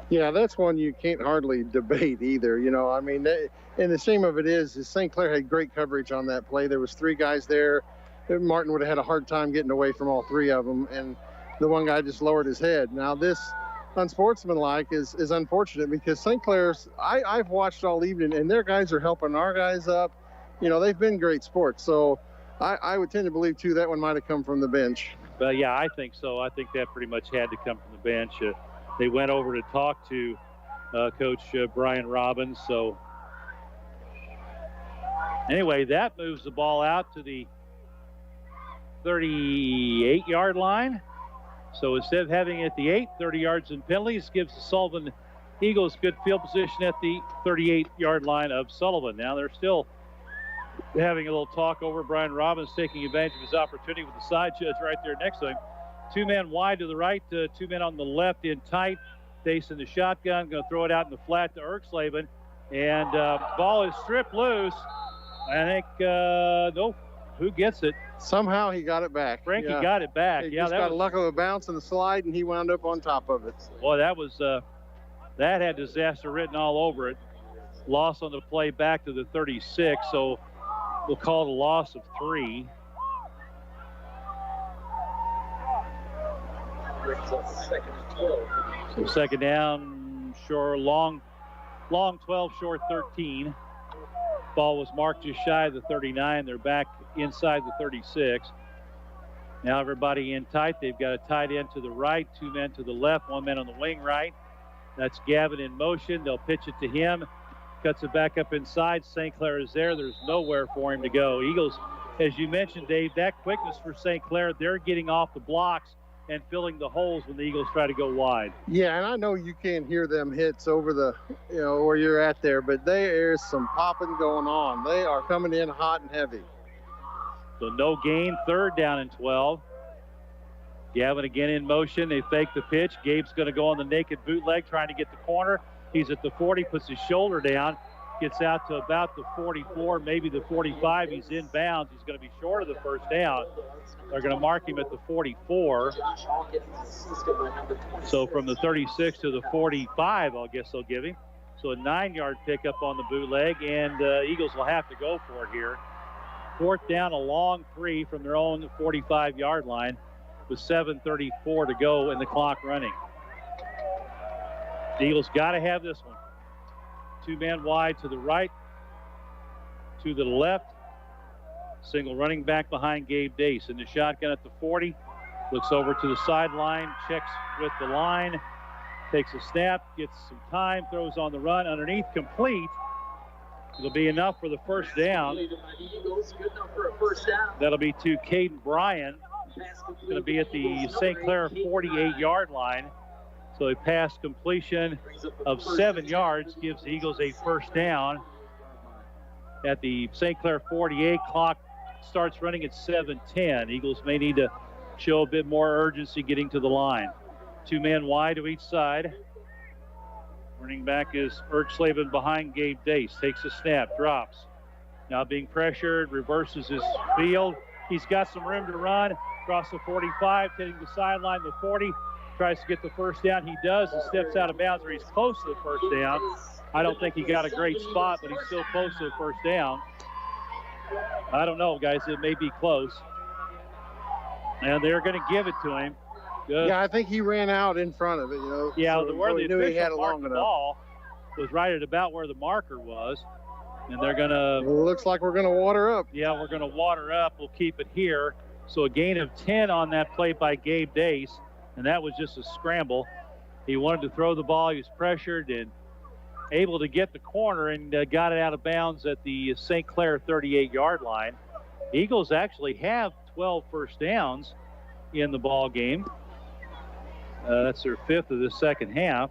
Speaker 30: Yeah, that's one you can't hardly debate either. I mean, and the shame of it is St. Clair had great coverage on that play. There was 3 guys there. Martin would have had a hard time getting away from all 3 of them, and the one guy just lowered his head. Now, this unsportsmanlike is unfortunate because St. Clair's, I've watched all evening, and their guys are helping our guys up. They've been great sports. So I would tend to believe, too, that one might have come from the bench.
Speaker 1: Well, yeah, I think so. I think that pretty much had to come from the bench. They went over to talk to Coach Brian Robbins. So anyway, that moves the ball out to the 38-yard line. So instead of having it at the 8, 30 yards in penalties, gives the Sullivan Eagles good field position at the 38-yard line of Sullivan. Now they're still having a little talk over. Brian Robbins taking advantage of his opportunity with the side judge right there next to him. 2 men wide to the right, 2 men on the left in tight. Dace in the shotgun, going to throw it out in the flat to Sullivan. And ball is stripped loose. I think, no, who gets it?
Speaker 30: Somehow he got it back.
Speaker 1: Frankie got it back.
Speaker 30: He
Speaker 1: yeah,
Speaker 30: just
Speaker 1: that
Speaker 30: got
Speaker 1: was
Speaker 30: luck of a bounce and a slide, and he wound up on top of it.
Speaker 1: Boy, that was that had disaster written all over it. Loss on the play back to the 36, so we'll call it a loss of 3. So second down, short, long 12, short 13. Ball was marked just shy of the 39. They're back inside the 36. Now everybody in tight. They've got a tight end to the right, 2 men to the left, 1 man on the wing right. That's Gavin in motion. They'll pitch it to him. Cuts it back up inside. St. Clair is there. There's nowhere for him to go. Eagles, as you mentioned, Dave, that quickness for St. Clair, they're getting off the blocks and filling the holes when the Eagles try to go wide.
Speaker 30: Yeah, and I know you can't hear them hits over the, where you're at there, but there's some popping going on. They are coming in hot and heavy.
Speaker 1: So no gain, third down and 12. Gavin again in motion. They fake the pitch. Gabe's going to go on the naked bootleg, trying to get the corner. He's at the 40, puts his shoulder down, gets out to about the 44, maybe the 45. He's in bounds. He's going to be short of the first down. They're going to mark him at the 44. So from the 36 to the 45, I guess they'll give him. So a 9-yard pickup on the bootleg, and Eagles will have to go for it here. Fourth down, a long 3 from their own 45-yard line with 7:34 to go and the clock running. The Eagles got to have this one. 2 men wide to the right, 2 to the left. Single running back behind Gabe Dace in the shotgun at the 40. Looks over to the sideline, checks with the line, takes a snap, gets some time, throws on the run, underneath, complete. It'll be enough for the first down. That'll be to Caden Bryan. Going to be at the St. Clair 48-yard line. So a pass completion of 7 yards gives the Eagles a first down at the St. Clair 48. Clock starts running at 7:10. Eagles may need to show a bit more urgency getting to the line. 2 men wide to each side. Running back is Sullivan behind Gabe Dace. Takes a snap, drops. Now being pressured, reverses his field. He's got some room to run. Across the 45, hitting the sideline, the 40. Tries to get the first down. He does and steps out of bounds, or he's close to the first down. I don't think he got a great spot, but he's still close to the first down. I don't know, guys. It may be close. And they're going to give it to him. Good.
Speaker 30: Yeah, I think he ran out in front of it,
Speaker 1: Yeah,
Speaker 30: so
Speaker 1: where the
Speaker 30: knew he had it
Speaker 1: official
Speaker 30: long
Speaker 1: marked the
Speaker 30: enough.
Speaker 1: ball was right at about where the marker was. And they're going to...
Speaker 30: Looks like we're going to water up.
Speaker 1: Yeah, we're going to water up. We'll keep it here. So a gain of 10 on that play by Gabe Dace, and that was just a scramble. He wanted to throw the ball. He was pressured and able to get the corner and got it out of bounds at the St. Clair 38-yard line. Eagles actually have 12 first downs in the ball game. That's their 5th of the second half.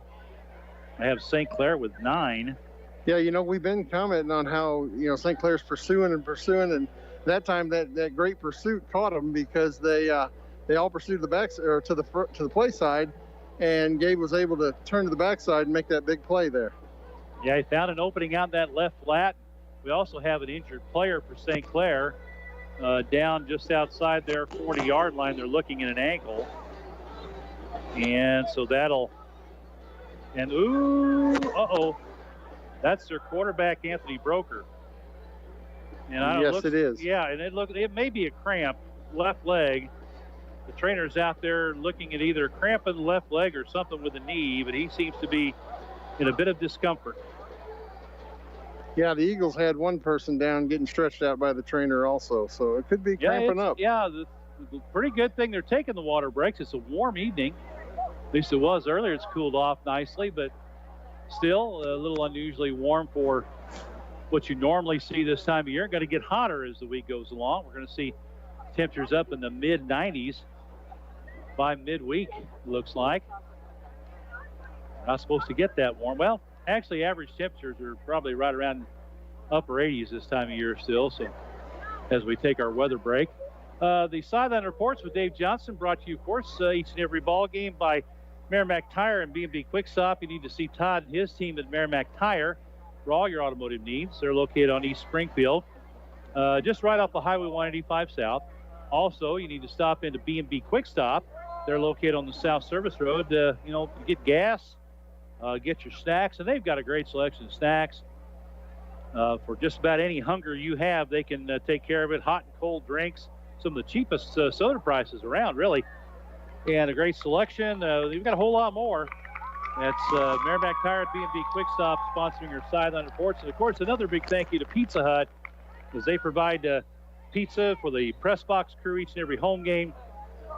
Speaker 1: I have St. Clair with 9.
Speaker 30: Yeah, we've been commenting on how, St. Clair's pursuing, and that time that great pursuit caught them because they all pursued the back or to the play side, and Gabe was able to turn to the backside and make that big play there.
Speaker 1: Yeah, he found an opening on that left flat. We also have an injured player for St. Clair down just outside their 40-yard line. They're looking at an ankle, and so that's their quarterback, Anthony Broker. And
Speaker 30: Yes, it is.
Speaker 1: Yeah, and it may be a cramp, left leg. The trainer's out there looking at either a cramp in the left leg or something with the knee, but he seems to be in a bit of discomfort.
Speaker 30: Yeah, the Eagles had one person down getting stretched out by the trainer also, so it could be cramping up.
Speaker 1: Yeah, the pretty good thing they're taking the water breaks. It's a warm evening. At least it was earlier. It's cooled off nicely, but still a little unusually warm for what you normally see this time of year. Going to get hotter as the week goes along. We're going to see temperatures up in the mid-90s by midweek, looks like. Not supposed to get that warm. Well, actually, average temperatures are probably right around upper 80s this time of year still, so as we take our weather break. The sideline reports with Dave Johnson, brought to you, of course, each and every ball game by Merrimack Tire and B&B Quick Stop. You need to see Todd and his team at Merrimack Tire for all your automotive needs. They're located on East Springfield, just right off the Highway 185 South. Also, you need to stop into B&B Quick Stop. They're located on the South Service Road. Get gas, get your snacks, and they've got a great selection of snacks. For just about any hunger you have, they can take care of it. Hot and cold drinks, some of the cheapest soda prices around, really. And a great selection. They've got a whole lot more. That's Merrimack Tire and B&B Quick Stop sponsoring your sideline reports. And, of course, another big thank you to Pizza Hut, as they provide pizza for the press box crew each and every home game.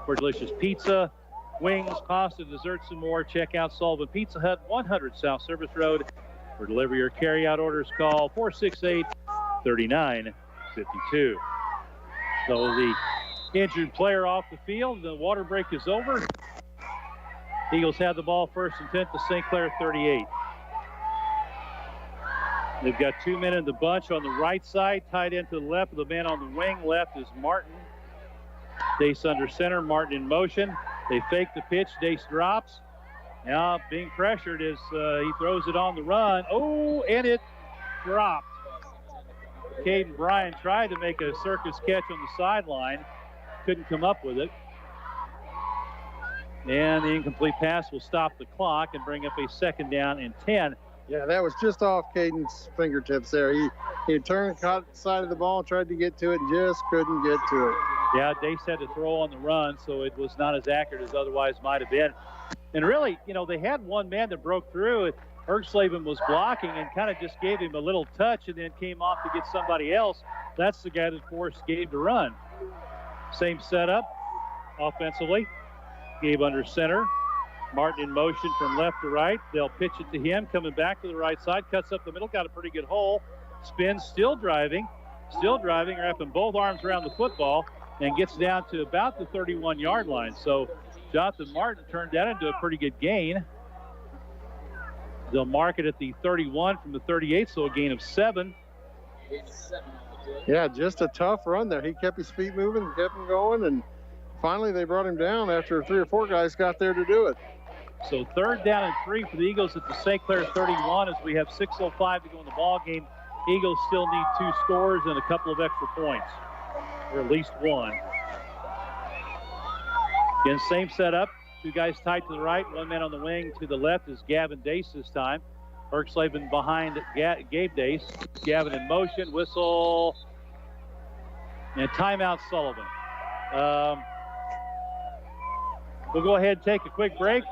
Speaker 1: For delicious pizza, wings, pasta, desserts, and more, check out Sullivan Pizza Hut, 100 South Service Road. For delivery or carry-out orders, call 468-3952. So the injured player off the field. The water break is over. Eagles have the ball, first and 10 to St. Clair 38. They've got 2 men in the bunch on the right side, tied into the left. The man on the wing left is Martin. Dace under center, Martin in motion. They fake the pitch, Dace drops. Now being pressured as he throws it on the run. Oh, and it dropped. Caden Bryan tried to make a circus catch on the sideline. Couldn't come up with it. And the incomplete pass will stop the clock and bring up a second down and 10.
Speaker 30: Yeah, that was just off Caden's fingertips there. He turned, caught the side of the ball, tried to get to it, and just couldn't get to it.
Speaker 1: Yeah, Dace had to throw on the run, so it was not as accurate as otherwise might have been. And really, they had one man that broke through. Sullivan was blocking and kind of just gave him a little touch and then came off to get somebody else. That's the guy that forced Gabe to run. Same setup offensively. Gabe under center. Martin in motion from left to right. They'll pitch it to him, coming back to the right side, cuts up the middle, got a pretty good hole. Spins, still driving, wrapping both arms around the football, and gets down to about the 31-yard line. So Jonathan Martin turned that into a pretty good gain. They'll mark it at the 31 from the 38, so a gain of 7.
Speaker 30: Yeah, just a tough run there. He kept his feet moving, kept him going, and finally they brought him down after 3 or 4 guys got there to do it.
Speaker 1: So 3rd down and 3 for the Eagles at the St. Clair 31 as we have 6:05 to go in the ball game. Eagles still need 2 scores and a couple of extra points, or at least 1. Again, same setup. 2 guys tight to the right, 1 man on the wing. To the left is Gavin Dace this time. Sullivan behind Gabe Dace. Gavin in motion, whistle, and timeout Sullivan. We'll go ahead and take a quick break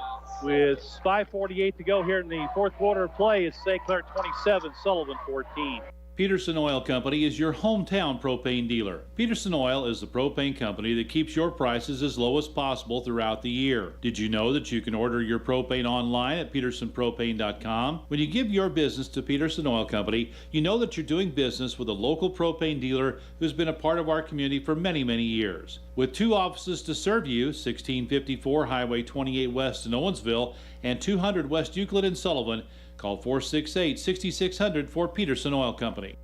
Speaker 1: with 5:48 to go here in the 4th quarter of play. It's St. Clair 27, Sullivan 14.
Speaker 7: Peterson Oil Company is your hometown propane dealer. Peterson Oil is the propane company that keeps your prices as low as possible throughout the year. Did you know that you can order your propane online at petersonpropane.com? When you give your business to Peterson Oil Company, you know that you're doing business with a local propane dealer who's been a part of our community for many, many years. With 2 offices to serve you, 1654 Highway 28 West in Owensville and 200 West Euclid in Sullivan, call 468-6600 for Peterson Oil Company.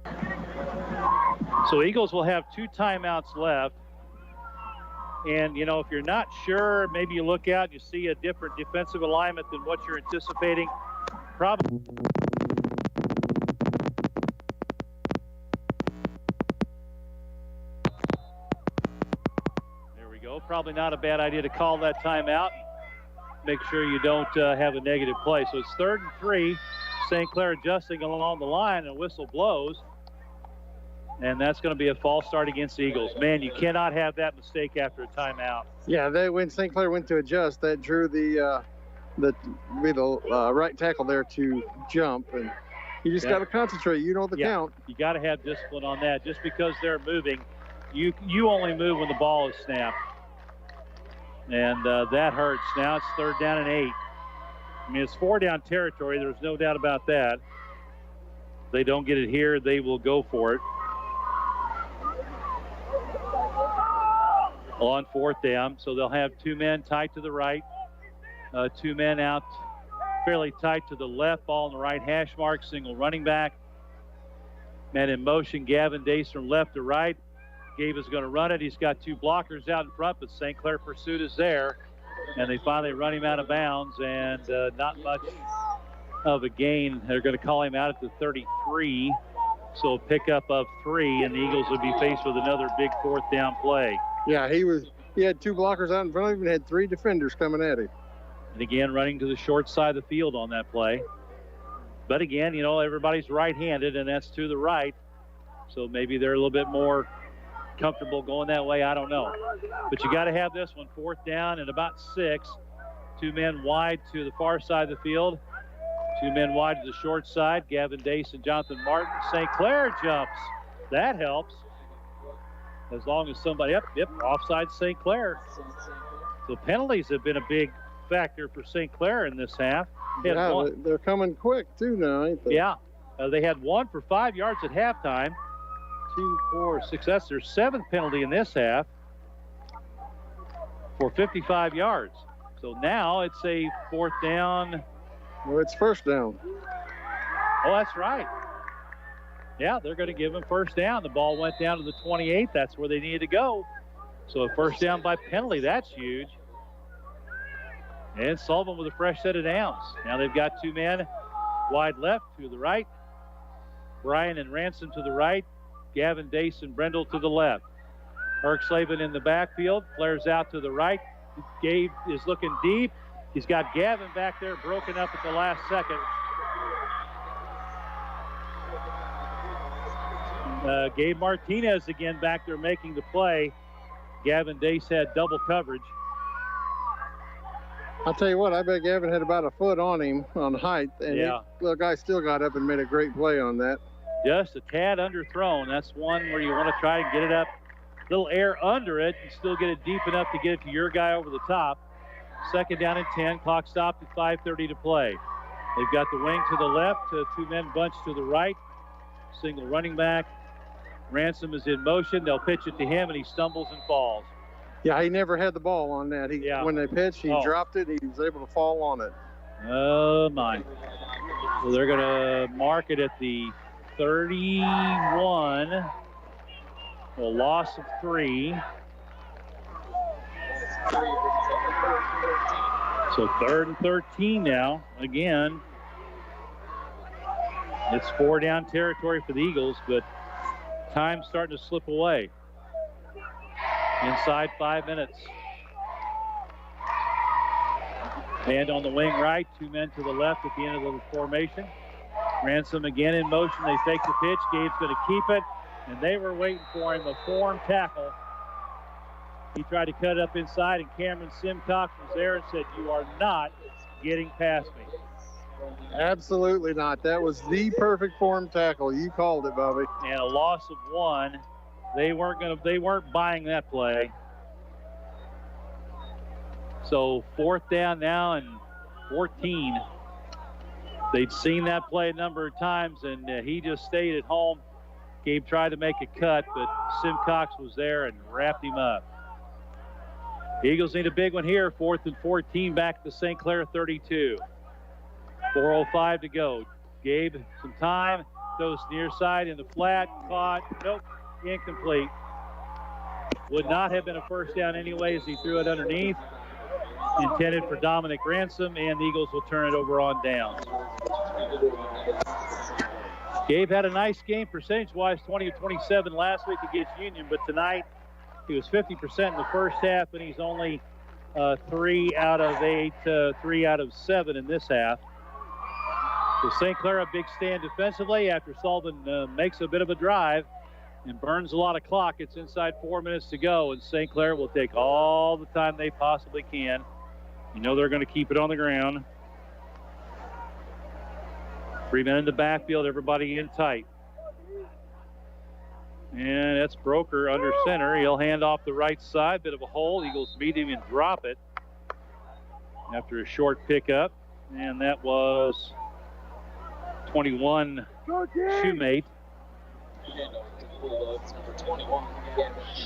Speaker 1: So Eagles will have 2 timeouts left. And, if you're not sure, maybe you look out and you see a different defensive alignment than what you're anticipating. Probably. There we go. Probably not a bad idea to call that timeout. Make sure you don't have a negative play. So it's 3rd and 3. St. Clair adjusting along the line, and a whistle blows. And that's going to be a false start against the Eagles. Man, you cannot have that mistake after a timeout.
Speaker 30: Yeah, when St. Clair went to adjust, that drew the right tackle there to jump. And you just got to concentrate. You know the count.
Speaker 1: You got to have discipline on that. Just because they're moving, you only move when the ball is snapped. And that hurts. Now it's 3rd down and 8. I mean, it's 4-down territory. There's no doubt about that. If they don't get it here, they will go for it. On 4th down, so they'll have 2 men tight to the right, 2 men out fairly tight to the left, ball on the right hash mark, single running back. Man in motion, Gavin Dace from left to right. Gabe is going to run it. He's got two blockers out in front, but St. Clair pursuit is there. And they finally run him out of bounds, and not much of a gain. They're going to call him out at the 33. So a pickup of 3, and the Eagles would be faced with another big 4th down play.
Speaker 30: Yeah, he had two blockers out in front of him and had 3 defenders coming at him.
Speaker 1: And again, running to the short side of the field on that play. But again, you know, everybody's right-handed, and that's to the right. So maybe they're a little bit more comfortable going that way. I don't know. But you got to have this one 4th down and about 6. 2 men wide to the far side of the field. 2 men wide to the short side. Gavin Dace and Jonathan Martin. St. Clair jumps. That helps. As long as somebody, yep, offside St. Clair. So penalties have been a big factor for St. Clair in this half.
Speaker 30: Yeah, they're coming quick too now, ain't they?
Speaker 1: Yeah. They had 1 for 5 yards at halftime. 2, 4, 6. That's their 7th penalty in this half for 55 yards. So now it's a 4th down.
Speaker 30: Well, it's 1st down.
Speaker 1: Oh, that's right. Yeah, they're going to give him 1st down. The ball went down to the 28. That's where they needed to go. So a 1st down by penalty. That's huge. And Sullivan with a fresh set of downs. Now they've got 2 men wide left to the right. Bryan and Ransom to the right. Gavin Dace and Brendel to the left. Sullivan in the backfield. Flares out to the right. Gabe is looking deep. He's got Gavin back there broken up at the last second. Gabe Martinez again back there making the play. Gavin Dace had double coverage.
Speaker 30: I'll tell you what, I bet Gavin had about a foot on him on height, and the guy still got up and made a great play on that.
Speaker 1: Just a tad underthrown. That's one where you want to try and get it up, little air under it, and still get it deep enough to get it to your guy over the top. 2nd down and 10. Clock stopped at 5:30 to play. They've got the wing to the left, 2 men bunched to the right. Single running back. Ransom is in motion. They'll pitch it to him, and he stumbles and falls.
Speaker 30: Yeah, he never had the ball on that. When they pitched, he dropped it. He was able to fall on it.
Speaker 1: Oh, my. So they're going to mark it at the 31. A loss of 3. So 3rd and 13 now. Again, it's 4 down territory for the Eagles, but time's starting to slip away. Inside 5 minutes. And on the wing right, 2 men to the left at the end of the formation. Ransom again in motion. They fake the pitch. Gabe's going to keep it, and they were waiting for him. A form tackle. He tried to cut it up inside, and Cameron Simcox was there and said, "You are not getting past me."
Speaker 30: Absolutely not. That was the perfect form tackle. You called it, Bobby.
Speaker 1: And a loss of 1. They weren't buying that play. So 4th down now and 14. They'd seen that play a number of times, and he just stayed at home. Gabe tried to make a cut, but Simcox was there and wrapped him up. Eagles need a big one here. 4th and 14 back at the St. Clair 32. 4:05 to go. Gabe, some time. Goes near side in the flat. Caught. Nope. Incomplete. Would not have been a 1st down anyway as he threw it underneath. Intended for Dominic Ransom, and the Eagles will turn it over on downs. Gabe had a nice game percentage-wise, 20 of 27 last week against Union, but tonight he was 50% in the first half, and he's only 3 out of 8, 3 out of 7 in this half. So St. Clair a big stand defensively after Sullivan makes a bit of a drive and burns a lot of clock. It's inside 4 minutes to go, and St. Clair will take all the time they possibly can. You know they're going to keep it on the ground. 3 men in the backfield, everybody in tight. And that's Broker under center. He'll hand off the right side, bit of a hole. Eagles meet him and drop it after a short pickup. And that was 21 Shoemate.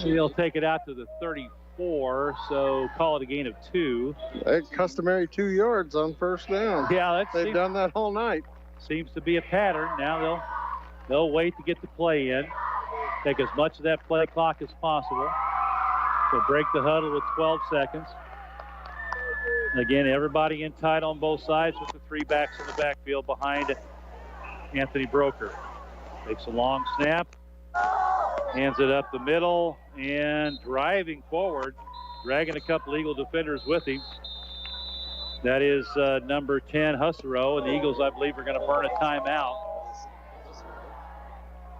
Speaker 1: He'll take it out to the 34, so call it a gain of 2.
Speaker 30: That customary 2 yards on 1st down.
Speaker 1: Yeah,
Speaker 30: they've done that all night.
Speaker 1: Seems to be a pattern. Now they'll wait to get the play in. Take as much of that play clock as possible. So break the huddle with 12 seconds. Again, everybody in tight on both sides with the 3 backs in the backfield behind Anthony Broker. Takes a long snap, hands it up the middle, and driving forward, dragging a couple Eagle defenders with him. That is number 10, Hussero, and the Eagles, I believe, are going to burn a timeout.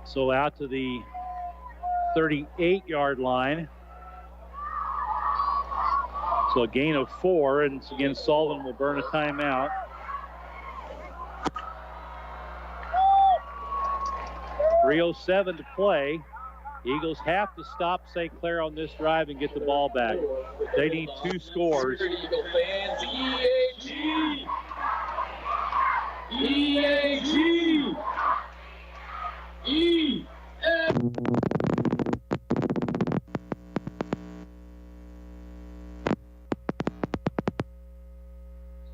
Speaker 1: So out to the 38-yard line. So a gain of 4, and again, Sullivan will burn a timeout. .307 to play. Eagles have to stop St. Clair on this drive and get the ball back. They need 2 scores.
Speaker 4: Eagle fans, EAG! EAG!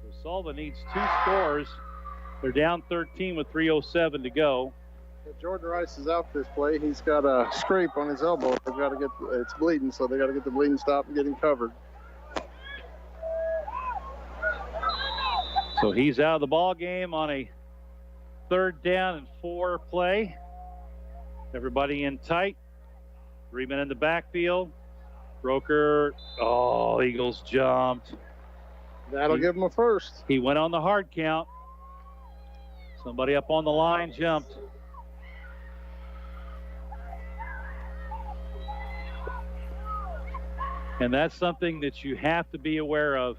Speaker 1: So Sullivan needs 2 scores. They're down 13 with 3:07 to go.
Speaker 30: Jordan Rice is out this play. He's got a scrape on his elbow. They've got to get it's bleeding, so they got to get the bleeding stopped and get him covered.
Speaker 1: So he's out of the ball game on a 3rd down and 4 play. Everybody in tight. 3 men in the backfield. Broker. Oh, Eagles jumped.
Speaker 30: That'll give him a first.
Speaker 1: He went on the hard count. Somebody up on the line jumped. And that's something that you have to be aware of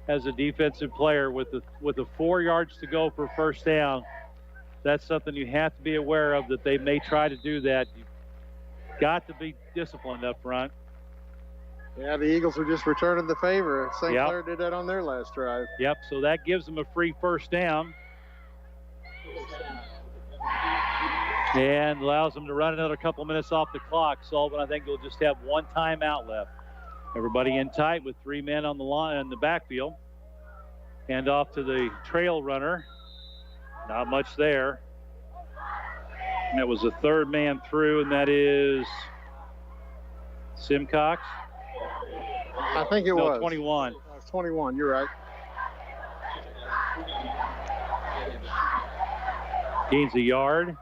Speaker 1: as a defensive player with the 4 yards to go for first down. That's something you have to be aware of, that they may try to do that. You've got to be disciplined up front.
Speaker 30: Yeah, the Eagles are just returning the favor. St. Clair did that on their last drive.
Speaker 1: Yep, so that gives them a free first down. And allows them to run another couple minutes off the clock. Sullivan, I think, will just have 1 timeout left. Everybody in tight with 3 men on the line in the backfield. Hand off to the trail runner. Not much there. And that was the 3rd man through, and that is Simcox.
Speaker 30: I think it was
Speaker 1: 21.
Speaker 30: 21. You're right.
Speaker 1: Gains a yard.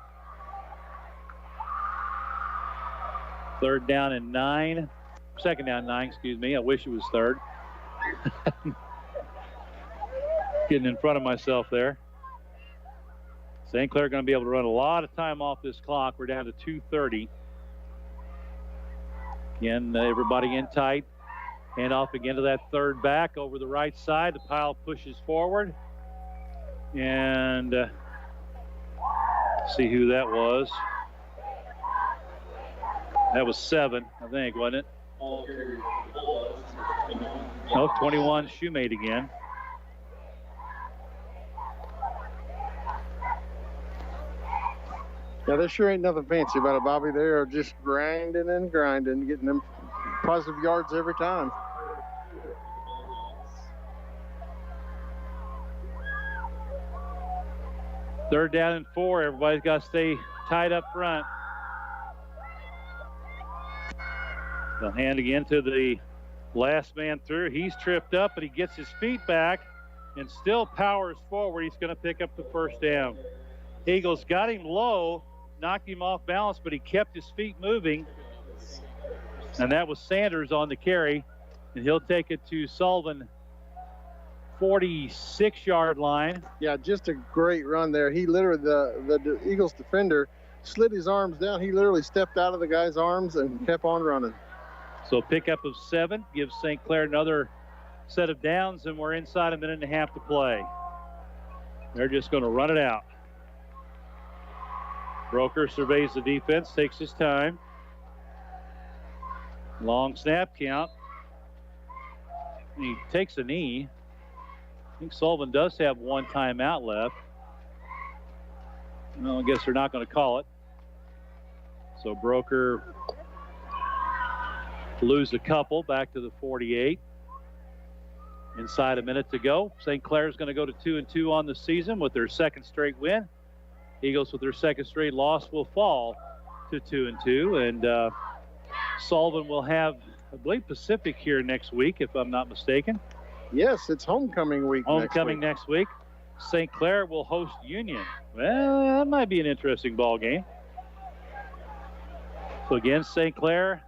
Speaker 1: 3rd down and 9. 2nd down and 9, excuse me. I wish it was 3rd. Getting in front of myself there. St. Clair going to be able to run a lot of time off this clock. We're down to 2:30. Again, everybody in tight. Hand off again to that 3rd back over the right side. The pile pushes forward. And see who that was. That was 7, I think, wasn't it? No, 21, Shoemate again.
Speaker 30: Yeah, there sure ain't nothing fancy about it, Bobby. They are just grinding and grinding, getting them positive yards every time.
Speaker 1: Third down and 4. Everybody's got to stay tight up front. They'll hand again to the last man through. He's tripped up, but he gets his feet back and still powers forward. He's going to pick up the first down. Eagles got him low, knocked him off balance, but he kept his feet moving. And that was Sanders on the carry. And he'll take it to Sullivan 46-yard line.
Speaker 30: Yeah, just a great run there. He literally, the Eagles defender slid his arms down. He literally stepped out of the guy's arms and kept on running.
Speaker 1: So pickup of 7 gives St. Clair another set of downs, and we're inside a minute and a half to play. They're just going to run it out. Broker surveys the defense, takes his time. Long snap count. He takes a knee. I think Sullivan does have 1 timeout left. Well, I guess they're not going to call it. So Broker lose a couple back to the 48. Inside a minute to go. St. Clair's going to go to 2-2 on the season with their 2nd straight win. Eagles with their 2nd straight loss will fall to 2-2, and Sullivan will have, I believe, Pacific here next week, if I'm not mistaken.
Speaker 30: Yes, it's homecoming week.
Speaker 1: Homecoming next week. St. Clair will host Union. Well, that might be an interesting ball game. So again, St. Clair,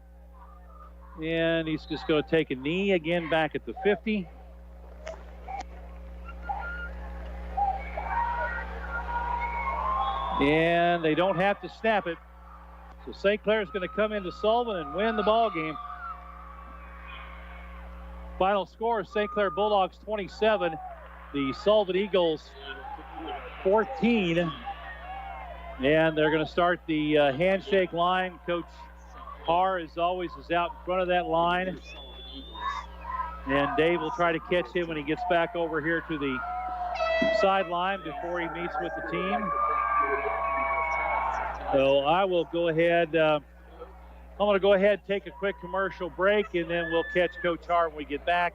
Speaker 1: and he's just going to take a knee again back at the 50. And they don't have to snap it. So St. Clair is going to come into Sullivan and win the ball game. Final score, St. Clair Bulldogs 27, the Sullivan Eagles 14. And they're going to start the handshake line. Coach Harr, as always, is out in front of that line. And Dave will try to catch him when he gets back over here to the sideline before he meets with the team. So I will go ahead. I'm going to go ahead and take a quick commercial break, and then we'll catch Coach Harr when we get back.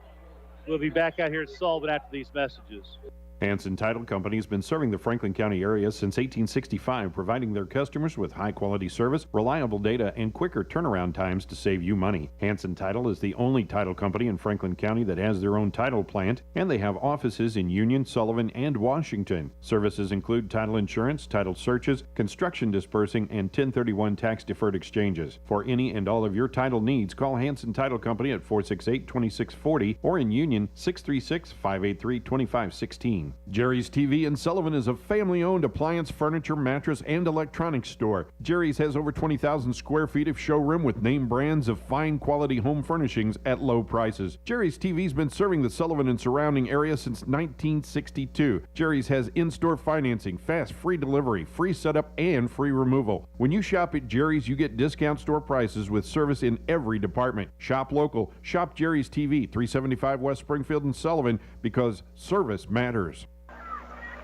Speaker 1: We'll be back out here at Sullivan after these messages.
Speaker 14: Hanson Title Company has been serving the Franklin County area since 1865, providing their customers with high-quality service, reliable data, and quicker turnaround times to save you money. Hanson Title is the only title company in Franklin County that has their own title plant, and they have offices in Union, Sullivan, and Washington. Services include title insurance, title searches, construction dispersing, and 1031 tax-deferred exchanges. For any and all of your title needs, call Hanson Title Company at 468-2640 or in Union 636-583-2516. Jerry's TV in Sullivan is a family-owned appliance, furniture, mattress, and electronics store. Jerry's has over 20,000 square feet of showroom with name brands of fine quality home furnishings at low prices. Jerry's TV's been serving the Sullivan and surrounding area since 1962. Jerry's has in-store financing, fast free delivery, free setup, and free removal. When you shop at Jerry's, you get discount store prices with service in every department. Shop local. Shop Jerry's TV, 375 West Springfield in Sullivan, because service matters.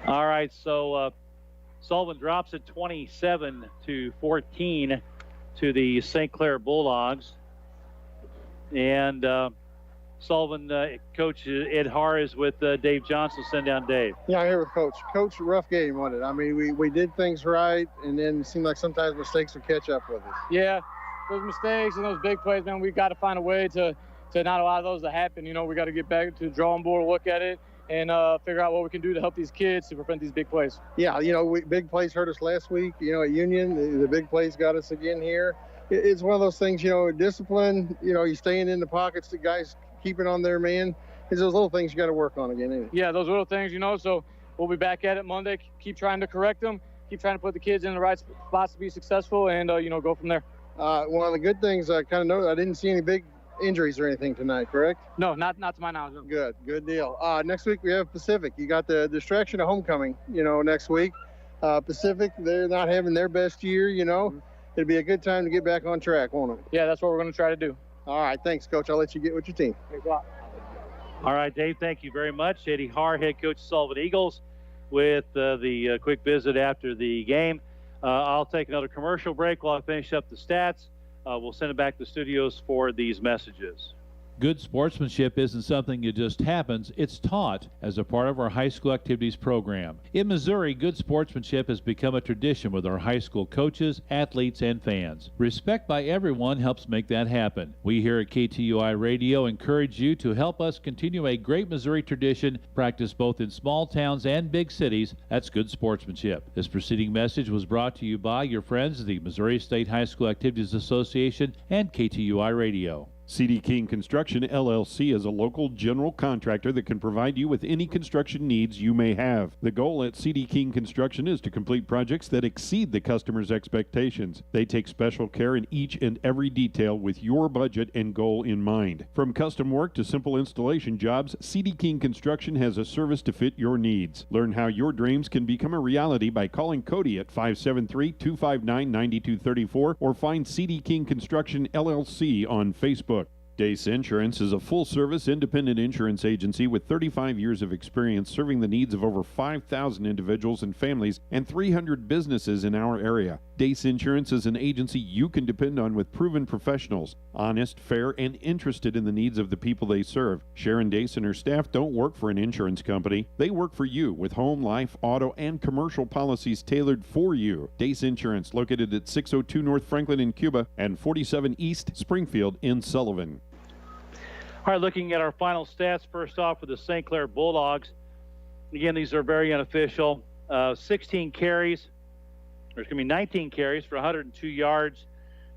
Speaker 1: All right, so Sullivan drops it 27-14 to the St. Clair Bulldogs. And Sullivan coach Ed Harr is with Dave Johnson. Send down Dave.
Speaker 30: Yeah, I'm here with Coach. Coach, rough game, wasn't it? I mean, we did things right, and then it seemed like sometimes mistakes would catch up with us.
Speaker 2: Yeah, those mistakes and those big plays, man, we got to find a way to not allow those to happen. You know, we got to get back to the drawing board, look at it, and figure out what we can do to help these kids to prevent these big plays.
Speaker 30: Yeah, you know, big plays hurt us last week, you know, at Union. The big plays got us again here. It's one of those things, you know, discipline, you know, you staying in the pockets, the guys keeping on their man. It's those little things you got to work on again, ain't it?
Speaker 2: Yeah, those little things, you know, so we'll be back at it Monday. Keep trying to correct them, keep trying to put the kids in the right spots to be successful, and, you know, go from there.
Speaker 30: One of the good things I kind of noticed, I didn't see any big injuries or anything tonight, correct?
Speaker 2: No, not to my knowledge.
Speaker 30: Good deal. Next week we have Pacific. You got the distraction of homecoming, you know, next week. Pacific, they're not having their best year, you know. Mm-hmm. It'd be a good time to get back on track, won't it?
Speaker 2: Yeah, that's what we're going to try to do.
Speaker 30: All right, thanks, Coach. I'll let you get with your team.
Speaker 2: Thanks a lot.
Speaker 1: All right, Dave, thank you very much. Eddie Harr, head coach of Sullivan Eagles, with the quick visit after the game. I'll take another commercial break while I finish up the stats. We'll send it back to the studios for these messages.
Speaker 7: Good sportsmanship isn't something that just happens, it's taught as a part of our high school activities program. In Missouri, good sportsmanship has become a tradition with our high school coaches, athletes, and fans. Respect by everyone helps make that happen. We here at KTUI Radio encourage you to help us continue a great Missouri tradition practiced both in small towns and big cities. That's good sportsmanship. This preceding message was brought to you by your friends, the Missouri State High School Activities Association and KTUI Radio.
Speaker 14: C.D. King Construction, LLC is a local general contractor that can provide you with any construction needs you may have. The goal at C.D. King Construction is to complete projects that exceed the customer's expectations. They take special care in each and every detail with your budget and goal in mind. From custom work to simple installation jobs, C.D. King Construction has a service to fit your needs. Learn how your dreams can become a reality by calling Cody at 573-259-9234 or find C.D. King Construction, LLC on Facebook. Dace Insurance is a full-service independent insurance agency with 35 years of experience serving the needs of over 5,000 individuals and families and 300 businesses in our area. Dace Insurance is an agency you can depend on with proven professionals, honest, fair, and interested in the needs of the people they serve. Sharon Dace and her staff don't work for an insurance company. They work for you with home, life, auto, and commercial policies tailored for you. Dace Insurance, located at 602 North Franklin in Cuba and 47 East Springfield in Sullivan.
Speaker 1: All right, looking at our final stats, first off with the St. Clair Bulldogs. Again, these are very unofficial. 16 carries. There's going to be 19 carries for 102 yards.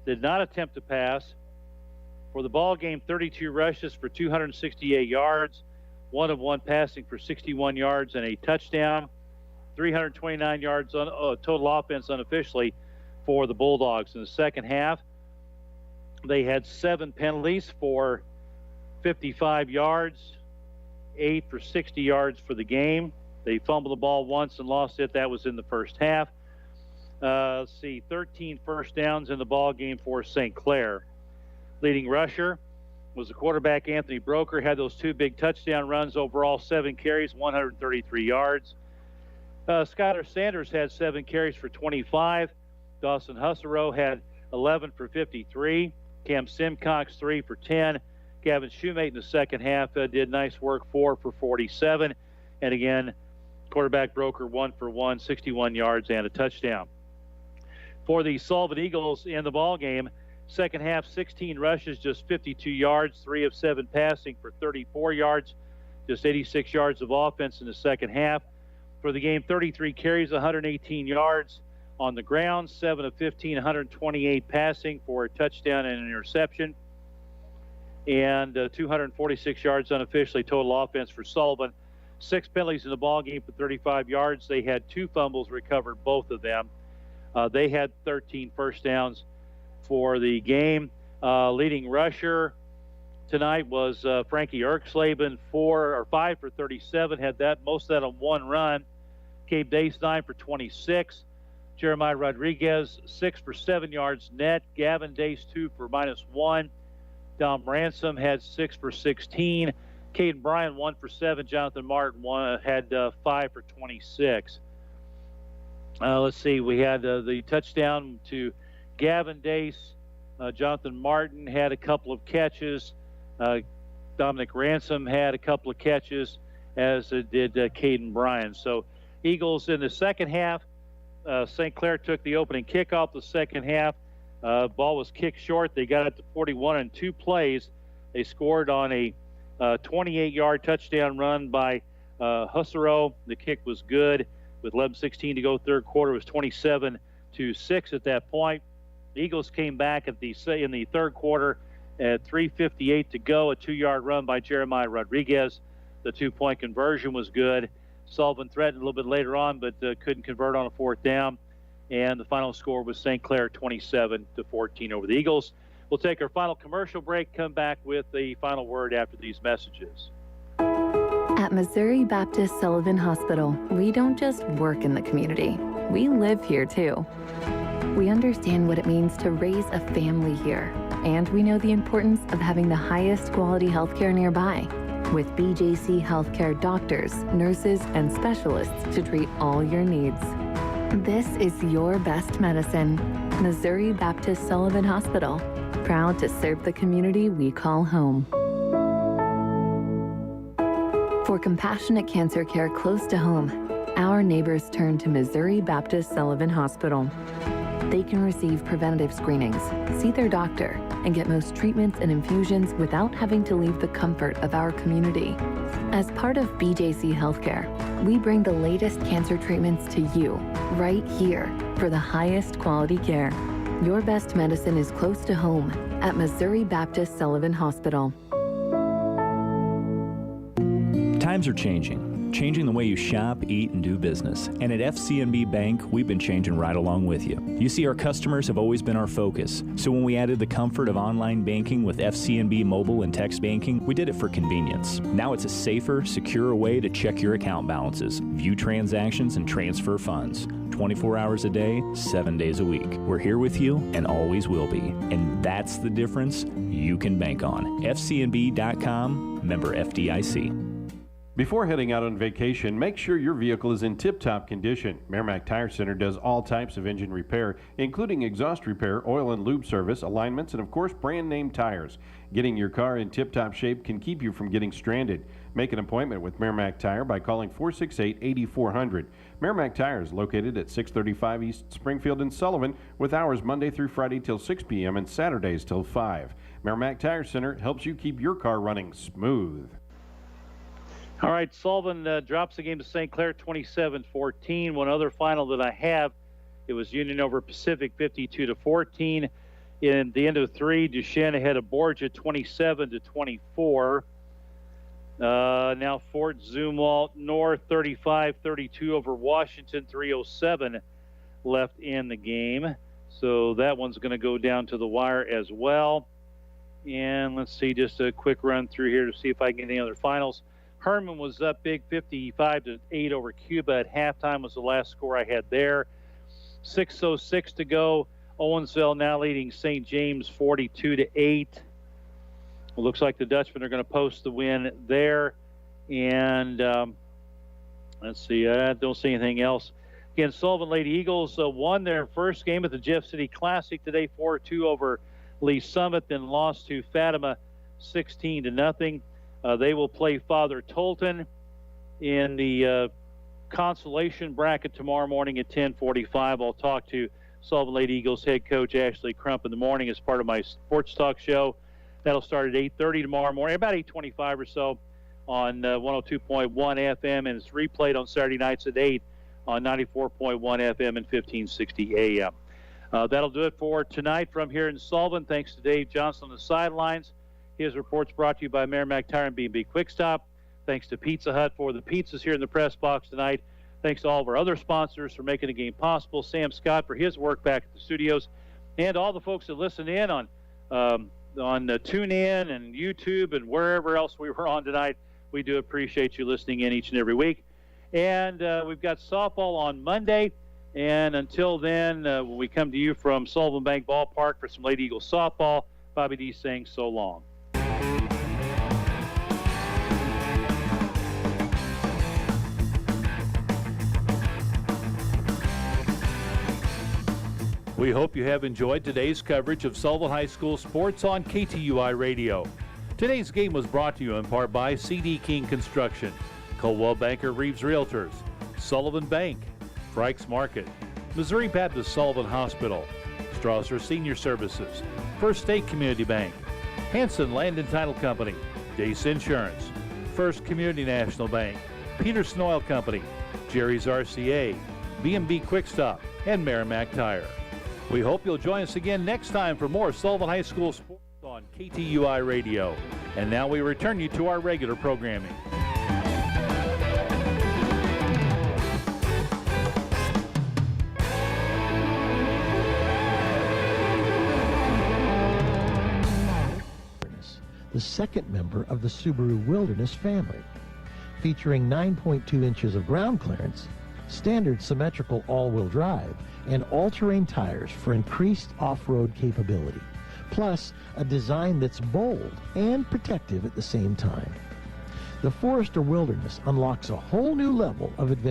Speaker 1: Did not attempt to pass. For the ball game, 32 rushes for 268 yards. 1 of 1 passing for 61 yards and a touchdown. 329 yards on total offense unofficially for the Bulldogs. In the second half, they had 7 penalties for 55 yards, 8 for 60 yards for the game. They fumbled the ball once and lost it. That was in the first half. Let's see, 13 first downs in the ball game for St. Clair. Leading rusher was the quarterback Anthony Broker. Had those 2 big touchdown runs. Overall, 7 carries, 133 yards. Skylar Sanders had 7 carries for 25. Dawson Husserow had 11 for 53. Cam Simcox 3 for 10. Gavin Shoemate in the second half did nice work, 4 for 47. And again, quarterback Broker 1 for 1, 61 yards and a touchdown. For the Sullivan Eagles in the ball game, second half 16 rushes, just 52 yards, 3 of 7 passing for 34 yards, just 86 yards of offense in the second half. For the game, 33 carries, 118 yards on the ground, 7 of 15, 128 passing for a touchdown and an interception. And 246 yards unofficially total offense for Sullivan. 6 penalties in the ball game for 35 yards. They had 2 fumbles, recovered both of them. They had 13 first downs for the game. Leading rusher tonight was Frankie Erksleben, 5 for 37. Had that most of that on 1 run. Gabe Dace 9 for 26. Jeremiah Rodriguez 6 for 7 yards net. Gavin Dace 2 for -1. Dom Ransom had 6 for 16. Caden Bryan 1 for 7. Jonathan Martin had 5 for 26. Let's see, we had the touchdown to Gavin Dace. Jonathan Martin had a couple of catches. Dominic Ransom had a couple of catches, as did Caden Bryan. So Eagles in the second half. St. Clair took the opening kickoff the second half. Ball was kicked short. They got it to 41 in 2 plays. They scored on a 28-yard touchdown run by Husserow. The kick was good. With 11:16 to go, third quarter was 27-6 at that point. The Eagles came back in the third quarter at 3:58 to go. A 2-yard run by Jeremiah Rodriguez. The 2-point conversion was good. Sullivan threatened a little bit later on, but couldn't convert on a 4th down. And the final score was St. Clair 27-14 over the Eagles. We'll take our final commercial break, come back with the final word after these messages.
Speaker 10: At Missouri Baptist Sullivan Hospital, we don't just work in the community, we live here too. We understand what it means to raise a family here, and we know the importance of having the highest quality healthcare nearby, with BJC Healthcare doctors, nurses, and specialists to treat all your needs. This is your best medicine. Missouri Baptist Sullivan Hospital, proud to serve the community we call home. For compassionate cancer care close to home, our neighbors turn to Missouri Baptist Sullivan Hospital. They can receive preventative screenings, see their doctor, and get most treatments and infusions without having to leave the comfort of our community. As part of BJC Healthcare, we bring the latest cancer treatments to you, right here, for the highest quality care. Your best medicine is close to home at Missouri Baptist Sullivan Hospital.
Speaker 5: Times are changing. changing the way you shop, eat, and do business. And at FCNB Bank, we've been changing right along with you. You see, our customers have always been our focus. So when we added the comfort of online banking with FCNB mobile and text banking, we did it for convenience. Now it's a safer, secure way to check your account balances, view transactions, and transfer funds. 24 hours a day, 7 days a week. We're here with you and always will be. And that's the difference you can bank on. FCNB.com, member FDIC.
Speaker 14: Before heading out on vacation, make sure your vehicle is in tip-top condition. Merrimack Tire Center does all types of engine repair, including exhaust repair, oil and lube service, alignments, and of course brand name tires. Getting your car in tip-top shape can keep you from getting stranded. Make an appointment with Merrimack Tire by calling 468-8400. Merrimack Tire is located at 635 East Springfield in Sullivan, with hours Monday through Friday till 6 p.m. and Saturdays till 5. Merrimack Tire Center helps you keep your car running smooth.
Speaker 1: All right, Sullivan drops the game to St. Clair 27-14. One other final that I have, it was Union over Pacific 52-14. In the end of 3, Duchesne ahead of Borgia 27-24. Now Fort Zumwalt North 35-32 over Washington, 3:07 left in the game. So that one's going to go down to the wire as well. And let's see, just a quick run through here to see if I can get any other finals. Herman was up big 55-8 over Cuba at halftime was the last score I had there. 6:06 to go. Owensville now leading St. James 42-8. It looks like the Dutchmen are going to post the win there. And let's see, I don't see anything else. Again, Sullivan Lady Eagles won their first game at the Jeff City Classic today, 4-2 over Lee Summit, then lost to Fatima 16-0. They will play Father Tolton in the consolation bracket tomorrow morning at 10:45. I'll talk to Sullivan Lady Eagles head coach Ashley Crump in the morning as part of my sports talk show. That'll start at 8:30 tomorrow morning, about 8:25 or so on 102.1 FM, and it's replayed on Saturday nights at 8 on 94.1 FM and 1560 AM. That'll do it for tonight from here in Sullivan. Thanks to Dave Johnson on the sidelines. His report's brought to you by Merrimack Tire and B&B Quick Stop. Thanks to Pizza Hut for the pizzas here in the press box tonight. Thanks to all of our other sponsors for making the game possible. Sam Scott for his work back at the studios, and all the folks that listen in on TuneIn and YouTube and wherever else we were on tonight. We do appreciate you listening in each and every week. And we've got softball on Monday. And until then, when we come to you from Sullivan Bank Ballpark for some Lady Eagles softball, Bobby D saying so long.
Speaker 7: We hope you have enjoyed today's coverage of Sullivan High School sports on KTUI Radio. Today's game was brought to you in part by C.D. King Construction, Coldwell Banker Reeves Realtors, Sullivan Bank, Frykes Market, Missouri Baptist Sullivan Hospital, Strasser Senior Services, First State Community Bank, Hanson Land and Title Company, Dace Insurance, First Community National Bank, Peterson Oil Company, Jerry's RCA, B&B Quick Stop, and Merrimack Tire. We hope you'll join us again next time for more Sullivan High School sports on KTUI Radio. And now we return you to our regular programming.
Speaker 17: The second member of the Subaru Wilderness family, featuring 9.2 inches of ground clearance, standard symmetrical all-wheel drive, and all-terrain tires for increased off-road capability, plus a design that's bold and protective at the same time. The Forester Wilderness unlocks a whole new level of adventure.